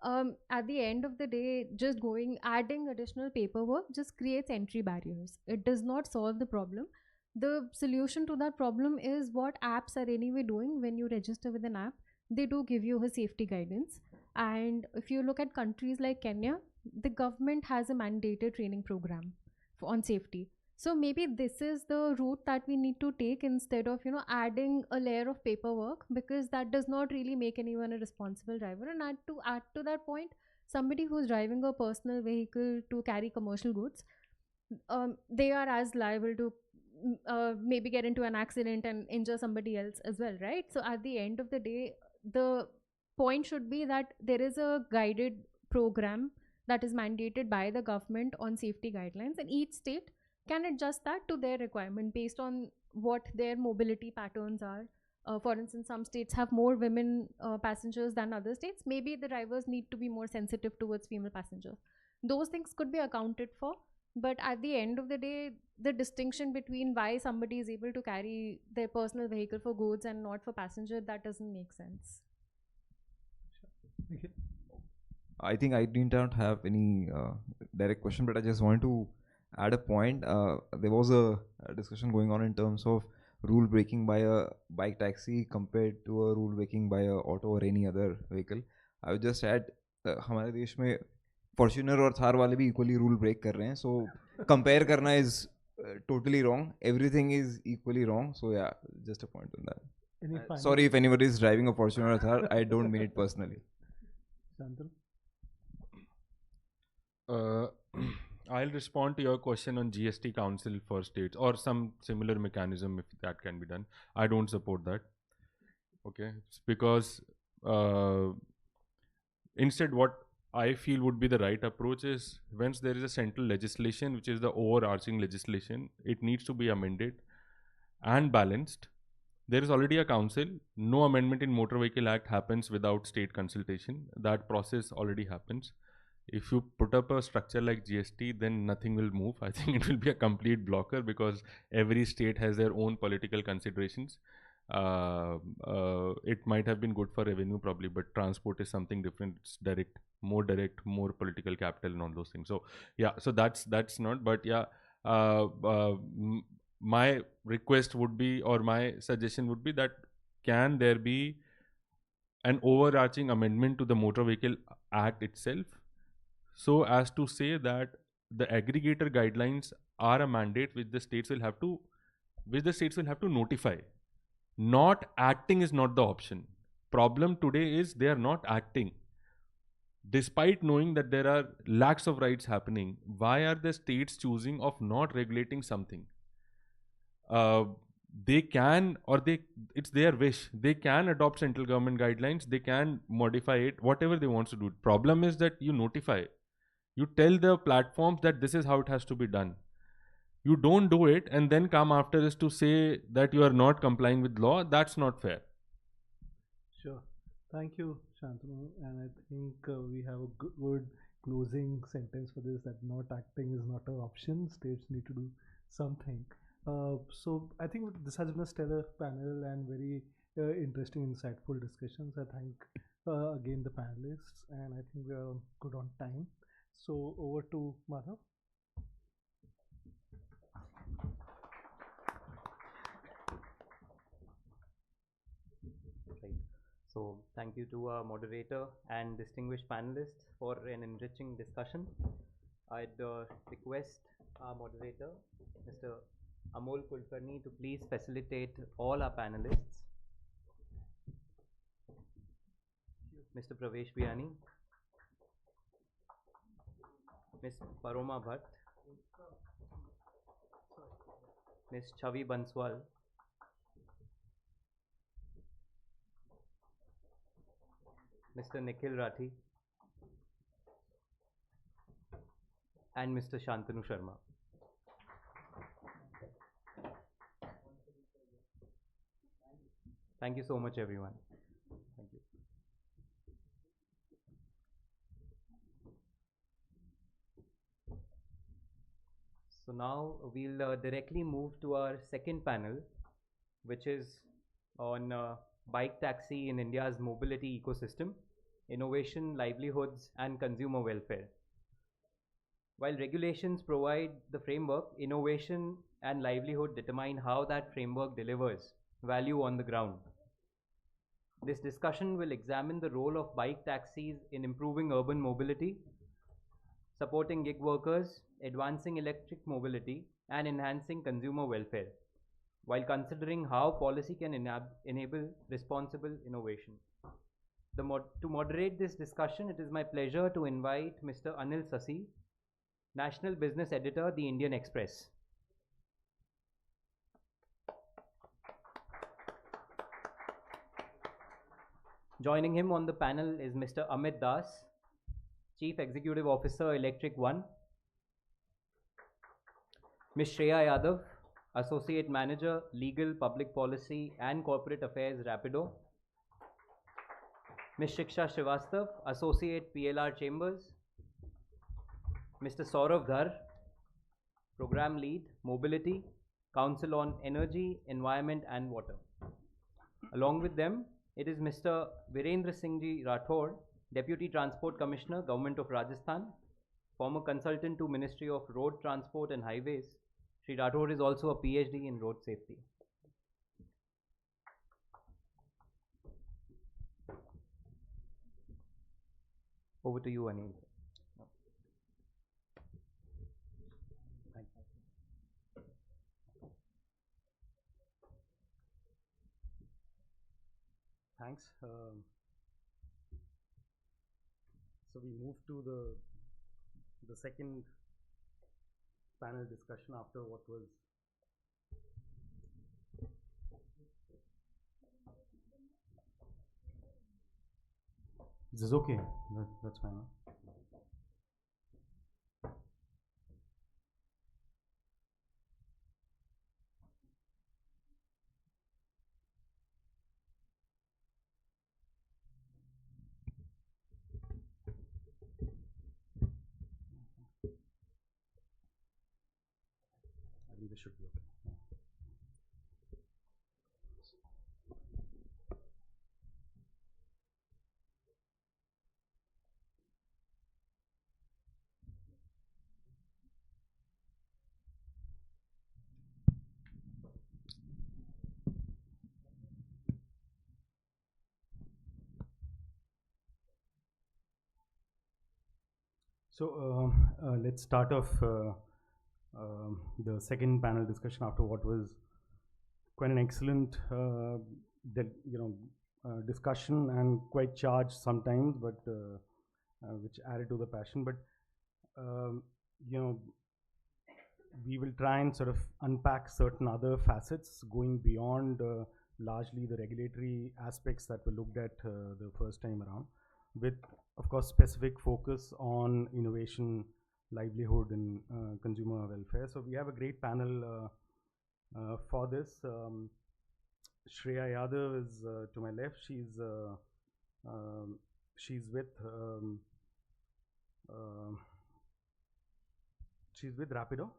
S9: at the end of the day, just adding additional paperwork just creates entry barriers. It does not solve the problem. The solution to that problem is what apps are anyway doing. When you register with an app, they do give you a safety guidance. And if you look at countries like Kenya, the government has a mandated training program on safety. So maybe this is the route that we need to take, instead of, you know, adding a layer of paperwork, because that does not really make anyone a responsible driver. And add to that point, somebody who's driving a personal vehicle to carry commercial goods, they are as liable to maybe get into an accident and injure somebody else as well, right? So at the end of the day, the point should be that there is a guided program that is mandated by the government on safety guidelines, and each state can adjust that to their requirement based on what their mobility patterns are. For instance, some states have more women passengers than other states. Maybe the drivers need to be more sensitive towards female passengers. Those things could be accounted for. But at the end of the day, the distinction between why somebody is able to carry their personal vehicle for goods and not for passenger, that doesn't make sense.
S10: I think I did not have any direct question, but I just want to add a point. There was a discussion going on in terms of rule breaking by a bike taxi compared to a rule breaking by a auto or any other vehicle. I would just add, हमारे देश में Fortuner और Thar वाले भी equally rule break कर रहे हैं. So compare करना is totally wrong. Everything is equally wrong. So yeah, just a point on that. Sorry if anybody is driving a Fortuner or Thar. I don't mean it personally.
S11: I'll respond to your question on GST Council for states or some similar mechanism if that can be done. I don't support that. Okay, it's because instead what I feel would be the right approach is, once there is a central legislation, which is the overarching legislation, it needs to be amended and balanced. There is already a council. No amendment in Motor Vehicle Act happens without state consultation. That process already happens. If you put up a structure like GST, then nothing will move. I think it will be a complete blocker, because every state has their own political considerations. It might have been good for revenue probably, but transport is something different. It's direct, more political capital and all those things. So yeah, so that's not, but yeah, my request would be, or my suggestion would be, that can there be an overarching amendment to the Motor Vehicle Act itself, so as to say that the aggregator guidelines are a mandate which the states will have to notify. Not acting is not the option. Problem today is they are not acting. Despite knowing that there are lakhs of rights happening, why are the states choosing of not regulating something? They can, or it's their wish. They can adopt central government guidelines. They can modify it, whatever they want to do. Problem is that you notify. You tell the platforms that this is how it has to be done. You don't do it and then come after this to say that you are not complying with law. That's not fair.
S6: Sure. Thank you, Shantanu. And I think we have a good closing sentence for this, that not acting is not an option. States need to do something. So I think this has been a stellar panel and very interesting, insightful discussions. I thank again the panelists, and I think we are good on time. So over to Madhav.
S1: Right. So thank you to our moderator and distinguished panelists for an enriching discussion. I'd request our moderator, Mr. Amol Kulkarni, to please facilitate all our panelists. Mr. Pravesh Biyani, Ms. Paroma Bhatt, Ms. Chavi Banswal, Mr. Nikhil Rathi, and Mr. Shantanu Sharma. Thank you so much, everyone. Thank you. So now we'll directly move to our second panel, which is on bike taxi in India's mobility ecosystem, innovation, livelihoods, and consumer welfare. While regulations provide the framework, innovation and livelihood determine how that framework delivers value on the ground. This discussion will examine the role of bike taxis in improving urban mobility, supporting gig workers, advancing electric mobility, and enhancing consumer welfare, while considering how policy can enable responsible innovation. To moderate this discussion, it is my pleasure to invite Mr. Anil Sasi, National Business Editor, The Indian Express. Joining him on the panel is Mr. Amit Das, Chief Executive Officer, Electric One, Ms. Shreya Yadav, Associate Manager, Legal, Public Policy and Corporate Affairs, Rapido, Ms. Shiksha Srivastav, Associate PLR Chambers, Mr. Saurav Dhar, Program Lead, Mobility, Council on Energy, Environment and Water. Along with them, it is Mr. Virendra Singh Ji Rathore, Deputy Transport Commissioner, Government of Rajasthan, former consultant to Ministry of Road Transport and Highways. Shri Rathore is also a PhD in road safety. Over to you, Anil.
S16: Thanks. So we move to the second panel discussion after what was this is okay. That's fine. Huh? I think this should be okay. Let's start off the second panel discussion after what was quite an excellent discussion and quite charged sometimes, but which added to the passion. But we will try and sort of unpack certain other facets going beyond largely the regulatory aspects that were looked at the first time around, with of course specific focus on innovation, livelihood and consumer welfare. So we have a great panel for this. Shreya Yadav is to my left. She's with Rapido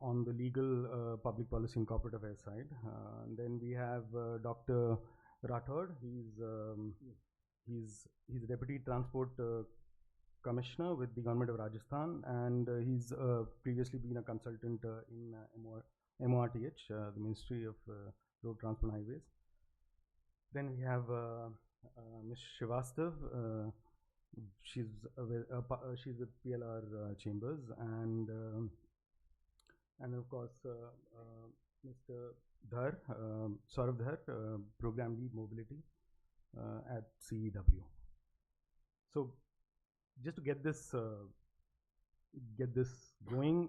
S16: on the legal, public policy and corporate affairs side. And then we have Dr. Rathod. He's Deputy Transport Commissioner with the Government of Rajasthan, and he's previously been a consultant in MORTH, the Ministry of Road Transport and Highways. Then we have Ms. Srivastav. She's with PLR Chambers, and of course Mr. Dhar, Saurav Dhar, Program Lead Mobility at CEW. So just to get this going,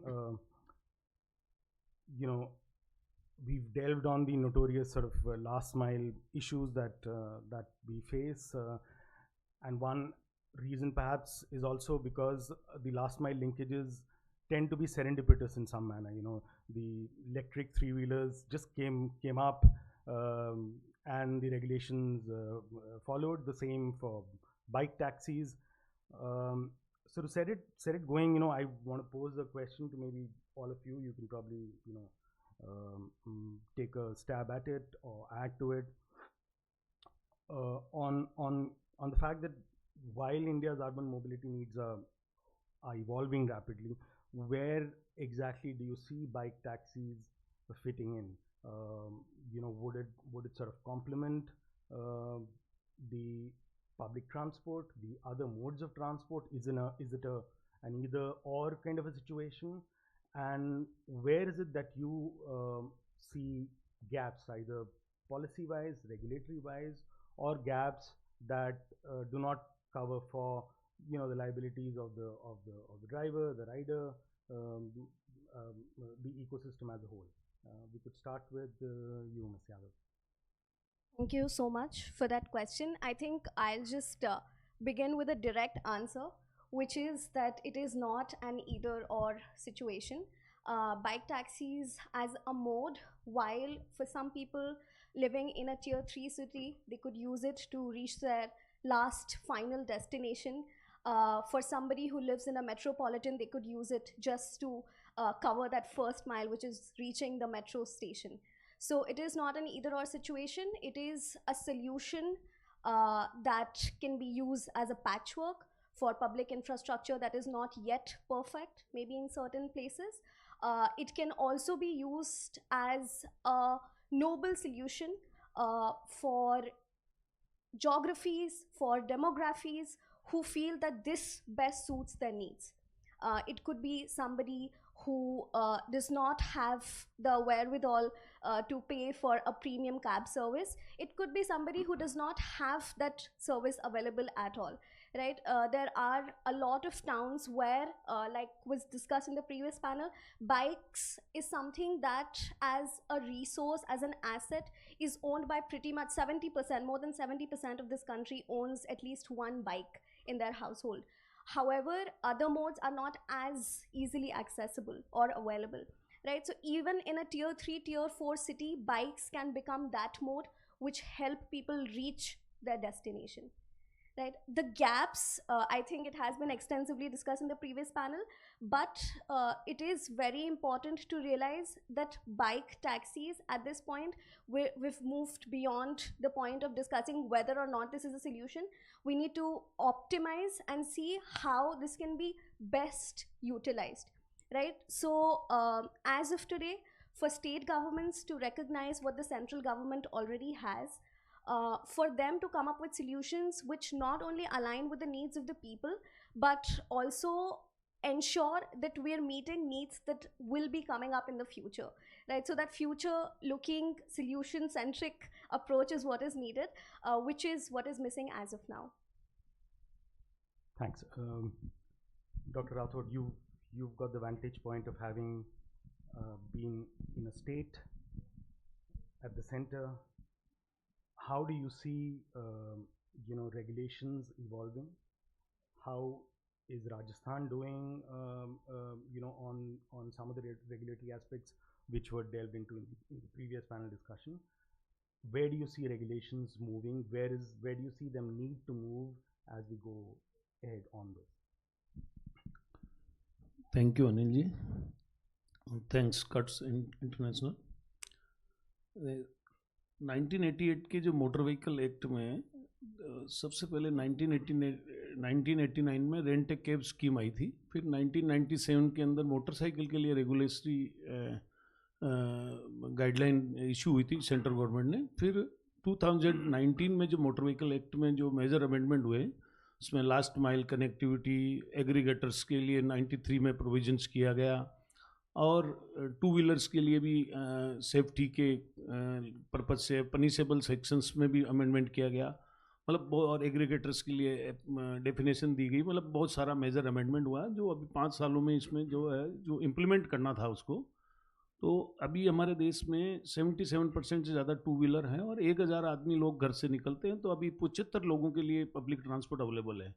S16: we've delved on the notorious sort of last mile issues that we face, and one reason perhaps is also because the last mile linkages tend to be serendipitous in some manner. The electric three-wheelers just came up, and the regulations followed. The same for bike taxis. So to set it going, I want to pose a question to maybe all of you. You can probably take a stab at it or add to it on the fact that while India's urban mobility needs are evolving rapidly, where exactly do you see bike taxis fitting in? Would it sort of complement the public transport, the other modes of transport? Is it an either or kind of a situation? And where is it that you see gaps, either policy wise, regulatory wise, or gaps that do not cover for the liabilities of the driver, the rider, the ecosystem as a whole? We could start with you, Ms. Yadav.
S3: Thank you so much for that question. I think I'll just begin with a direct answer, which is that it is not an either or situation. Bike taxis as a mode, while for some people living in a tier 3 city, they could use it to reach their last final destination. For somebody who lives in a metropolitan, they could use it just to cover that first mile, which is reaching the metro station. So it is not an either or situation. It is a solution that can be used as a patchwork for public infrastructure that is not yet perfect, maybe in certain places. It can also be used as a noble solution for geographies, for demographies who feel that this best suits their needs. It could be somebody who does not have the wherewithal to pay for a premium cab service. It could be somebody who does not have that service available at all, right? There are a lot of towns where, like was discussed in the previous panel, bikes is something that as a resource, as an asset, is owned by pretty much 70%, more than 70% of this country owns at least one bike in their household. However, other modes are not as easily accessible or available, right? So even in a tier 3, tier 4 city, bikes can become that mode which help people reach their destination, right? The gaps, I think it has been extensively discussed in the previous panel, but it is very important to realize that bike taxis at this point, we've moved beyond the point of discussing whether or not this is a solution. We need to optimize and see how this can be best utilized, right? So as of today, for state governments to recognize what the central government already has,
S17: for them to come up with solutions which not only align with the needs of the people, but also ensure that we're meeting needs that will be coming up in the future, right? So that future looking solution centric approach is what is needed, which is what is missing as of now.
S16: Thanks. Dr. Rathod, you've got the vantage point of having been in a state at the center. How do you see regulations evolving? How is Rajasthan doing on some of the regulatory aspects which were delved into in the previous panel discussion? Where do you see regulations moving? Where do you see them need to move as we go ahead on this?
S18: Thank you, Anilji. Thanks, Cuts International. 1988 के जो motor vehicle act में सबसे पहले 1989 में rent a cab scheme आई थी. फिर 1997 के अंदर मोटरसाइकिल के लिए रेगुलेटरी गाइडलाइन इशू हुई थी सेंट्रल गवर्नमेंट ने. फिर 2019 में जो मोटर व्हीकल एक्ट में जो मेजर अमेंडमेंट हुए उसमें लास्ट माइल कनेक्टिविटी एग्रीगेटर्स के लिए 93 में प्रोविजंस किया गया और टू व्हीलर्स के लिए भी सेफ्टी के पर्पज से पनिशेबल सेक्शंस में भी अमेंडमेंट किया गया. मतलब और एग्रीगेटर्स के लिए डेफिनेशन दी गई. मतलब बहुत सारा मेजर अमेंडमेंट हुआ जो अभी 5 सालों में इसमें जो है जो इम्प्लीमेंट करना था उसको. तो अभी हमारे देश में 77% से ज़्यादा टू व्हीलर हैं और 1000 आदमी लोग घर से निकलते हैं. तो अभी 75 लोगों के लिए पब्लिक ट्रांसपोर्ट अवेलेबल है.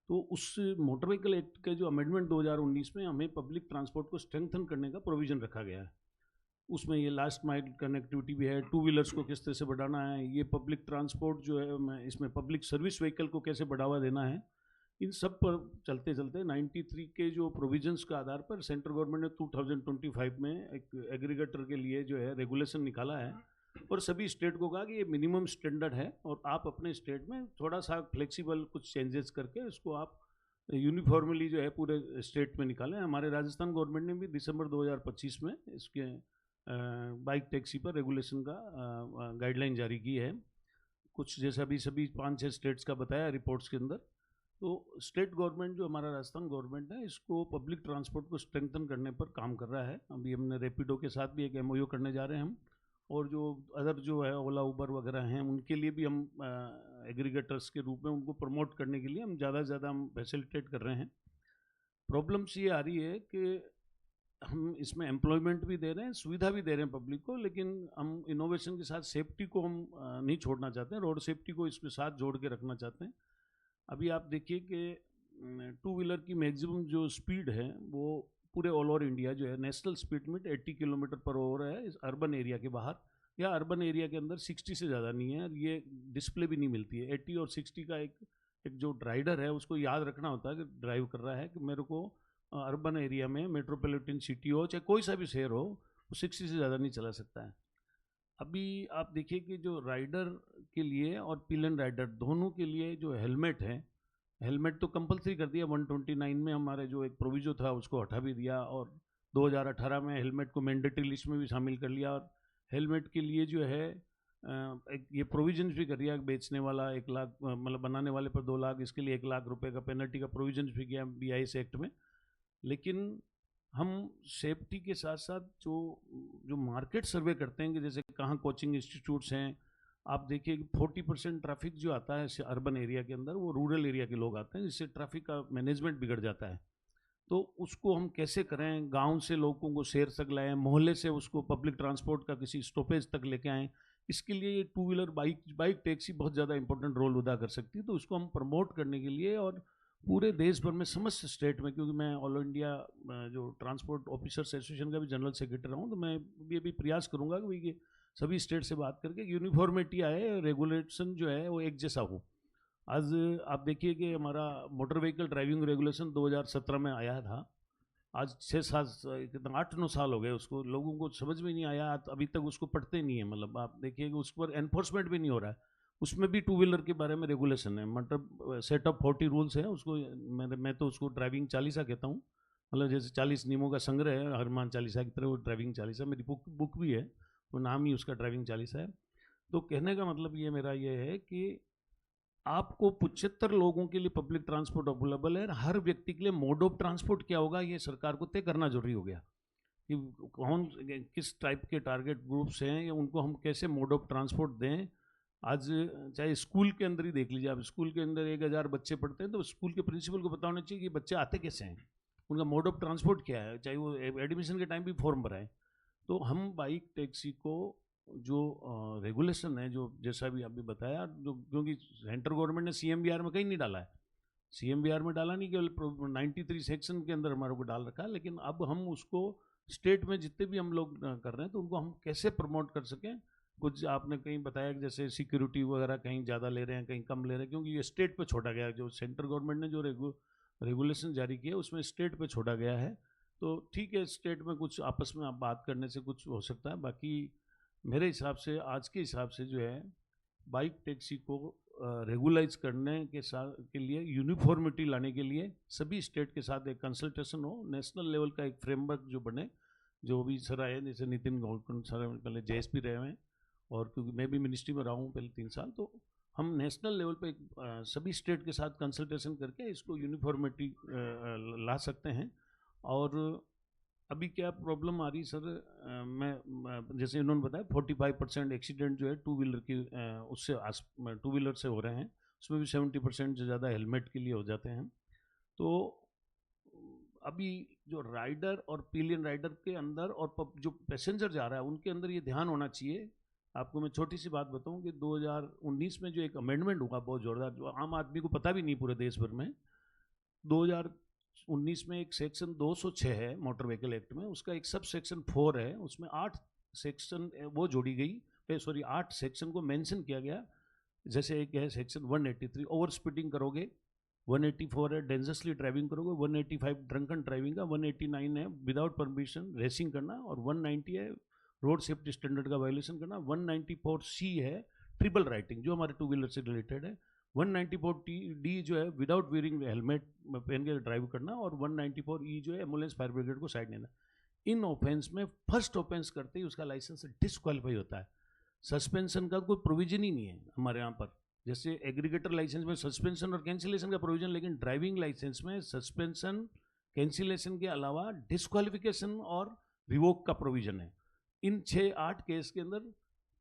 S18: तो उस मोटर व्हीकल एक्ट के जो अमेंडमेंट 2019 में हमें पब्लिक ट्रांसपोर्ट को स्ट्रेंथन करने का प्रोविज़न रखा गया है. उसमें ये लास्ट माइल कनेक्टिविटी भी है, टू व्हीलर्स को किस तरह से बढ़ाना है, ये पब्लिक ट्रांसपोर्ट जो है इसमें पब्लिक सर्विस व्हीकल को कैसे बढ़ावा देना है, इन सब पर चलते चलते 93 के जो प्रोविजंस का आधार पर सेंट्रल गवर्नमेंट ने 2025 में एक एग्रीगेटर के लिए जो है रेगुलेशन निकाला है और सभी स्टेट को कहा कि ये मिनिमम स्टैंडर्ड है और आप अपने स्टेट में थोड़ा सा फ्लेक्सिबल कुछ चेंजेस करके इसको आप यूनिफॉर्मली जो है पूरे स्टेट में निकालें. हमारे राजस्थान गवर्नमेंट ने भी दिसंबर 2025 में इसके बाइक टैक्सी पर रेगुलेशन का गाइडलाइन जारी की है. कुछ जैसे अभी सभी 5-6 स्टेट्स का बताया रिपोर्ट्स के अंदर. तो स्टेट गवर्नमेंट जो हमारा राजस्थान गवर्नमेंट है इसको पब्लिक ट्रांसपोर्ट को स्ट्रेंथन करने पर काम कर रहा है. अभी हमने रैपिडो के साथ भी एक MOU करने जा रहे हैं हम और जो अदर जो है ओला उबर वगैरह हैं उनके लिए भी हम एग्रीगेटर्स के रूप में उनको प्रमोट करने के लिए हम ज़्यादा से ज़्यादा हम फैसिलिटेट कर रहे हैं. प्रॉब्लम्स ये आ रही है कि हम इसमें एम्प्लॉयमेंट भी दे रहे हैं, सुविधा भी दे रहे हैं पब्लिक को, लेकिन हम इनोवेशन के साथ सेफ्टी को हम नहीं छोड़ना चाहते हैं. रोड सेफ्टी को इसके साथ जोड़ के रखना चाहते हैं. अभी आप देखिए कि टू व्हीलर की मैक्सिमम जो स्पीड है वो पूरे ऑल ओवर इंडिया जो है national speed limit 80 kilometre per hour है इस अर्बन एरिया के बाहर, या अर्बन एरिया के अंदर 60 से ज़्यादा नहीं है. ये डिस्प्ले भी नहीं मिलती है. 80 और 60 का एक जो राइडर है उसको याद रखना होता है कि ड्राइव कर रहा है कि मेरे को अर्बन एरिया में मेट्रोपॉलिटन सिटी हो चाहे कोई सा भी शहर हो वो 60 से ज़्यादा नहीं चला सकता है. अभी आप देखिए कि जो राइडर के लिए और पिलन राइडर दोनों के लिए जो हेलमेट है, हेलमेट तो कंपलसरी कर दिया 129 में. हमारे जो एक प्रोविजो था उसको हटा भी दिया और 2018 में हेलमेट को मैंडेटरी लिस्ट में भी शामिल कर लिया. और हेलमेट के लिए जो है एक ये प्रोविजन भी कर दिया. बेचने वाला 1 लाख मतलब बनाने वाले पर 2 लाख, इसके लिए 1 लाख रुपए का पेनल्टी का प्रोविजन भी किया BIS एक्ट में. लेकिन हम सेफ्टी के साथ साथ जो मार्केट सर्वे करते हैं कि जैसे कहाँ कोचिंग इंस्टीट्यूट्स हैं, आप देखिए कि 40% ट्रैफिक जो आता है अर्बन एरिया के अंदर वो रूरल एरिया के लोग आते हैं, जिससे ट्रैफिक का मैनेजमेंट बिगड़ जाता है. तो उसको हम कैसे करें, गांव से लोगों को शहर तक लाएं, मोहल्ले से उसको पब्लिक ट्रांसपोर्ट का किसी स्टॉपेज तक लेके आएँ. इसके लिए ये टू व्हीलर बाइक टैक्सी बहुत ज़्यादा इंपॉर्टेंट रोल अदा कर सकती है. तो उसको हम प्रमोट करने के लिए और पूरे देश भर में समस्त स्टेट में, क्योंकि मैं ऑल इंडिया जो ट्रांसपोर्ट ऑफिसर्स एसोसिएशन का भी जनरल सेक्रेटरी रहा हूँ, तो मैं भी प्रयास करूँगा कि ये सभी स्टेट से बात करके यूनिफॉर्मिटी आए, रेगुलेशन जो है वो एक जैसा हो. आज आप देखिए कि हमारा मोटर व्हीकल ड्राइविंग रेगुलेशन 2017 में आया था. आज 8-9 साल हो गए उसको, लोगों को समझ में नहीं आया, अभी तक उसको पढ़ते नहीं है. मतलब आप देखिए कि उस पर एनफोर्समेंट भी नहीं हो रहा है. उसमें भी टू व्हीलर के बारे में रेगुलेशन है, मतलब सेट ऑफ 40 रूल्स हैं. उसको मैं तो उसको ड्राइविंग चालीसा कहता हूँ. मतलब जैसे 40 नियमों का संग्रह है, हनुमान चालीसा की तरह वो ड्राइविंग चालीसा. मेरी बुक भी है, वो नाम ही उसका ड्राइविंग चालीसा है. तो कहने का मतलब ये मेरा ये है कि आपको 75 लोगों के लिए पब्लिक ट्रांसपोर्ट अवेलेबल है, हर व्यक्ति के लिए मोड ऑफ ट्रांसपोर्ट क्या होगा ये सरकार को तय करना जरूरी हो गया कि कौन किस टाइप के टारगेट ग्रुप्स हैं या उनको हम कैसे मोड ऑफ ट्रांसपोर्ट दें। आज चाहे स्कूल के अंदर ही देख लीजिए आप, स्कूल के अंदर 1000 बच्चे पढ़ते हैं तो स्कूल के प्रिंसिपल को पता होना चाहिए कि बच्चे आते कैसे हैं, उनका मोड ऑफ ट्रांसपोर्ट क्या है, चाहे वो एडमिशन के टाइम भी फॉर्म भराएं। तो हम बाइक टैक्सी को जो रेगुलेशन है, जो जैसा भी अभी बताया, जो क्योंकि सेंट्रल गवर्नमेंट ने CMVR में कहीं नहीं डाला है, CMVR में डाला नहीं, केवल 93 सेक्शन के अंदर हमारे को डाल रखा है, लेकिन अब हम उसको स्टेट में जितने भी हम लोग कर रहे हैं तो उनको हम कैसे प्रमोट कर सकें। कुछ आपने कहीं बताया कि जैसे सिक्योरिटी वगैरह कहीं ज़्यादा ले रहे हैं, कहीं कम ले रहे हैं, क्योंकि ये स्टेट पे छोड़ा गया है। जो सेंट्रल गवर्नमेंट ने जो रेगुलेशन जारी किया उसमें स्टेट पे छोड़ा गया है। तो ठीक है, स्टेट में कुछ आपस में आप बात करने से कुछ हो सकता है। बाकी मेरे हिसाब से आज के हिसाब से जो है बाइक टैक्सी को रेगुलाइज करने के लिए, यूनिफॉर्मिटी लाने के लिए सभी स्टेट के साथ एक कंसल्टेशन हो, नेशनल लेवल का एक फ्रेमवर्क जो बने, जो भी सर आए, जैसे नितिन गौड़कन सर पहले JSP रहे हुए हैं, और क्योंकि मैं भी मिनिस्ट्री में रहा हूँ पहले 3 साल, तो हम नेशनल लेवल पे सभी स्टेट के साथ कंसल्टेशन करके इसको यूनिफॉर्मिटी ला सकते हैं। और अभी क्या प्रॉब्लम आ रही सर, जैसे इन्होंने बताया 45% एक्सीडेंट जो है टू व्हीलर की उससे टू व्हीलर से हो रहे हैं, उसमें भी 70% से ज़्यादा हेलमेट के लिए हो जाते हैं। तो अभी जो राइडर और पिलियन राइडर के अंदर और जो पैसेंजर जा रहा है उनके अंदर ये ध्यान होना चाहिए। आपको मैं छोटी सी बात बताऊं कि 2019 में जो एक अमेंडमेंट हुआ बहुत ज़ोरदार, जो आम आदमी को पता भी नहीं पूरे देश भर में, 2019 में एक सेक्शन 206 है मोटर व्हीकल एक्ट में, उसका एक सब सेक्शन 4 है, उसमें 8 सेक्शन वो जोड़ी गई, सॉरी 8 सेक्शन को मेंशन किया गया। जैसे एक है सेक्शन 183 ओवर स्पीडिंग करोगे, 184 है डेंजरसली ड्राइविंग करोगे, 185 ड्रंकन ड्राइविंग का, 189 है विदाउट परमिशन रेसिंग करना, और 190 है रोड सेफ्टी स्टैंडर्ड का वायोलेशन करना, 194C है ट्रिपल राइटिंग जो हमारे टू व्हीलर से रिलेटेड है, 194D जो है विदाउट वेयरिंग हेलमेट पहन के ड्राइव करना, और 194E जो है एम्बुलेंस फायर ब्रिगेड को साइड देना। इन ऑफेंस में फर्स्ट ऑफेंस करते ही उसका लाइसेंस डिस्क्वालीफाई होता है। सस्पेंशन का कोई प्रोविजन ही नहीं है हमारे यहाँ पर, जैसे एग्रीगेटर लाइसेंस में सस्पेंशन और कैंसिलेशन का प्रोविजन, लेकिन ड्राइविंग लाइसेंस में सस्पेंशन कैंसिलेशन के अलावा डिस्क्वालिफिकेशन और रिवोक का प्रोविजन है। इन 6-8 केस के अंदर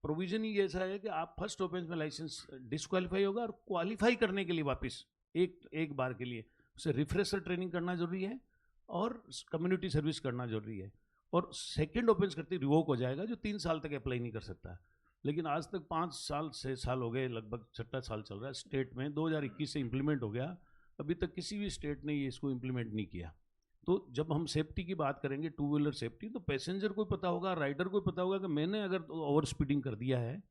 S18: प्रोविजन ही ऐसा है कि आप फर्स्ट ऑफेंस में लाइसेंस डिस्क्वालीफाई होगा, और क्वालिफाई करने के लिए वापस एक बार के लिए उसे रिफ्रेशर ट्रेनिंग करना जरूरी है और कम्युनिटी सर्विस करना जरूरी है, और सेकेंड ऑफेंस करते रिवोक हो जाएगा, जो 3 साल तक अप्लाई नहीं कर सकता। लेकिन आज तक 5 साल 6 साल हो गए, लगभग 6वां साल चल रहा है स्टेट में, 2021 से इम्प्लीमेंट हो गया, अभी तक किसी भी स्टेट ने ये इसको इम्प्लीमेंट नहीं किया। तो जब हम सेफ्टी की बात करेंगे, टू व्हीलर सेफ्टी, तो पैसेंजर को पता होगा, राइडर को पता होगा कि मैंने अगर ओवर स्पीडिंग कर दिया है,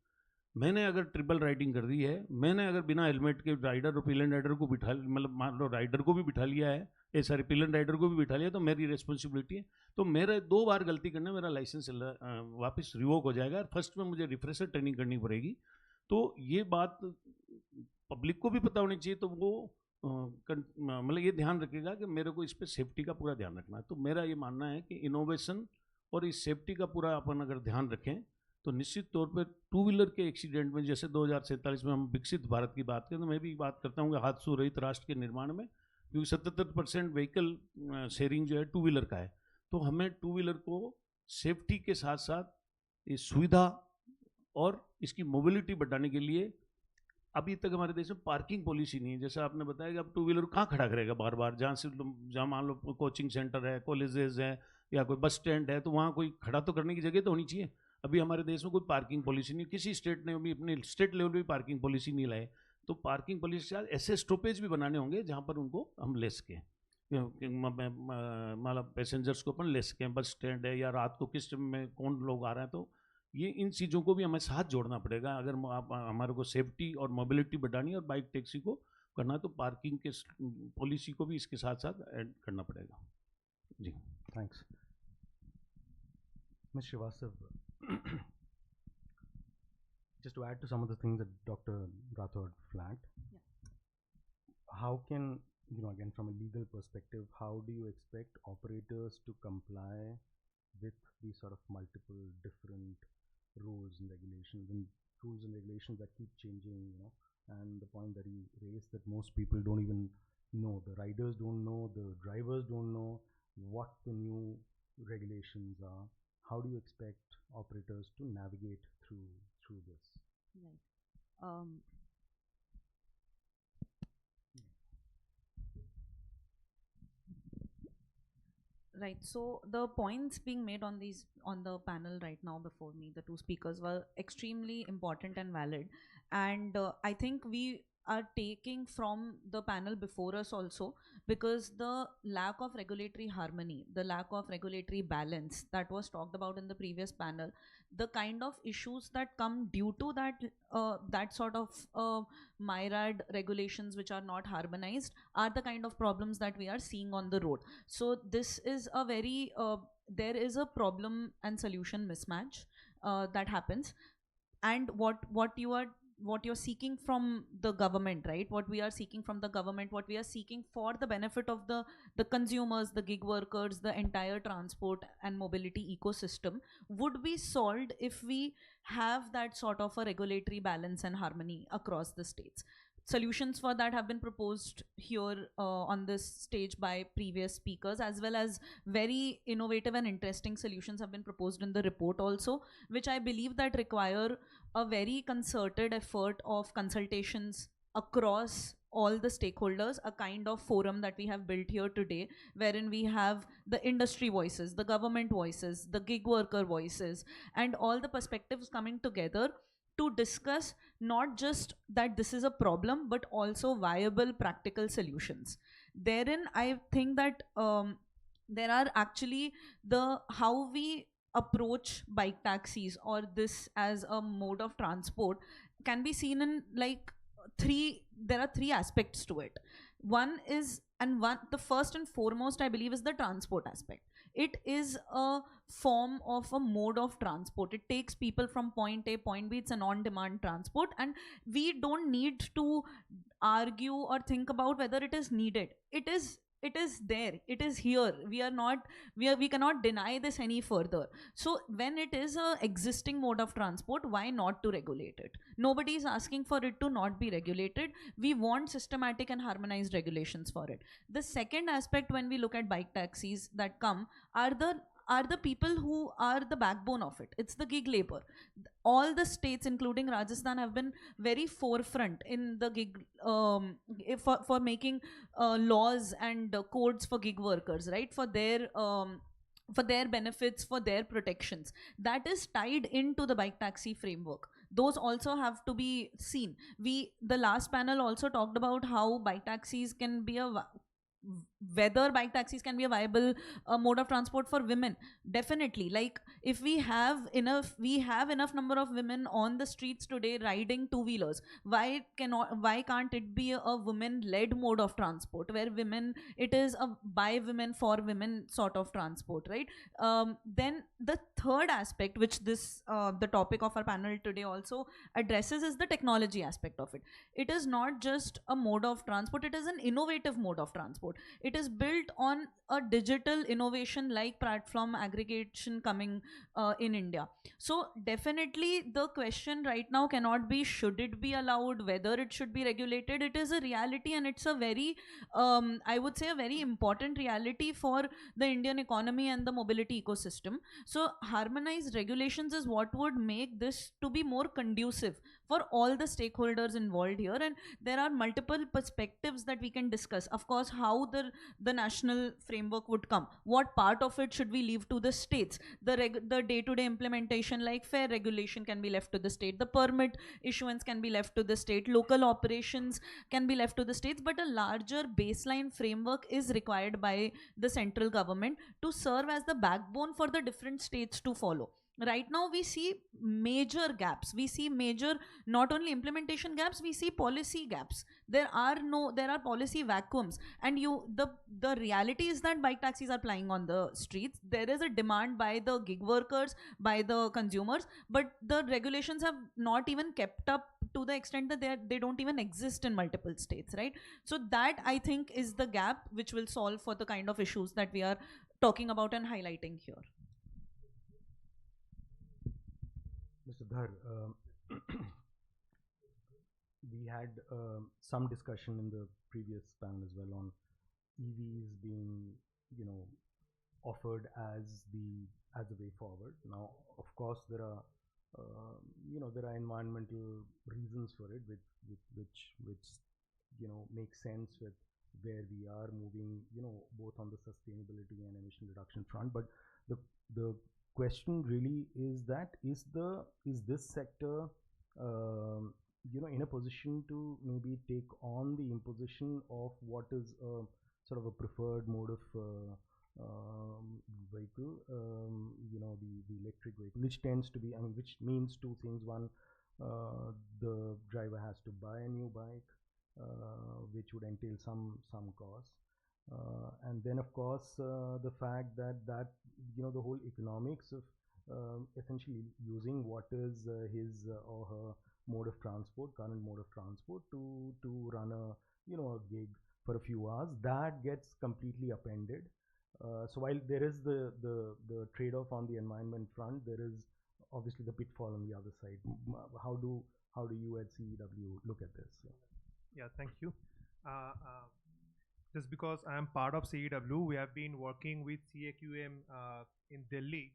S18: मैंने अगर ट्रिपल राइडिंग कर दी है, मैंने अगर बिना हेलमेट के राइडर और पिलियन राइडर को बिठा, मतलब मान लो राइडर को भी बिठा लिया है, सारी पिलियन राइडर को भी बिठा लिया, तो मेरी रिस्पॉन्सिबिलिटी है। तो मेरे 2 बार गलती करने मेरा लाइसेंस वापस रिवोक हो जाएगा, फर्स्ट में मुझे रिफ्रेशर ट्रेनिंग करनी पड़ेगी। तो ये बात पब्लिक को भी पता होनी चाहिए, तो वो मतलब ये ध्यान रखेगा कि मेरे को इस पर सेफ्टी का पूरा ध्यान रखना है। तो मेरा ये मानना है कि इनोवेशन और इस सेफ्टी का पूरा अपन अगर ध्यान रखें तो निश्चित तौर पर टू व्हीलर के एक्सीडेंट में, जैसे 2047 में हम विकसित भारत की बात करें, तो मैं भी बात करता हूँ कि हादसों रहित राष्ट्र के निर्माण में, क्योंकि 77% व्हीकल शेयरिंग जो है टू व्हीलर का है, तो हमें टू व्हीलर को सेफ्टी के साथ साथ इस सुविधा और इसकी मोबिलिटी बढ़ाने के लिए, अभी तक हमारे देश में पार्किंग पॉलिसी नहीं है। जैसे आपने बताया कि अब टू व्हीलर कहाँ खड़ा करेगा बार बार, जहाँ मान लो कोचिंग सेंटर है, कॉलेजेस हैं, या कोई बस स्टैंड है, तो वहाँ कोई खड़ा तो करने की जगह तो होनी चाहिए। अभी हमारे देश में कोई पार्किंग पॉलिसी नहीं, किसी स्टेट ने भी अपने स्टेट लेवल पे पार्किंग पॉलिसी नहीं लाए। तो पार्किंग पॉलिसी के साथ ऐसे स्टॉपेज भी बनाने होंगे जहाँ पर उनको हम ले सकें, मतलब पैसेंजर्स को अपन ले सकें, बस स्टैंड है या रात को किस में कौन लोग आ रहे हैं। तो ये इन चीज़ों को भी हमें साथ जोड़ना पड़ेगा अगर हमारे को सेफ्टी और मोबिलिटी बढ़ानी और बाइक टैक्सी को करना, तो पार्किंग के पॉलिसी को भी इसके साथ साथ ऐड करना पड़ेगा। जी,
S13: thanks. Ms. Srivastava, just to add to some of the things that Dr. Rathod flagged, how can, again from a legal perspective, how do you expect operators to comply with these sort of multiple different rules and regulations? And
S16: rules and regulations that keep changing, you know, and the point that you raised that most people don't even know, the riders don't know, the drivers don't know what the new regulations are. How do you expect operators to navigate through this?
S19: Right. Right. So the points being made on the panel right now before me, the two speakers, were extremely important and valid. And I think we are taking from the panel before us also, because the lack of regulatory harmony, the lack of regulatory balance that was talked about in the previous panel, the kind of issues that come due to that sort of myriad regulations which are not harmonized, are the kind of problems that we are seeing on the road. So this is a very there is a problem and solution mismatch that happens. And what you're seeking from the government, right? What we are seeking from the government, what we are seeking for the benefit of the consumers, the gig workers, the entire transport and mobility ecosystem, would be solved if we have that sort of a regulatory balance and harmony across the states. Solutions for that have been proposed here on this stage by previous speakers, as well as very innovative and interesting solutions have been proposed in the report also, which I believe that require a very concerted effort of consultations across all the stakeholders, a kind of forum that we have built here today, wherein we have the industry voices, the government voices, the gig worker voices, and all the perspectives coming together to discuss not just that this is a problem, but also viable practical solutions. Therein, I think that there are actually how we approach bike taxis or this as a mode of transport can be seen in like there are three aspects to it. The first and foremost, I believe, is the transport aspect. It is a form of a mode of transport. It takes people from point A, point B. It's an on-demand transport, and we don't need to argue or think about whether it is needed. It is there, it is here. We cannot deny this any further. So when it is a existing mode of transport, why not to regulate it? Nobody is asking for it to not be regulated. We want systematic and harmonized regulations for it. The second aspect, when we look at bike taxis that come, are the people who are the backbone of it. It's the gig labor. All the states, including Rajasthan, have been very forefront in the gig for making laws and codes for gig workers, right? For their benefits, for their protections. That is tied into the bike taxi framework. Those also have to be seen. The last panel also talked about how bike taxis can be whether bike taxis can be a viable mode of transport for women. Definitely. Like, if we have enough number of women on the streets today riding two-wheelers, why can't it be a women-led mode of transport, where it is a by women for women sort of transport, right? Then the third aspect, which the topic of our panel today also addresses, is the technology aspect of it. It is not just a mode of transport, it is an innovative mode of transport. It is built on a digital innovation like platform aggregation coming in India. So definitely the question right now cannot be should it be allowed, whether it should be regulated. It is a reality, and it's a very I would say a very important reality for the Indian economy and the mobility ecosystem. So harmonized regulations is what would make this to be more conducive for all the stakeholders involved here. And there are multiple perspectives that we can discuss. Of course, how the national framework would come, what part of it should we leave to the states, the day-to-day implementation like fare regulation can be left to the state, the permit issuance can be left to the state, local operations can be left to the states, but a larger baseline framework is required by the central government to serve as the backbone for the different states to follow. Right now we see major gaps. We see major, not only implementation gaps, we see policy gaps. There are policy vacuums, and the reality is that bike taxis are plying on the streets. There is a demand by the gig workers, by the consumers, but the regulations have not even kept up to the extent that they don't even exist in multiple states, right? So that, I think, is the gap which will solve for the kind of issues that we are talking about and highlighting here.
S16: Mr. Dhar, we had some discussion in the previous panel as well on EVs being, offered as the way forward. Now, of course, there are there are environmental reasons for it, which make sense with where we are moving, both on the sustainability and emission reduction front. But the question really is that is this sector in a position to maybe take on the imposition of what is a sort of a preferred mode of vehicle, the electric vehicle, which tends to be, which means two things. One, the driver has to buy a new bike, which would entail some cost. And then, of course, the fact that the whole economics of essentially using what is his or her mode of transport, current mode of transport, to run a a gig for a few hours, that gets completely upended. So while there is the trade-off on the environment front, there is obviously the pitfall on the other side. How do you at CEW look at this?
S20: Yeah, thank you. Just because I am part of CEW, we have been working with CAQM in Delhi.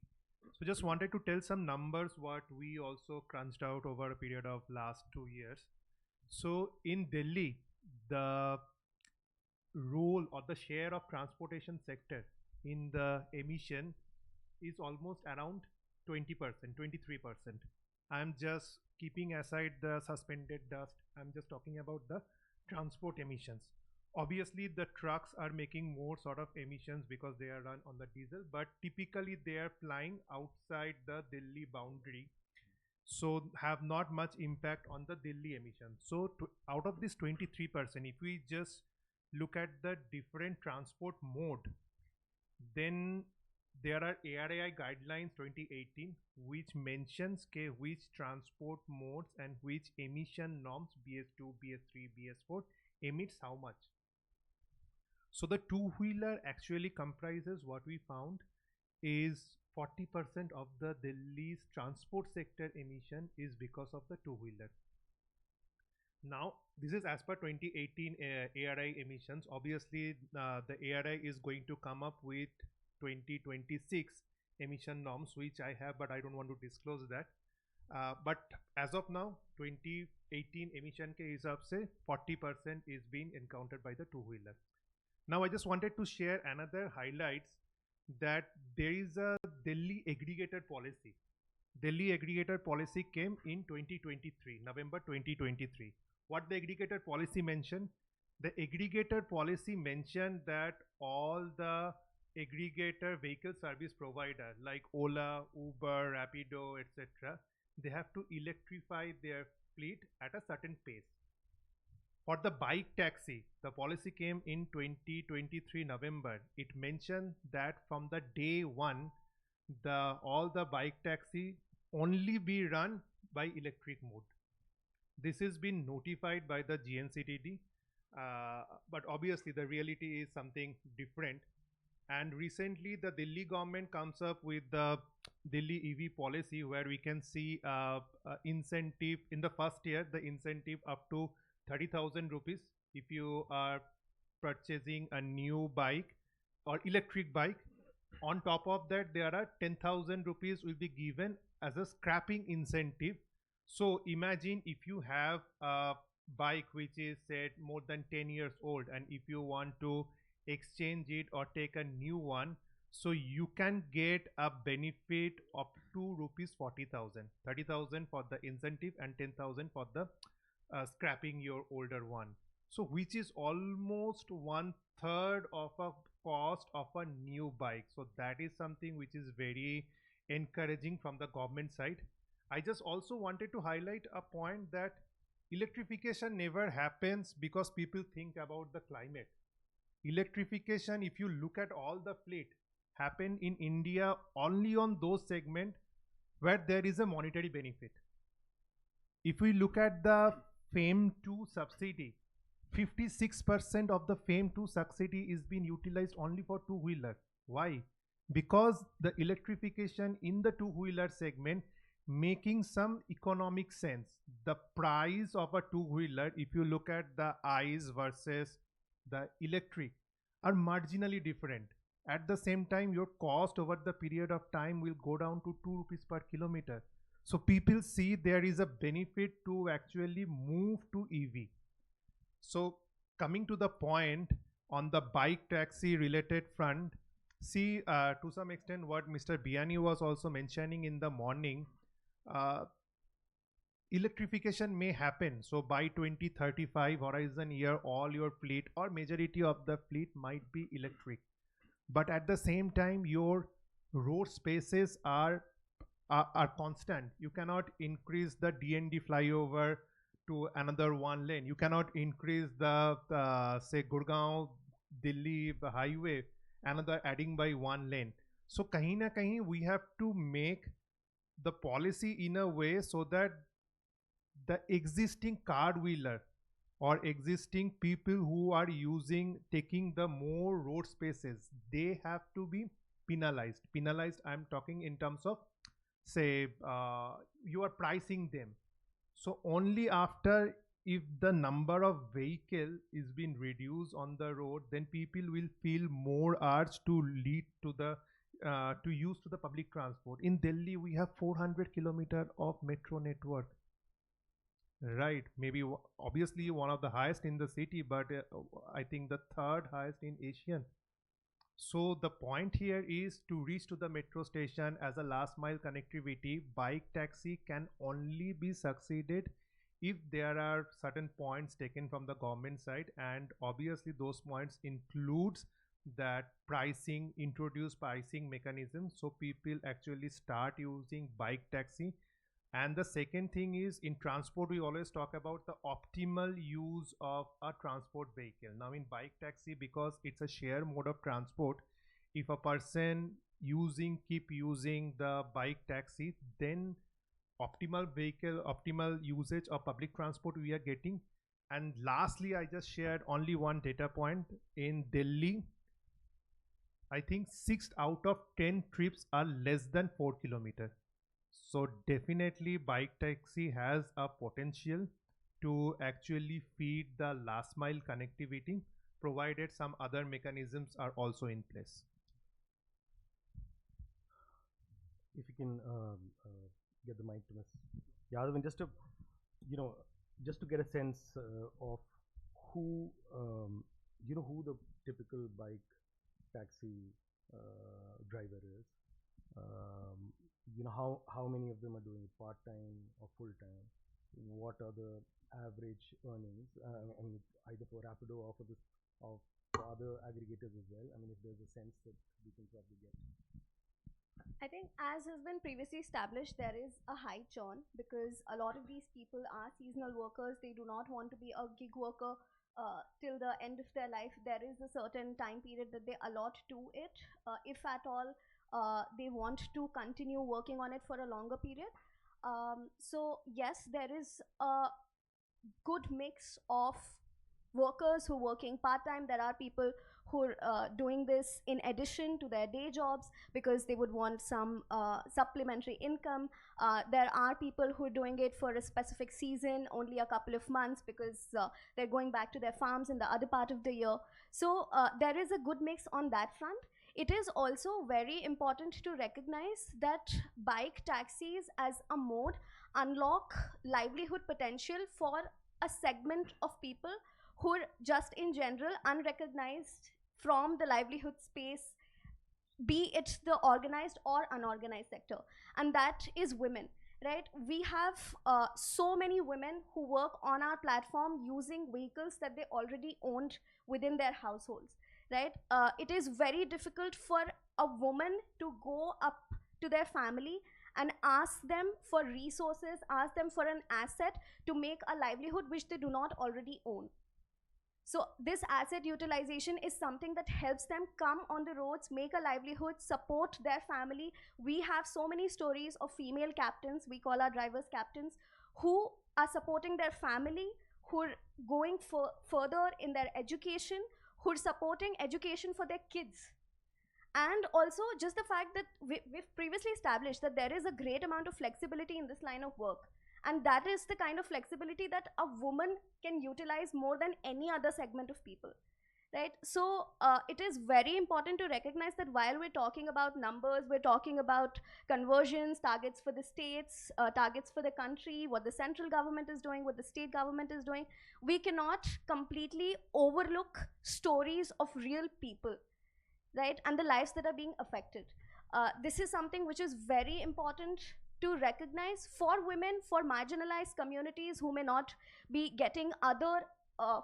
S20: So just wanted to tell some numbers what we also crunched out over a period of last 2 years. So in Delhi, the role or the share of transportation sector in the emission is almost around 20%, 23%. I'm just keeping aside the suspended dust. I'm just talking about the transport emissions. Obviously, the trucks are making more sort of emissions because they are run on the diesel, but typically they are flying outside the Delhi boundary, so have not much impact on the Delhi emissions. So out of this 23%, if we just look at the different transport mode, then there are ARAI Guidelines 2018, which mentions which transport modes and which emission norms, BS2, BS3, BS4, emits how much. So the two-wheeler actually comprises, what we found is 40% of the Delhi's transport sector emission is because of the two-wheeler. Now, this is as per 2018 ARI emissions. Obviously, the ARI is going to come up with 2026 emission norms, which I have, but I don't want to disclose that. But as of now, 2018 emission ke hisab se 40% is being encountered by the two-wheeler. Now, I just wanted to share another highlights that there is a Delhi aggregator policy. Delhi aggregator policy came in 2023, November 2023. What the aggregator policy mentioned? The aggregator policy mentioned that all the aggregator vehicle service provider like Ola, Uber, Rapido, etc., they have to electrify their fleet at a certain pace. For the bike taxi, the policy came in 2023 November. It mentioned that from the day one, all the bike taxi only be run by electric mode. This has been notified by the GNCTD, but obviously the reality is something different. And recently the Delhi government comes up with the Delhi EV policy, where we can see incentive in the first year, the incentive up to 30,000 rupees if you are purchasing a new bike or electric bike. On top of that, there are 10,000 rupees will be given as a scrapping incentive. So imagine if you have a bike which is said more than 10 years old, and if you want to exchange it or take a new one, so you can get a benefit up to rupees 40,000, 30,000 for the incentive and 10,000 for the scrapping your older one. So which is almost 1/3 of a cost of a new bike. So that is something which is very encouraging from the government side. I just also wanted to highlight a point that electrification never happens because people think about the climate. Electrification, if you look at all the fleet, happen in India only on those segments where there is a monetary benefit. If we look at the FAME 2 subsidy, 56% of the FAME 2 subsidy is being utilized only for two-wheeler. Why? Because the electrification in the two-wheeler segment making some economic sense. The price of a two-wheeler, if you look at the ICE versus the electric, are marginally different. At the same time, your cost over the period of time will go down to 2 rupees per kilometer. So people see there is a benefit to actually move to EV. So coming to the point on the bike taxi related front, see to some extent what Mr. Biani was also mentioning in the morning, electrification may happen. So by 2035 horizon year, all your fleet or majority of the fleet might be electric. But at the same time, your road spaces are constant. You cannot increase the DND flyover to another one lane. You cannot increase the say Gurgaon Delhi highway another adding by one lane. So kahin na kahin we have to make the policy in a way so that the existing card wheeler or existing people who are taking the more road spaces, they have to be penalized. I'm talking in terms of, say, you are pricing them. So only after, if the number of vehicle is being reduced on the road, then people will feel more urge to lead to the to use to the public transport. In Delhi, we have 400 kilometer of metro network. Right, maybe obviously one of the highest in the city, but I think the third highest in Asian. So the point here is to reach to the metro station as a last mile connectivity. Bike taxi can only be succeeded if there are certain points taken from the government side, and obviously those points includes that pricing, introduce pricing mechanism, so people actually start using bike taxi. And the second thing is, in transport we always talk about the optimal use of a transport vehicle. Now in bike taxi, because it's a share mode of transport, if a person keep using the bike taxi, then optimal vehicle, optimal usage of public transport we are getting. And lastly, I just shared only one data point. In Delhi, I think 6 out of 10 trips are less than 4 kilometers. So definitely bike taxi has a potential to actually feed the last mile connectivity, provided some other mechanisms are also in place.
S16: If you can get the mic to Ms. Yadav, and just to, just to get a sense of who, who the typical bike taxi driver is. How many of them are doing it part-time or full-time? What are the average earnings? I mean, either for Rapido or for other aggregators as well. I mean, if there's a sense that we can probably get.
S17: I think, as has been previously established, there is a high churn because a lot of these people are seasonal workers. They do not want to be a gig worker till the end of their life. There is a certain time period that they allot to it, if at all they want to continue working on it for a longer period. So yes, there is a good mix of workers who are working part-time. There are people who are doing this in addition to their day jobs because they would want some supplementary income. There are people who are doing it for a specific season, only a couple of months, because they're going back to their farms in the other part of the year. So there is a good mix on that front. It is also very important to recognize that bike taxis as a mode unlock livelihood potential for a segment of people who are just in general unrecognized from the livelihood space, be it the organized or unorganized sector, and that is women. Right, we have so many women who work on our platform using vehicles that they already owned within their households. Right, it is very difficult for a woman to go up to their family and ask them for resources, ask them for an asset to make a livelihood which they do not already own. So this asset utilization is something that helps them come on the roads, make a livelihood, support their family. We have so many stories of female captains, we call our drivers captains, who are supporting their family, who are going further in their education, who are supporting education for their kids. And also just the fact that we've previously established that there is a great amount of flexibility in this line of work. And that is the kind of flexibility that a woman can utilize more than any other segment of people. Right? So it is very important to recognize that while we're talking about numbers, we're talking about conversions, targets for the states, targets for the country, what the central government is doing, what the state government is doing, we cannot completely overlook stories of real people, right? And the lives that are being affected. This is something which is very important to recognize for women, for marginalized communities who may not be getting other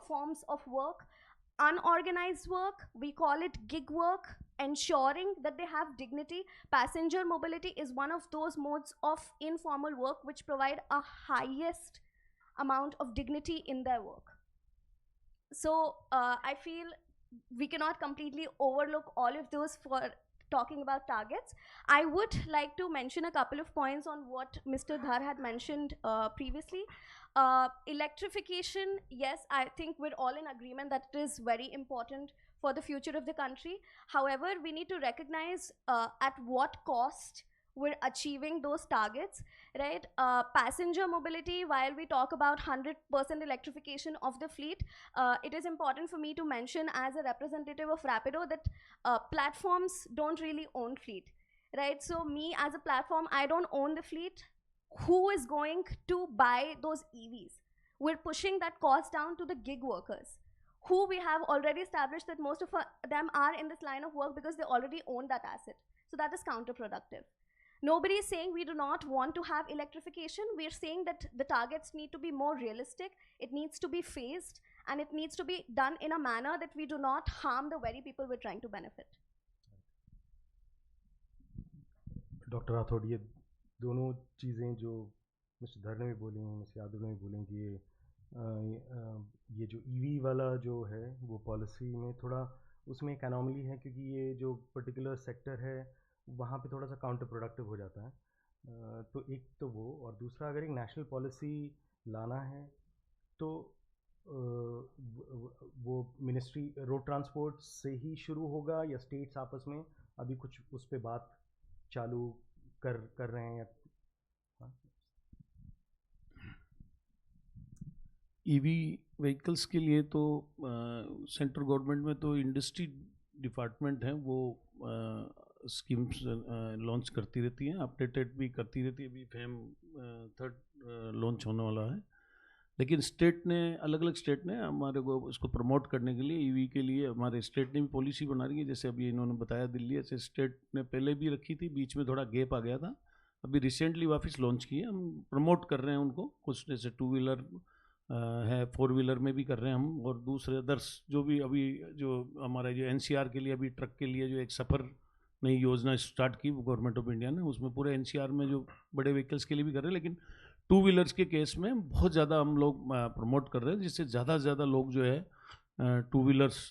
S17: forms of work. Unorganized work, we call it gig work, ensuring that they have dignity. Passenger mobility is one of those modes of informal work which provide a highest amount of dignity in their work. So I feel we cannot completely overlook all of those for talking about targets. I would like to mention a couple of points on what Mr. Dhar had mentioned previously. Electrification, yes, I think we're all in agreement that it is very important for the future of the country. However, we need to recognize at what cost we're achieving those targets, right? Passenger mobility, while we talk about 100% electrification of the fleet, it is important for me to mention as a representative of Rapido that platforms don't really own fleet, right? So me as a platform, I don't own the fleet. Who is going to buy those EVs? We're pushing that cost down to the gig workers, who we have already established that most of them are in this line of work because they already own that asset. So that is counterproductive. Nobody is saying we do not want to have electrification. We're saying that the targets need to be more realistic, it needs to be phased, and it needs to be done in a manner that we do not harm the very people we're trying to benefit.
S16: Doctor Rathore, ये दोनों चीज़ें जो mister धर ने भी बोली हैं, mister Yadav ने भी बोली हैं कि ये जो ईवी वाला जो है वो पॉलिसी में थोड़ा उसमें एक एनॉमली है, क्योंकि ये जो पर्टिकुलर सेक्टर है वहाँ पे थोड़ा सा काउंटर प्रोडक्टिव हो जाता है। तो एक तो वो, और दूसरा अगर एक नेशनल पॉलिसी लाना है तो वो मिनिस्ट्री रोड ट्रांसपोर्ट से ही शुरू होगा या स्टेट्स आपस में अभी कुछ उस पर बात चालू कर रहे हैं? या
S18: ईवी व्हीकल्स के लिए तो सेंट्रल गवर्नमेंट में तो इंडस्ट्री डिपार्टमेंट है, वो स्कीम्स लॉन्च करती रहती हैं, अपडेटेड भी करती रहती है। अभी फैम 3rd लॉन्च होने वाला है, लेकिन स्टेट ने अलग अलग स्टेट ने हमारे को इसको प्रमोट करने के लिए ईवी के लिए हमारे स्टेट ने भी पॉलिसी बना रही है। जैसे अभी इन्होंने बताया दिल्ली, ऐसे स्टेट ने पहले भी रखी थी, बीच में थोड़ा गैप आ गया था, अभी रिसेंटली वापस लॉन्च की है। हम प्रमोट कर रहे हैं उनको, कुछ जैसे 2 व्हीलर है, 4 व्हीलर में भी कर रहे हैं हम, और दूसरे अदर्स जो भी अभी जो हमारा जो NCR के लिए अभी ट्रक के लिए जो एक सफ़र नई योजना स्टार्ट की गवर्नमेंट ऑफ इंडिया ने, उसमें पूरे NCR में जो बड़े व्हीकल्स के लिए भी कर रहे हैं, लेकिन 2 व्हीलर्स के केस में बहुत ज़्यादा हम लोग प्रमोट कर रहे हैं, जिससे ज़्यादा से ज़्यादा लोग जो है 2 व्हीलर्स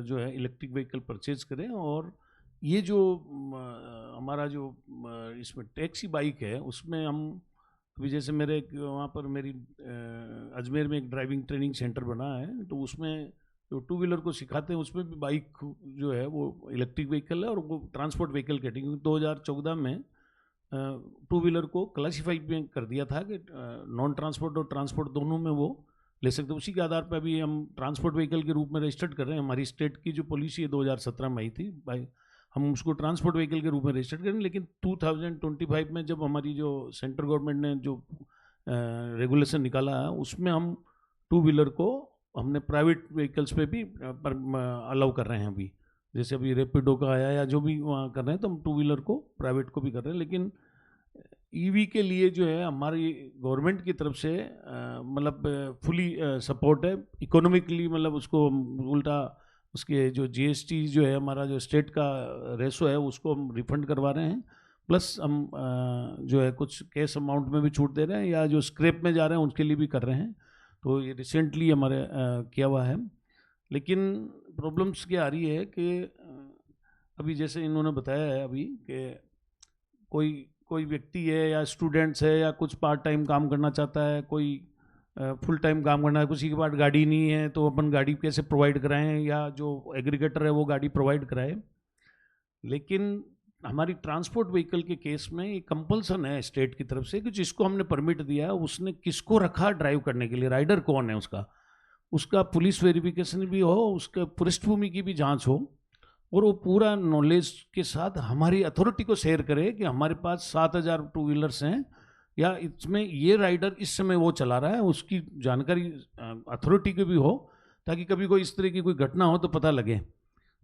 S18: जो है इलेक्ट्रिक व्हीकल परचेज करें। और ये जो हमारा जो इसमें टैक्सी बाइक है, उसमें हम अभी जैसे मेरे वहाँ पर मेरी अजमेर में एक ड्राइविंग ट्रेनिंग सेंटर बना है, तो उसमें जो 2 व्हीलर को सिखाते हैं उसमें भी बाइक जो है वो इलेक्ट्रिक व्हीकल है, और वो ट्रांसपोर्ट व्हीकल कैटेगरी 2014 में 2 व्हीलर को क्लासीफाई कर दिया था कि नॉन ट्रांसपोर्ट और ट्रांसपोर्ट दोनों में वो ले सकते। उसी के आधार पर अभी हम ट्रांसपोर्ट व्हीकल के रूप में रजिस्टर्ड कर रहे हैं। हमारी स्टेट की जो पॉलिसी है 2017 में आई थी, हम उसको ट्रांसपोर्ट व्हीकल के रूप में रजिस्टर्ड करें, लेकिन 2025 में जब हमारी जो सेंट्रल गवर्नमेंट ने जो रेगुलेशन निकाला है, उसमें हम 2 व्हीलर को हमने प्राइवेट व्हीकल्स पे भी अलाउ कर रहे हैं। अभी जैसे अभी रैपिडो का आया या जो भी वहाँ कर रहे हैं, तो हम 2 व्हीलर को प्राइवेट को भी कर रहे हैं। लेकिन ईवी के लिए जो है हमारी गवर्नमेंट की तरफ से मतलब फुली सपोर्ट है इकोनॉमिकली, मतलब उसको उल्टा उसके जो GST जो है हमारा जो स्टेट का रेसो है उसको हम रिफंड करवा रहे हैं, प्लस हम जो है कुछ कैश अमाउंट में भी छूट दे रहे हैं, या जो स्क्रैप में जा रहे हैं उसके लिए भी कर रहे हैं। तो ये रिसेंटली हमारे किया हुआ है। लेकिन प्रॉब्लम्स क्या आ रही है कि अभी जैसे इन्होंने बताया है अभी कि कोई व्यक्ति है या स्टूडेंट्स है या कुछ पार्ट टाइम काम करना चाहता है, कोई फुल टाइम काम करना है, किसी के पास गाड़ी नहीं है, तो अपन गाड़ी कैसे प्रोवाइड कराएं, या जो एग्रीगेटर है वो गाड़ी प्रोवाइड कराए। लेकिन हमारी ट्रांसपोर्ट व्हीकल के केस में ये कंपल्सन है स्टेट की तरफ से कि जिसको हमने परमिट दिया है उसने किसको रखा ड्राइव करने के लिए, राइडर कौन है उसका पुलिस वेरिफिकेशन भी हो, उसके पृष्ठभूमि की भी जांच हो, और वो पूरा नॉलेज के साथ हमारी अथॉरिटी को शेयर करे कि हमारे पास 7,000 टू व्हीलर्स हैं या इसमें ये राइडर इस समय वो चला रहा है, उसकी जानकारी अथॉरिटी की भी हो, ताकि कभी कोई इस तरह की कोई घटना हो तो पता लगे।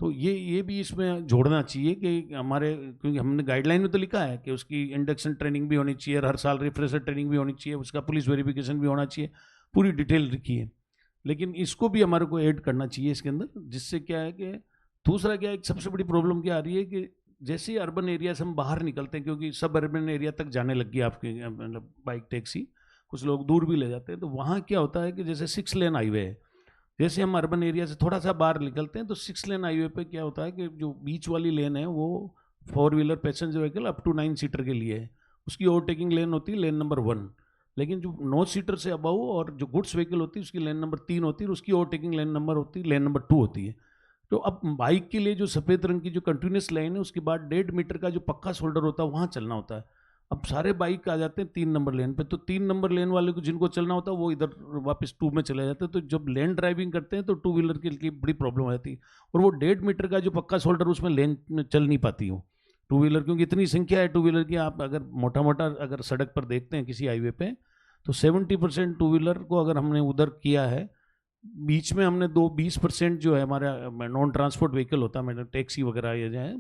S18: तो ये भी इसमें जोड़ना चाहिए कि हमारे, क्योंकि हमने गाइडलाइन में तो लिखा है कि उसकी इंडक्शन ट्रेनिंग भी होनी चाहिए, हर साल रिफ्रेशर ट्रेनिंग भी होनी चाहिए, उसका पुलिस वेरिफिकेशन भी होना चाहिए, पूरी डिटेल लिखी है। लेकिन इसको भी हमारे को ऐड करना चाहिए इसके अंदर, जिससे क्या है कि दूसरा क्या है, एक सबसे बड़ी प्रॉब्लम क्या आ रही है कि जैसे ही अर्बन एरिया से हम बाहर निकलते हैं, क्योंकि सब अर्बन एरिया तक जाने लग गई आपकी मतलब बाइक टैक्सी, कुछ लोग दूर भी ले जाते हैं, तो वहाँ क्या होता है कि जैसे 6 लेन हाईवे है, जैसे हम अर्बन एरिया से थोड़ा सा बाहर निकलते हैं तो 6 लेन हाईवे पे क्या होता है कि जो बीच वाली लेन है वो 4 wheeler passenger vehicle up to 9 seater के लिए है, उसकी ओवरटेकिंग लेन होती है लेन नंबर 1। लेकिन जो 9 सीटर से अबव और जो गुड्स व्हीकल होती है उसकी लेन नंबर 3 होती है, और उसकी ओवरटेकिंग लेन नंबर होती है लेन नंबर 2 होती है। तो अब बाइक के लिए जो सफ़ेद रंग की जो कंटिन्यूस लाइन है, उसके बाद 1.5 मीटर का जो पक्का शोल्डर होता है वहाँ चलना होता है। अब सारे बाइक आ जाते हैं 3 नंबर लेन पे, तो 3 नंबर लेन वाले को जिनको चलना होता है वो इधर वापस 2 में चले जाते हैं। तो जब लेन ड्राइविंग करते हैं तो 2 व्हीलर के लिए बड़ी प्रॉब्लम आ जाती है, और वो 1.5 मीटर का जो पक्का शोल्डर उसमें लेन में चल नहीं पाती हो 2 व्हीलर, क्योंकि इतनी संख्या है 2 व्हीलर की। आप अगर मोटा मोटा अगर सड़क पर देखते हैं किसी हाईवे पे, तो 70% 2 व्हीलर को अगर हमने उधर किया है, बीच में हमने 20% जो है हमारा नॉन ट्रांसपोर्ट व्हीकल होता है, मतलब टैक्सी वगैरह ये जो है,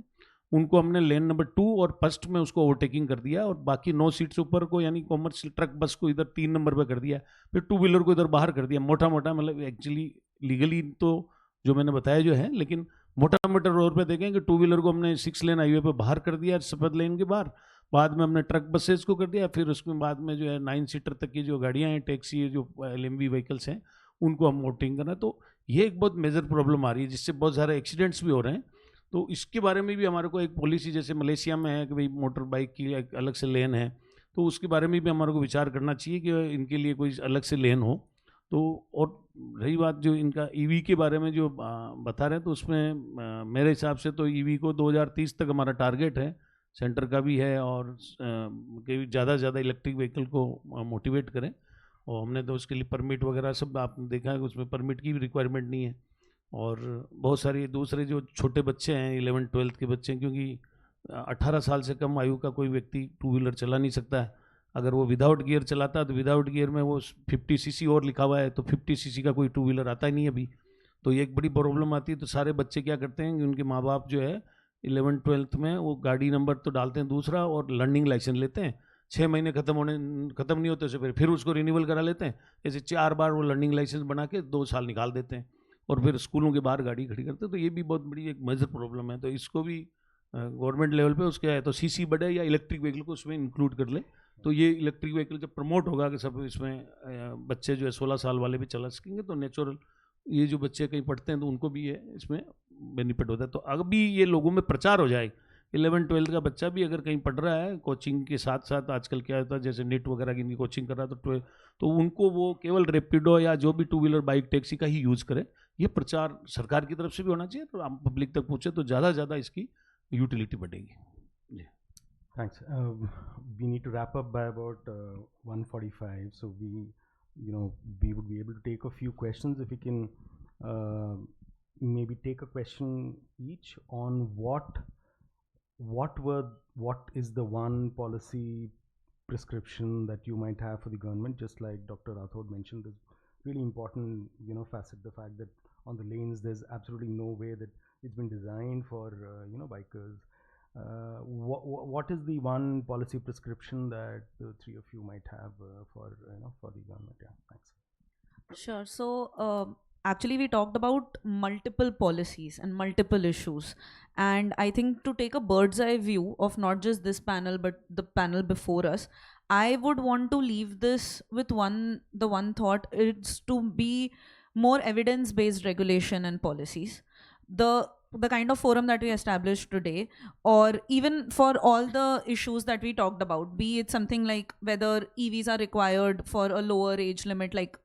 S18: उनको हमने लेन नंबर 2 और फर्स्ट में उसको ओवरटेकिंग कर दिया, और बाकी 9 सीट्स ऊपर को यानी कॉमर्शियल ट्रक बस को इधर 3 नंबर पे कर दिया, फिर 2 व्हीलर को इधर बाहर कर दिया। मोटा मोटा मतलब एक्चुअली लीगली तो जो मैंने बताया जो है, लेकिन मोटा मोटा रोड पे देखें कि 2 व्हीलर को हमने 6 लेन हाईवे पे बाहर कर दिया सफ़ेद लेन के बाहर, बाद में हमने ट्रक बसेज को कर दिया, फिर उसके बाद में जो है 9 सीटर तक की जो गाड़ियाँ हैं, टैक्सी जो LMV व्हीकल्स हैं, उनको हम वोटिंग करना। तो ये एक बहुत मेजर प्रॉब्लम आ रही है, जिससे बहुत सारे एक्सीडेंट्स भी हो रहे हैं। तो इसके बारे में भी हमारे को एक पॉलिसी, जैसे मलेशिया में है कि भाई मोटर बाइक की एक अलग से लेन है, तो उसके बारे में भी हमारे को विचार करना चाहिए कि इनके लिए कोई अलग से लेन हो। तो और रही बात जो इनका EV के बारे में जो बता रहे हैं, तो उसमें मेरे हिसाब से तो EV को 2030 तक हमारा टारगेट है, सेंटर का भी है, और कि ज़्यादा से ज़्यादा इलेक्ट्रिक व्हीकल को मोटिवेट करें। और हमने तो उसके लिए परमिट वगैरह सब आपने देखा है कि उसमें परमिट की भी रिक्वायरमेंट नहीं है। और बहुत सारे दूसरे जो छोटे बच्चे हैं 11-12 के बच्चे हैं, क्योंकि 18 साल से कम आयु का कोई व्यक्ति 2 व्हीलर चला नहीं सकता है। अगर वो विदाउट गियर चलाता है तो विदाउट गियर में वो 50 सीसी और लिखा हुआ है, तो 50 सीसी का कोई 2 व्हीलर आता ही नहीं अभी। तो ये एक बड़ी प्रॉब्लम आती है। तो सारे बच्चे क्या करते हैं कि उनके माँ बाप जो है 11-12 में वो गाड़ी नंबर तो डालते हैं दूसरा, और लर्निंग लाइसेंस लेते हैं, 6 महीने खत्म नहीं होते से फिर उसको रिन्यूअल करा लेते हैं। ऐसे 4 बार वो लर्निंग लाइसेंस बना के 2 साल निकाल देते हैं, और फिर स्कूलों के बाहर गाड़ी खड़ी करते हैं। तो ये भी बहुत बड़ी एक मेजर प्रॉब्लम है। तो इसको भी गवर्नमेंट लेवल पे उसके है तो CC बढ़े या इलेक्ट्रिक व्हीकल को उसमें इंक्लूड कर ले, तो ये इलेक्ट्रिक व्हीकल जब प्रमोट होगा कि सब इसमें बच्चे जो है 16 साल वाले भी चला सकेंगे, तो नेचुरल ये जो बच्चे कहीं पढ़ते हैं तो उनको भी ये इसमें बेनिफिट होता है। तो अभी ये लोगों में प्रचार हो जाए, 11-12 का बच्चा भी अगर कहीं पढ़ रहा है कोचिंग के साथ साथ, आजकल क्या होता है जैसे नेट वगैरह की इनकी कोचिंग कर रहा है, तो उनको वो केवल रैपिडो या जो भी 2 व्हीलर बाइक टैक्सी का ही यूज़ करे। ये प्रचार सरकार की तरफ से भी होना चाहिए, तो आप पब्लिक तक पहुँचे तो ज़्यादा से ज़्यादा इसकी यूटिलिटी बढ़ेगी।
S16: Thanks. We need to wrap up by about 1:45, so we would be able to take a few questions. If we can maybe take a question each on what is the one policy prescription that you might have for the government. Just like Dr. Rathod mentioned, this really important facet, the fact that on the lanes there's absolutely no way that it's been designed for bikers. What is the one policy prescription that the three of you might have for the government? Yeah, thanks.
S19: Sure. So actually we talked about multiple policies and multiple issues, and I think to take a bird's eye view of not just this panel but the panel before us, I would want to leave this with the one thought. It's to be more evidence based regulation and policies. The kind of forum that we established today, or even for all the issues that we talked about, be it something like whether EVs are required for a lower age limit like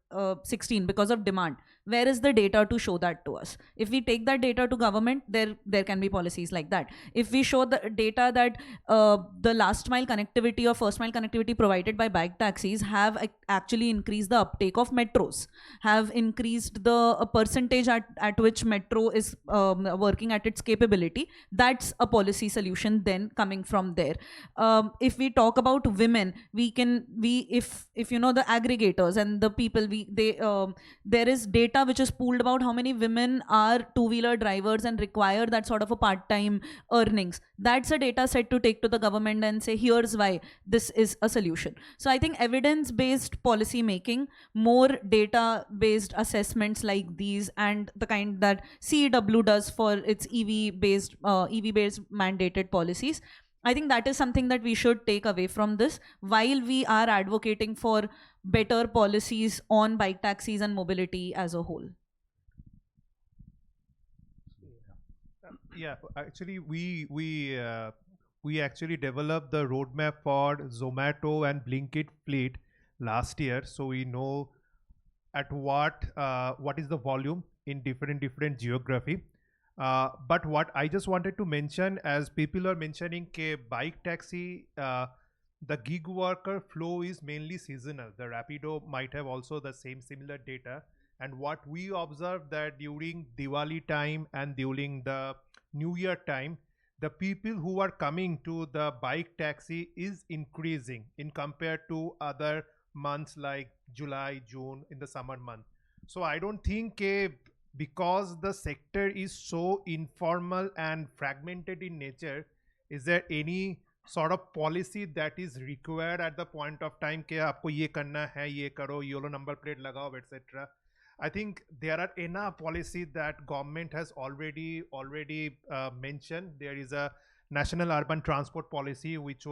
S19: 16 because of demand. Where is the data to show that to us? If we take that data to government, there can be policies like that. If we show the data that the last mile connectivity or first mile connectivity provided by bike taxis have actually increased the uptake of metros, have increased the percentage at which metro is working at its capability, that's a policy solution then coming from there. If we talk about women, if you know the aggregators and the people, there is data which is pooled about how many women are two-wheeler drivers and require that sort of a part-time earnings. That's a data set to take to the government and say, here's why this is a solution. So I think evidence-based policy making, more data-based assessments like these, and the kind that CEW does for its EV-based mandated policies, I think that is something that we should take away from this while we are advocating for better policies on bike taxis and mobility as a whole.
S20: Yeah, actually, we actually developed the roadmap for Zomato and Blinkit fleet last year, so we know at what is the volume in different geography. But what I just wanted to mention, as people are mentioning, bike taxi, the gig worker flow is mainly seasonal. The Rapido might have also the similar data. And what we observed that during Diwali time and during the New Year time, the people who are coming to the bike taxi is increasing in compared to other months like July, June in the summer month. So I don't think because the sector is so informal and fragmented in nature, is there any sort of policy that is required at the point of time कि आपको ये करना है, ये करो, YOLO number plate लगाओ, etc. I think there are enough policies that government has already mentioned. There is a National Urban Transport Policy which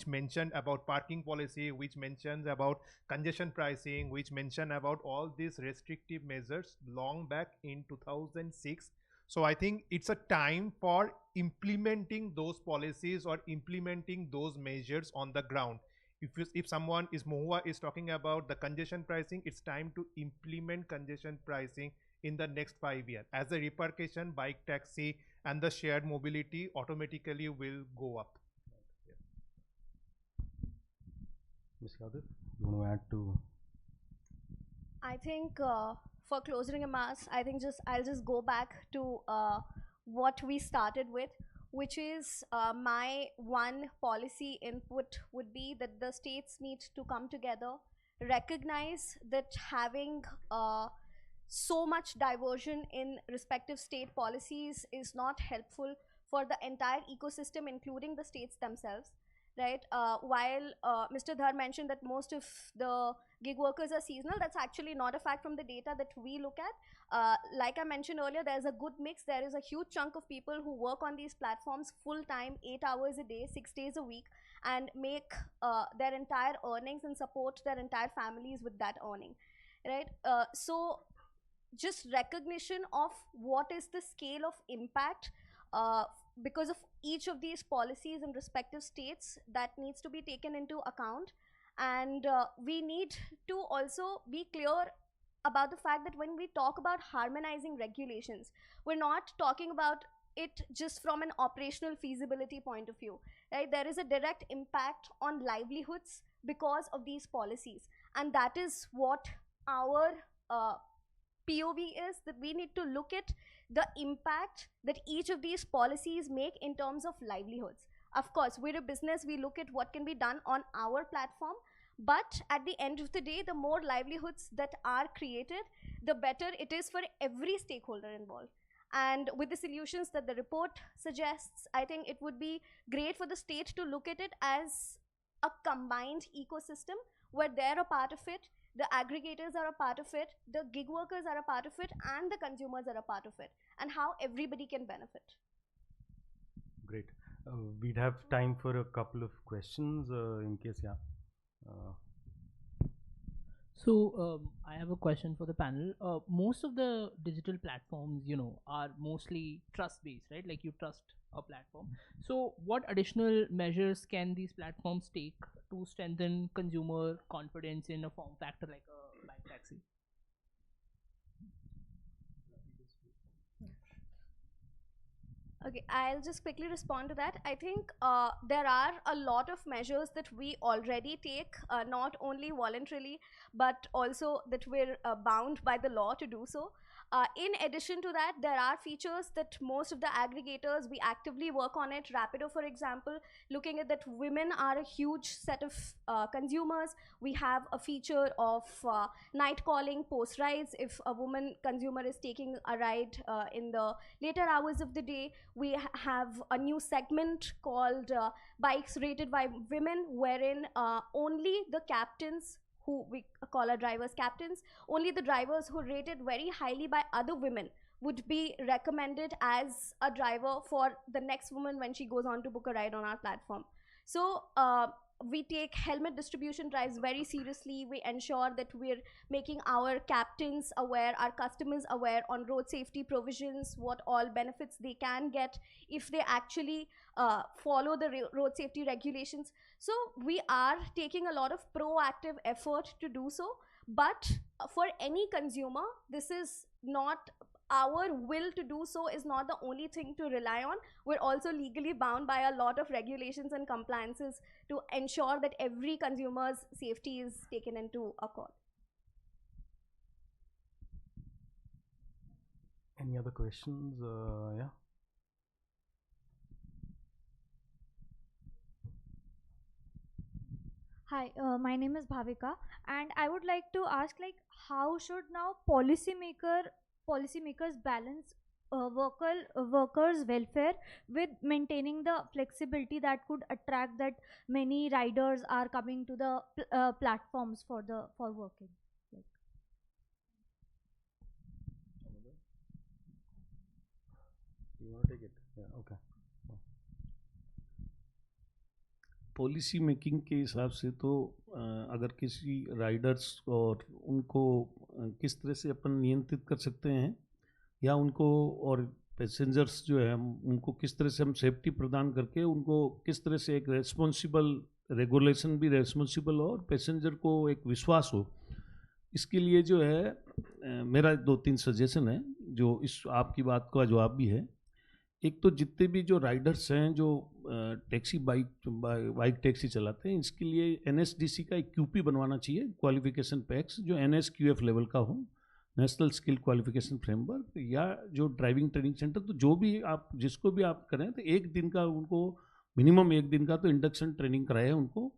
S20: mentioned about parking policy, which mentions about congestion pricing, which mentioned about all these restrictive measures long back in 2006. So I think it's a time for implementing those policies or implementing those measures on the ground. If someone is Mohua is talking about the congestion pricing, it's time to implement congestion pricing in the next 5 years. As a repercussion, bike taxi and the shared mobility automatically will go up.
S16: Ms. Yadav, you want to add to?
S17: I think for closing remarks, I think I'll just go back to what we started with, which is my one policy input would be that the states need to come together, recognize that having so much diversion in respective state policies is not helpful for the entire ecosystem, including the states themselves, right? While Mr. Dhar mentioned that most of the gig workers are seasonal, that's actually not a fact from the data that we look at. Like I mentioned earlier, there's a good mix. There is a huge chunk of people who work on these platforms full-time, 8 hours a day, 6 days a week, and make their entire earnings and support their entire families with that earning, right? So just recognition of what is the scale of impact because of each of these policies in respective states that needs to be taken into account. And we need to also be clear about the fact that when we talk about harmonizing regulations, we're not talking about it just from an operational feasibility point of view, right? There is a direct impact on livelihoods because of these policies, and that is what our POV is, that we need to look at the impact that each of these policies make in terms of livelihoods. Of course, we're a business, we look at what can be done on our platform, but at the end of the day, the more livelihoods that are created, the better it is for every stakeholder involved. And with the solutions that the report suggests, I think it would be great for the state to look at it as a combined ecosystem where they're a part of it, the aggregators are a part of it, the gig workers are a part of it, and the consumers are a part of it, and how everybody can benefit.
S16: Great. We'd have time for a couple of questions in case, yeah.
S12: So I have a question for the panel. Most of the digital platforms, are mostly trust-based, right? Like you trust a platform. So what additional measures can these platforms take to strengthen consumer confidence in a form factor like a bike taxi?
S17: Okay, I'll just quickly respond to that. I think there are a lot of measures that we already take, not only voluntarily, but also that we're bound by the law to do so. In addition to that, there are features that most of the aggregators, we actively work on it. Rapido, for example, looking at that women are a huge set of consumers. We have a feature of night calling post rides. If a woman consumer is taking a ride in the later hours of the day, we have a new segment called bikes rated by women, wherein only the captains, who we call our drivers captains, only the drivers who rated very highly by other women would be recommended as a driver for the next woman when she goes on to book a ride on our platform. So we take helmet distribution drives very seriously. We ensure that we're making our captains aware, our customers aware on road safety provisions, what all benefits they can get if they actually follow the road safety regulations. So we are taking a lot of proactive effort to do so. But for any consumer, this is not our will to do so, is not the only thing to rely on. We're also legally bound by a lot of regulations and compliances to ensure that every consumer's safety is taken into account.
S16: Any other questions? Yeah.
S21: Hi, my name is Bhavika, and I would like to ask, like, how should now policymakers balance workers' welfare with maintaining the flexibility that could attract that many riders are coming to the platforms for working. Like.
S16: You want to take it? Yeah. Okay.
S18: Policy making के हिसाब से तो अगर किसी Riders और उनको किस तरह से अपन नियंत्रित कर सकते हैं, या उनको और पैसेंजर्स जो है उनको किस तरह से हम सेफ्टी प्रदान करके उनको किस तरह से एक रेस्पॉन्सिबल रेगुलेशन भी रेस्पॉन्सिबल हो और पैसेंजर को एक विश्वास हो, इसके लिए जो है मेरा 2-3 सजेशन है जो इस आपकी बात का जवाब भी है। एक तो जितने भी जो राइडर्स हैं जो टैक्सी बाइक टैक्सी चलाते हैं, इसके लिए NSDC का एक QP बनवाना चाहिए, क्वालिफिकेशन पैक्स, जो NSQF लेवल का हो, नेशनल स्किल क्वालिफिकेशन फ्रेमवर्क, या जो ड्राइविंग ट्रेनिंग सेंटर, तो जो भी आप जिसको भी आप करें तो एक दिन का उनको मिनिमम 1 दिन का तो इंडक्शन ट्रेनिंग कराए उनको,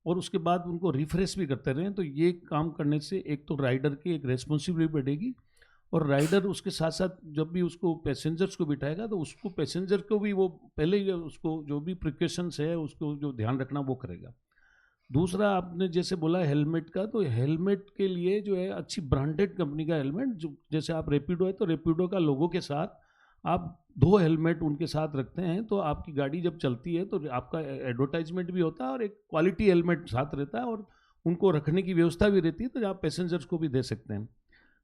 S18: और उसके बाद उनको रिफ्रेश भी करते रहें। तो ये काम करने से एक तो राइडर की एक रेस्पॉन्सिबिलिटी बढ़ेगी, और राइडर उसके साथ साथ जब भी उसको पैसेंजर्स को बिठाएगा तो उसको पैसेंजर को भी वो पहले ही उसको जो भी प्रिकॉशंस है उसको जो ध्यान रखना वो करेगा। दूसरा आपने जैसे बोला हेलमेट का, तो हेलमेट के लिए जो है अच्छी ब्रांडेड कंपनी का हेलमेट, जो जैसे आप रेपिडो है तो रेपिडो का लोगो के साथ आप 2 हेलमेट उनके साथ रखते हैं तो आपकी गाड़ी जब चलती है तो आपका एडवर्टाइजमेंट भी होता है और एक क्वालिटी हेलमेट साथ रहता है, और उनको रखने की व्यवस्था भी रहती है तो आप पैसेंजर्स को भी दे सकते हैं।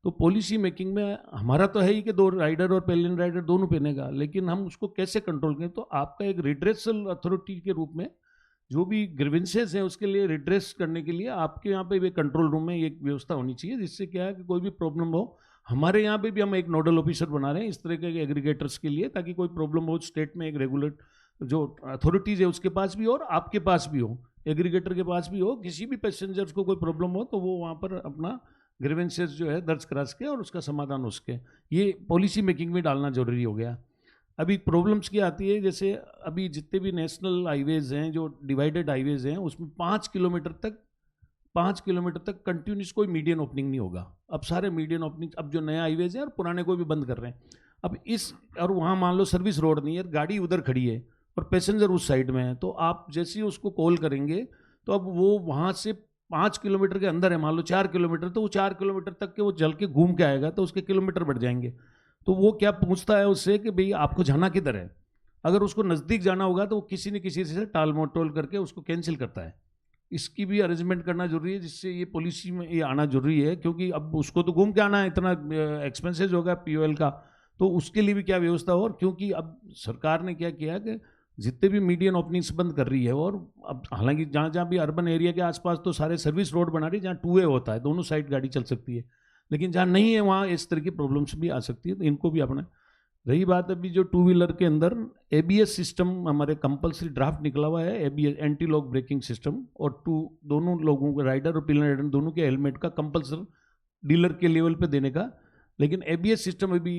S18: तो पॉलिसी मेकिंग में हमारा तो है ही कि 2 राइडर और पेलियन राइडर दोनों पहनेगा, लेकिन हम उसको कैसे कंट्रोल करें? तो आपका एक रिड्रेसल अथॉरिटी के रूप में जो भी ग्रीवेंसेस हैं उसके लिए रिड्रेस करने के लिए आपके यहाँ पे भी कंट्रोल रूम में एक व्यवस्था होनी चाहिए, जिससे क्या है कि कोई भी प्रॉब्लम हो, हमारे यहाँ पे भी हम एक नोडल ऑफिसर बना रहे हैं इस तरह के एग्रीगेटर्स के लिए, ताकि कोई प्रॉब्लम हो स्टेट में एक रेगुलेट जो अथॉरिटीज़ है उसके पास भी हो और आपके पास भी हो, एग्रीगेटर के पास भी हो, किसी भी पैसेंजर्स को कोई प्रॉब्लम हो तो वो वहाँ पर अपना ग्रीवेंसेस जो है दर्ज करा सके और उसका समाधान हो सके। ये पॉलिसी मेकिंग में डालना जरूरी हो गया। अभी प्रॉब्लम्स क्या आती है, जैसे अभी जितने भी नेशनल हाईवेज़ हैं जो डिवाइडेड हाईवेज़ हैं उसमें 5 किलोमीटर तक कंटिन्यूस कोई मीडियन ओपनिंग नहीं होगा। अब सारे मीडियन ओपनिंग, अब जो नए हाईवेज़ हैं और पुराने को भी बंद कर रहे हैं। अब इस और वहाँ मान लो सर्विस रोड नहीं है, गाड़ी उधर खड़ी है और पैसेंजर उस साइड में है, तो आप जैसे ही उसको कॉल करेंगे तो अब वो वहाँ से 5 किलोमीटर के अंदर है, मान लो 4 किलोमीटर, तो वो 4 किलोमीटर तक के वो चल के घूम के आएगा तो उसके किलोमीटर बढ़ जाएंगे। तो वो क्या पूछता है उससे कि भाई आपको जाना किधर है। अगर उसको नज़दीक जाना होगा तो वो किसी न किसी से टाल मटोल करके उसको कैंसिल करता है। इसकी भी अरेंजमेंट करना जरूरी है, जिससे ये पॉलिसी में ये आना जरूरी है, क्योंकि अब उसको तो घूम के आना है, इतना एक्सपेंसेस होगा POL का, तो उसके लिए भी क्या व्यवस्था हो। और क्योंकि अब सरकार ने क्या किया कि जितने भी मीडियन ओपनिंग्स बंद कर रही है, और अब हालांकि जहाँ जहाँ भी अर्बन एरिया के आसपास तो सारे सर्विस रोड बना रही है जहाँ 2 वे होता है, दोनों साइड गाड़ी चल सकती है, लेकिन जहाँ नहीं है वहाँ इस तरह की प्रॉब्लम्स भी आ सकती है, तो इनको भी अपना रही बात अभी जो टू व्हीलर के अंदर एबीएस सिस्टम हमारे कंपलसरी ड्राफ्ट निकला हुआ है, ABS anti lock braking system, और दोनों लोगों के राइडर और पिलर राइडर दोनों के हेलमेट का कंपलसरी डीलर के लेवल पे देने का। लेकिन एबीएस सिस्टम अभी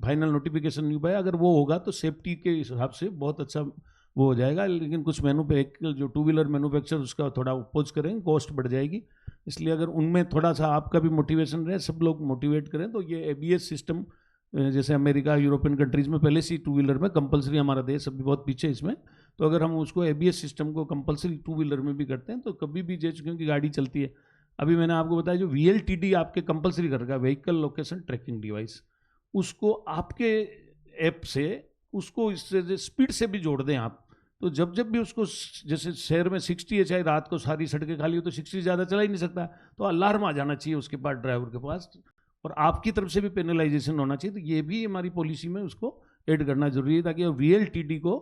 S18: फाइनल नोटिफिकेशन नहीं पाया, अगर वो होगा तो सेफ्टी के हिसाब से बहुत अच्छा वो हो जाएगा। लेकिन कुछ मैन्युफैक्चर जो टू व्हीलर मैन्युफैक्चर उसका थोड़ा अपोज करेंगे, कॉस्ट बढ़ जाएगी। इसलिए अगर उनमें थोड़ा सा आपका भी मोटिवेशन रहे, सब लोग मोटिवेट करें, तो ये एबीएस सिस्टम जैसे अमेरिका यूरोपियन कंट्रीज में पहले से टू व्हीलर में कंपलसरी, हमारा देश अभी बहुत पीछे इसमें, तो अगर हम उसको एबीएस सिस्टम को कंपलसरी टू व्हीलर में भी करते हैं तो कभी भी जैसे क्योंकि गाड़ी चलती है, अभी मैंने आपको बताया जो वीएलटीडी आपके कंपलसरी करेगा, व्हीकल लोकेशन ट्रैकिंग डिवाइस, उसको आपके ऐप से उसको इससे स्पीड से भी जोड़ दें आप, तो जब जब भी उसको जैसे शहर में 60 है, चाहे रात को सारी सड़कें खाली हो तो 60 ज़्यादा चला ही नहीं सकता, तो अलार्म आ जाना चाहिए उसके पास, ड्राइवर के पास, और आपकी तरफ से भी पेनलाइजेशन होना चाहिए। तो ये भी हमारी पॉलिसी में उसको ऐड करना जरूरी है, ताकि वीएलटीडी को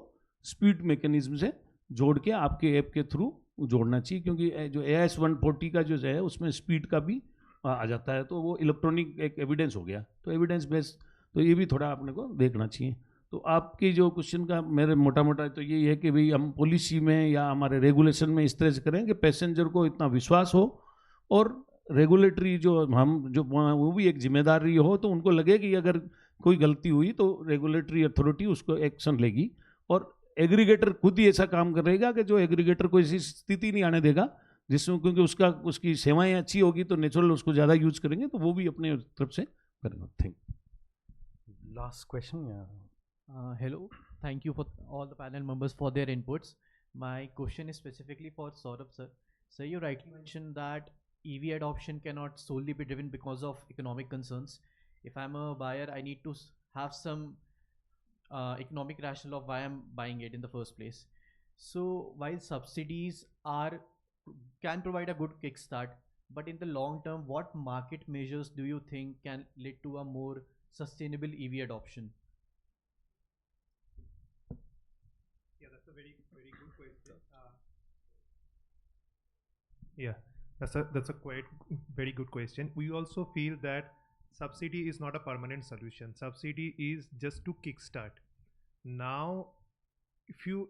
S18: स्पीड मैकेनिज्म से जोड़ के आपके ऐप के थ्रू जोड़ना चाहिए, क्योंकि जो AIS 140 का जो है उसमें स्पीड का भी आ जाता है, तो वो इलेक्ट्रॉनिक एक एविडेंस हो गया, तो एविडेंस बेस्ड, तो ये भी थोड़ा आपने को देखना चाहिए। तो आपकी जो क्वेश्चन का मेरे मोटा मोटा तो यही है कि भाई हम पॉलिसी में या हमारे रेगुलेशन में इस तरह से करें कि पैसेंजर को इतना विश्वास हो, और रेगुलेटरी जो हम जो वो भी एक जिम्मेदारी हो, तो उनको लगे कि अगर कोई गलती हुई तो रेगुलेटरी अथॉरिटी उसको एक्शन लेगी, और एग्रीगेटर खुद ही ऐसा काम करेगा कि जो एग्रीगेटर को ऐसी स्थिति नहीं आने देगा जिसमें, क्योंकि उसकी सेवाएं अच्छी होगी तो नेचुरल उसको ज़्यादा यूज करेंगे, तो वो भी अपने तरफ से करेंगे। Thank you.
S13: Last question, yeah. Hello, thank you for all the panel members for their inputs. My question is specifically for Saurabh sir. Sir, you rightly mentioned that EV adoption cannot solely be driven because of economic concerns. If I'm a buyer, I need to have some economic rationale of why I'm buying it in the first place. So while subsidies can provide a good kickstart, but in the long term, what market measures do you think can lead to a more sustainable EV adoption?
S20: Yeah, that's a very good question. Yeah, that's a quite very good question. We also feel that subsidy is not a permanent solution. Subsidy is just to kickstart. Now, if you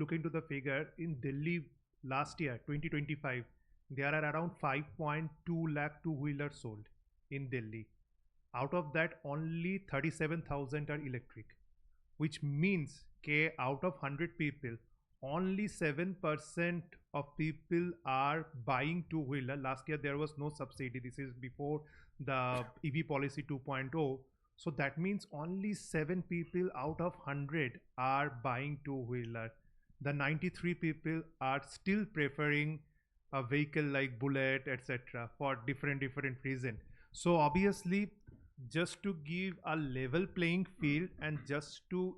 S20: look into the figure in Delhi last year 2025, there are around 5.2 lakh two-wheelers sold in Delhi. Out of that, only 37,000 are electric, which means out of 100 people, only 7% of people are buying two-wheeler. Last year there was no subsidy. This is before the EV policy 2.0. So that means only 7 people out of 100 are buying two-wheeler. The 93 people are still preferring a vehicle like Bullet, etc. for different reasons. So obviously, just to give a level playing field and just to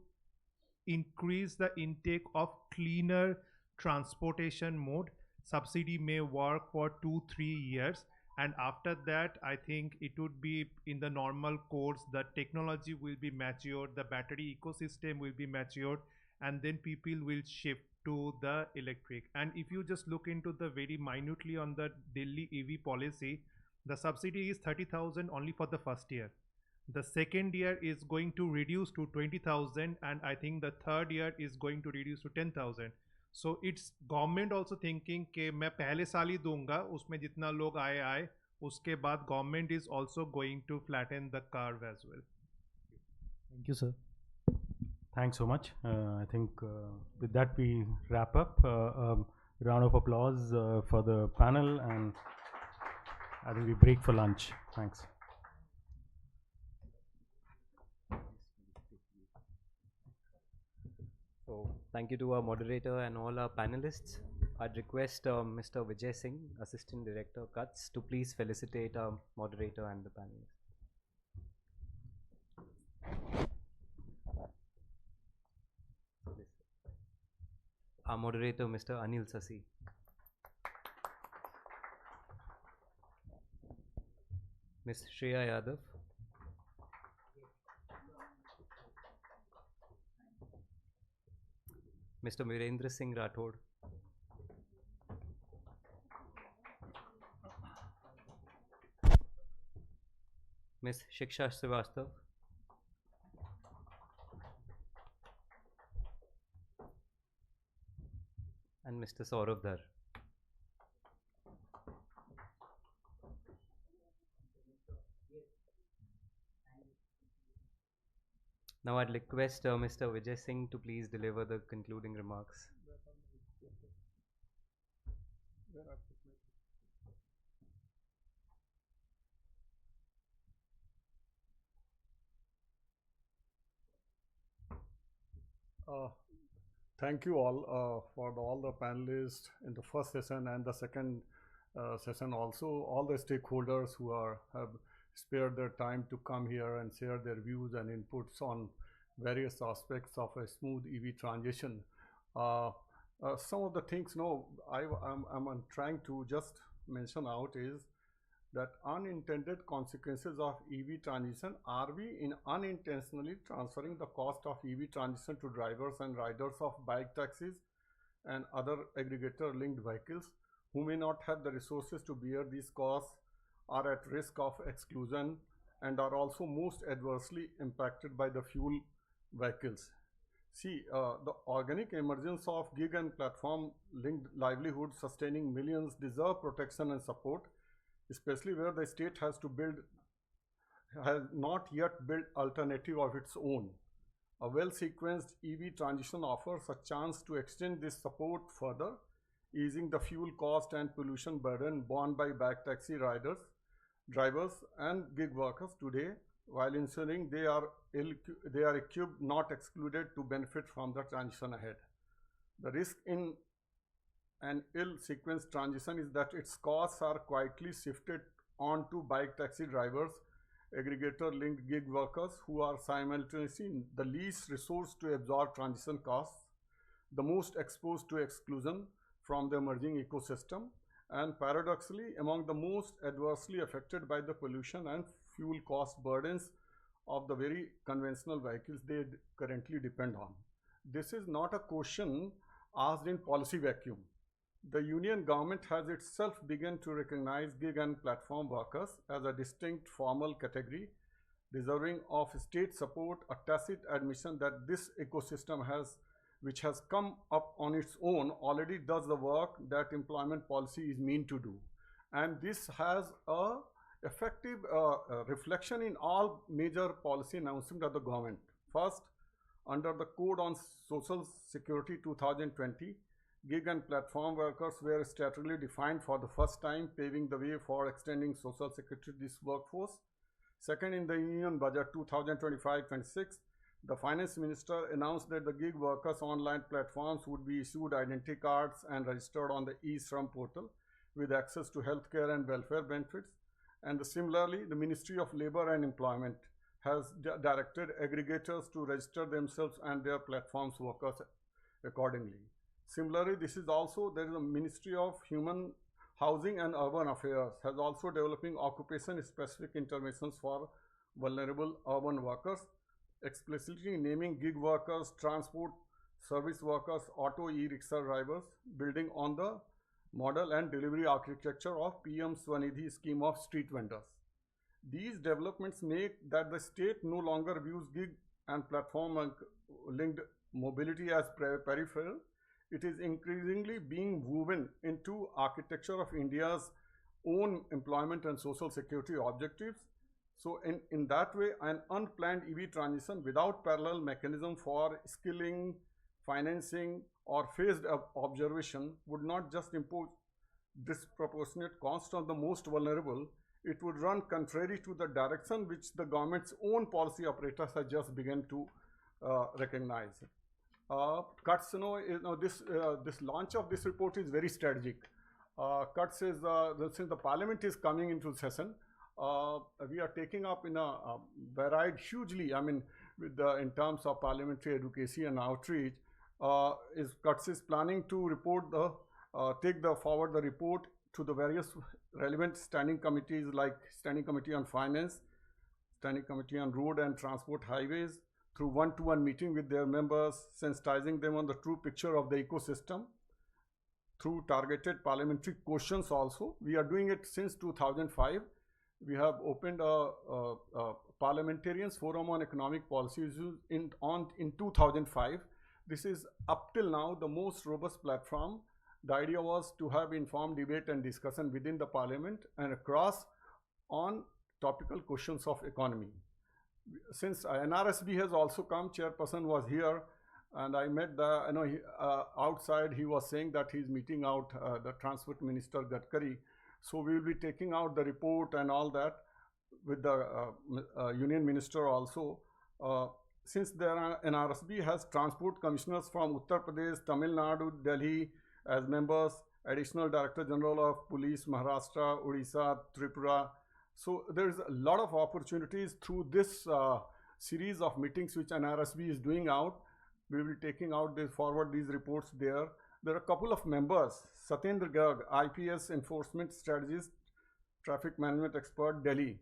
S20: increase the intake of cleaner transportation mode, subsidy may work for 2-3 years, and after that I think it would be in the normal course, the technology will be matured, the battery ecosystem will be matured, and then people will shift to the electric. And if you just look into the very minutely on the Delhi EV policy, the subsidy is 30,000 only for the first year. The second year is going to reduce to 20,000, and I think the third year is going to reduce to 10,000. So it's government also thinking कि मैं पहले साल ही दूंगा, उसमें जितना लोग आए, उसके बाद government is also going to flatten the curve as well.
S16: Thank you, sir. Thanks so much. I think with that we wrap up. Round of applause for the panel, and I think we break for lunch. Thanks.
S1: So thank you to our moderator and all our panelists. I'd request Mr. Vijay Singh, Assistant Director Cuts, to please felicitate our moderator and the panelists. Our moderator, Mr. Anil Sasi. Ms. Shreya Yadav. Mr. Virendra Singh Rathod. Ms. Shiksha Srivastav. and Mr. Saurav Dhar. Now I'd request Mr. Vijay Singh to please deliver the concluding remarks.
S14: Thank you all for all the panelists in the first session and the second session also, all the stakeholders who have spared their time to come here and share their views and inputs on various aspects of a smooth EV transition. Some of the things, I'm trying to just mention out is that unintended consequences of EV transition. Are we unintentionally transferring the cost of EV transition to drivers and riders of bike taxis and other aggregator linked vehicles who may not have the resources to bear these costs, are at risk of exclusion, and are also most adversely impacted by the fuel vehicles? See, the organic emergence of gig and platform linked livelihoods sustaining millions deserve protection and support, especially where the state has not yet built alternative of its own. A well-sequenced EV transition offers a chance to extend this support further, easing the fuel cost and pollution burden borne by bike taxi drivers and gig workers today, while ensuring they are equipped, not excluded, to benefit from the transition ahead. The risk in an ill-sequenced transition is that its costs are quietly shifted onto bike taxi drivers, aggregator-linked gig workers, who are simultaneously the least resourced to absorb transition costs, the most exposed to exclusion from the emerging ecosystem, and paradoxically among the most adversely affected by the pollution and fuel cost burdens of the very conventional vehicles they currently depend on. This is not a question asked in policy vacuum. The union government has itself begun to recognize gig and platform workers as a distinct formal category deserving of state support, a tacit admission that this ecosystem which has come up on its own, already does the work that employment policy is meant to do. And this has a effective reflection in all major policy announcements of the government. First, under the Code on Social Security 2020, gig and platform workers were statutorily defined for the first time, paving the way for extending social security to this workforce. Second, in the Union Budget 2025-26, the Finance Minister announced that the gig workers' online platforms would be issued identity cards and registered on the e-Shram portal with access to healthcare and welfare benefits. And similarly, the Ministry of Labour and Employment has directed aggregators to register themselves and their platforms workers accordingly. Similarly, there is a Ministry of Human Housing and Urban Affairs has also developing occupation-specific interventions for vulnerable urban workers, explicitly naming gig workers, transport service workers, auto e-rickshaw drivers, building on the model and delivery architecture of PM Swanidhi scheme of street vendors. These developments make that the state no longer views gig and platform linked mobility as peripheral. It is increasingly being woven into architecture of India's own employment and social security objectives. So in that way, an unplanned EV transition without parallel mechanism for skilling, financing, or phased observation would not just impose disproportionate cost on the most vulnerable, it would run contrary to the direction which the government's own policy operators have just begun to recognize. Cuts, this launch of this report is very strategic. Cuts is since the Parliament is coming into session, we are taking up in a varied hugely. I mean, in terms of parliamentary advocacy and outreach, Cuts is planning to take forward the report to the various relevant standing committees like Standing Committee on Finance, Standing Committee on Road and Transport Highways, through one-to-one meeting with their members, sensitizing them on the true picture of the ecosystem, through targeted parliamentary questions also. We are doing it since 2005. We have opened a Parliamentarians Forum on Economic Policy Issues in 2005. This is up till now the most robust platform The idea was to have informed debate and discussion within the parliament and across on topical questions of economy. Since NRSB has also come, chairperson was here, and I met outside he was saying that he's meeting out the transport minister Gadkari. So we will be taking out the report and all that with the union minister also. Since NRSB has transport commissioners from Uttar Pradesh, Tamil Nadu, Delhi as members, additional director general of police, Maharashtra, Odisha, Tripura. So there is a lot of opportunities through this series of meetings which NRSB is doing out. We will be taking out forward these reports there. There are a couple of members, Satyendra Garg, IPS enforcement strategist, traffic management expert, Delhi.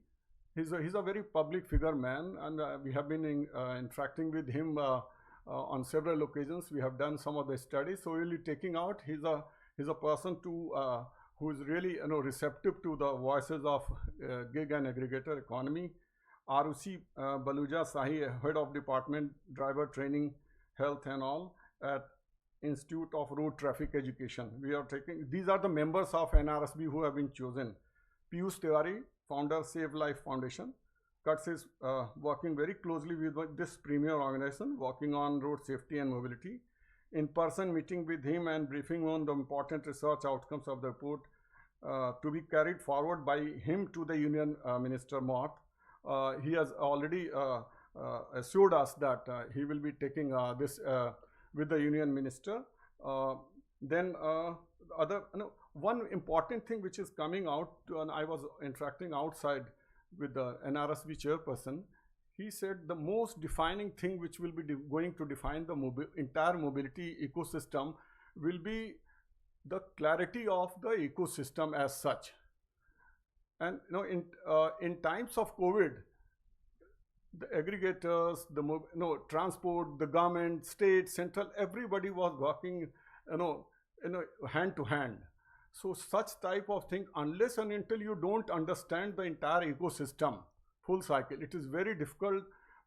S14: He's a very public figure man, and we have been interacting with him on several occasions. We have done some of the studies, so we'll be taking out. He's a person who is really receptive to the voices of gig and aggregator economy. Arushi Baluja Sahi, head of department driver training, health and all at Institute of Road Traffic Education. We are taking, these are the members of NRSB who have been chosen. Piyush Tiwari, founder Save Life Foundation. Cuts is working very closely with this premier organization, working on road safety and mobility. In-person meeting with him and briefing on the important research outcomes of the report to be carried forward by him to the Union Minister Mott. He has already assured us that he will be taking this with the Union Minister. One important thing which is coming out, and I was interacting outside with the NRSB chairperson, he said the most defining thing which will be going to define the entire mobility ecosystem will be the clarity of the ecosystem as such. And in times of COVID, the aggregators, the transport, the government, state, central, everybody was working, hand to hand. So such type of thing, unless and until you don't understand the entire ecosystem, full cycle, it is very difficult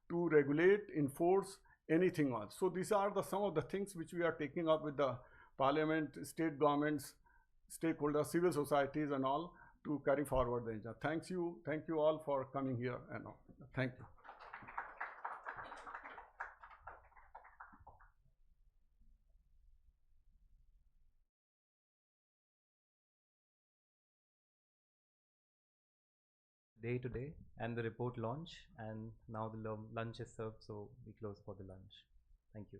S14: to regulate, enforce anything else. So these are some of the things which we are taking up with the parliament, state governments, stakeholders, civil societies and all to carry forward the agenda. Thank you all for coming here and all. Thank you.
S1: Day today and the report launch, and now the lunch is served, so we close for the lunch. Thank you.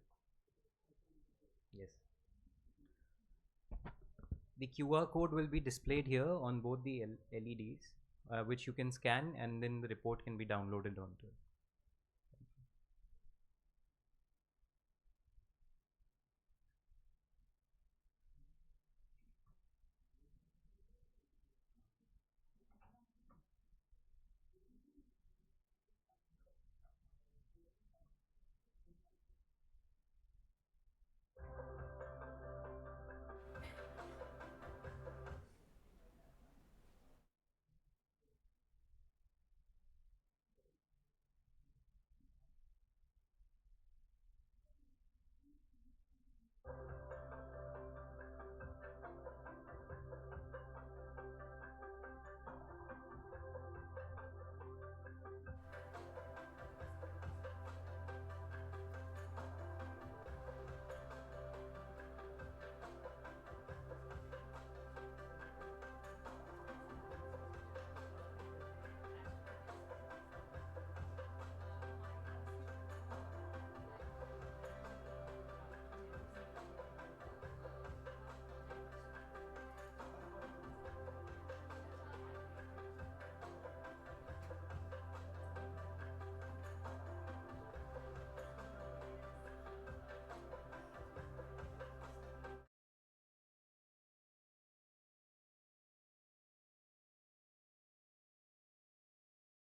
S1: Yes. The QR code will be displayed here on both the LEDs, which you can scan, and then the report can be downloaded onto it.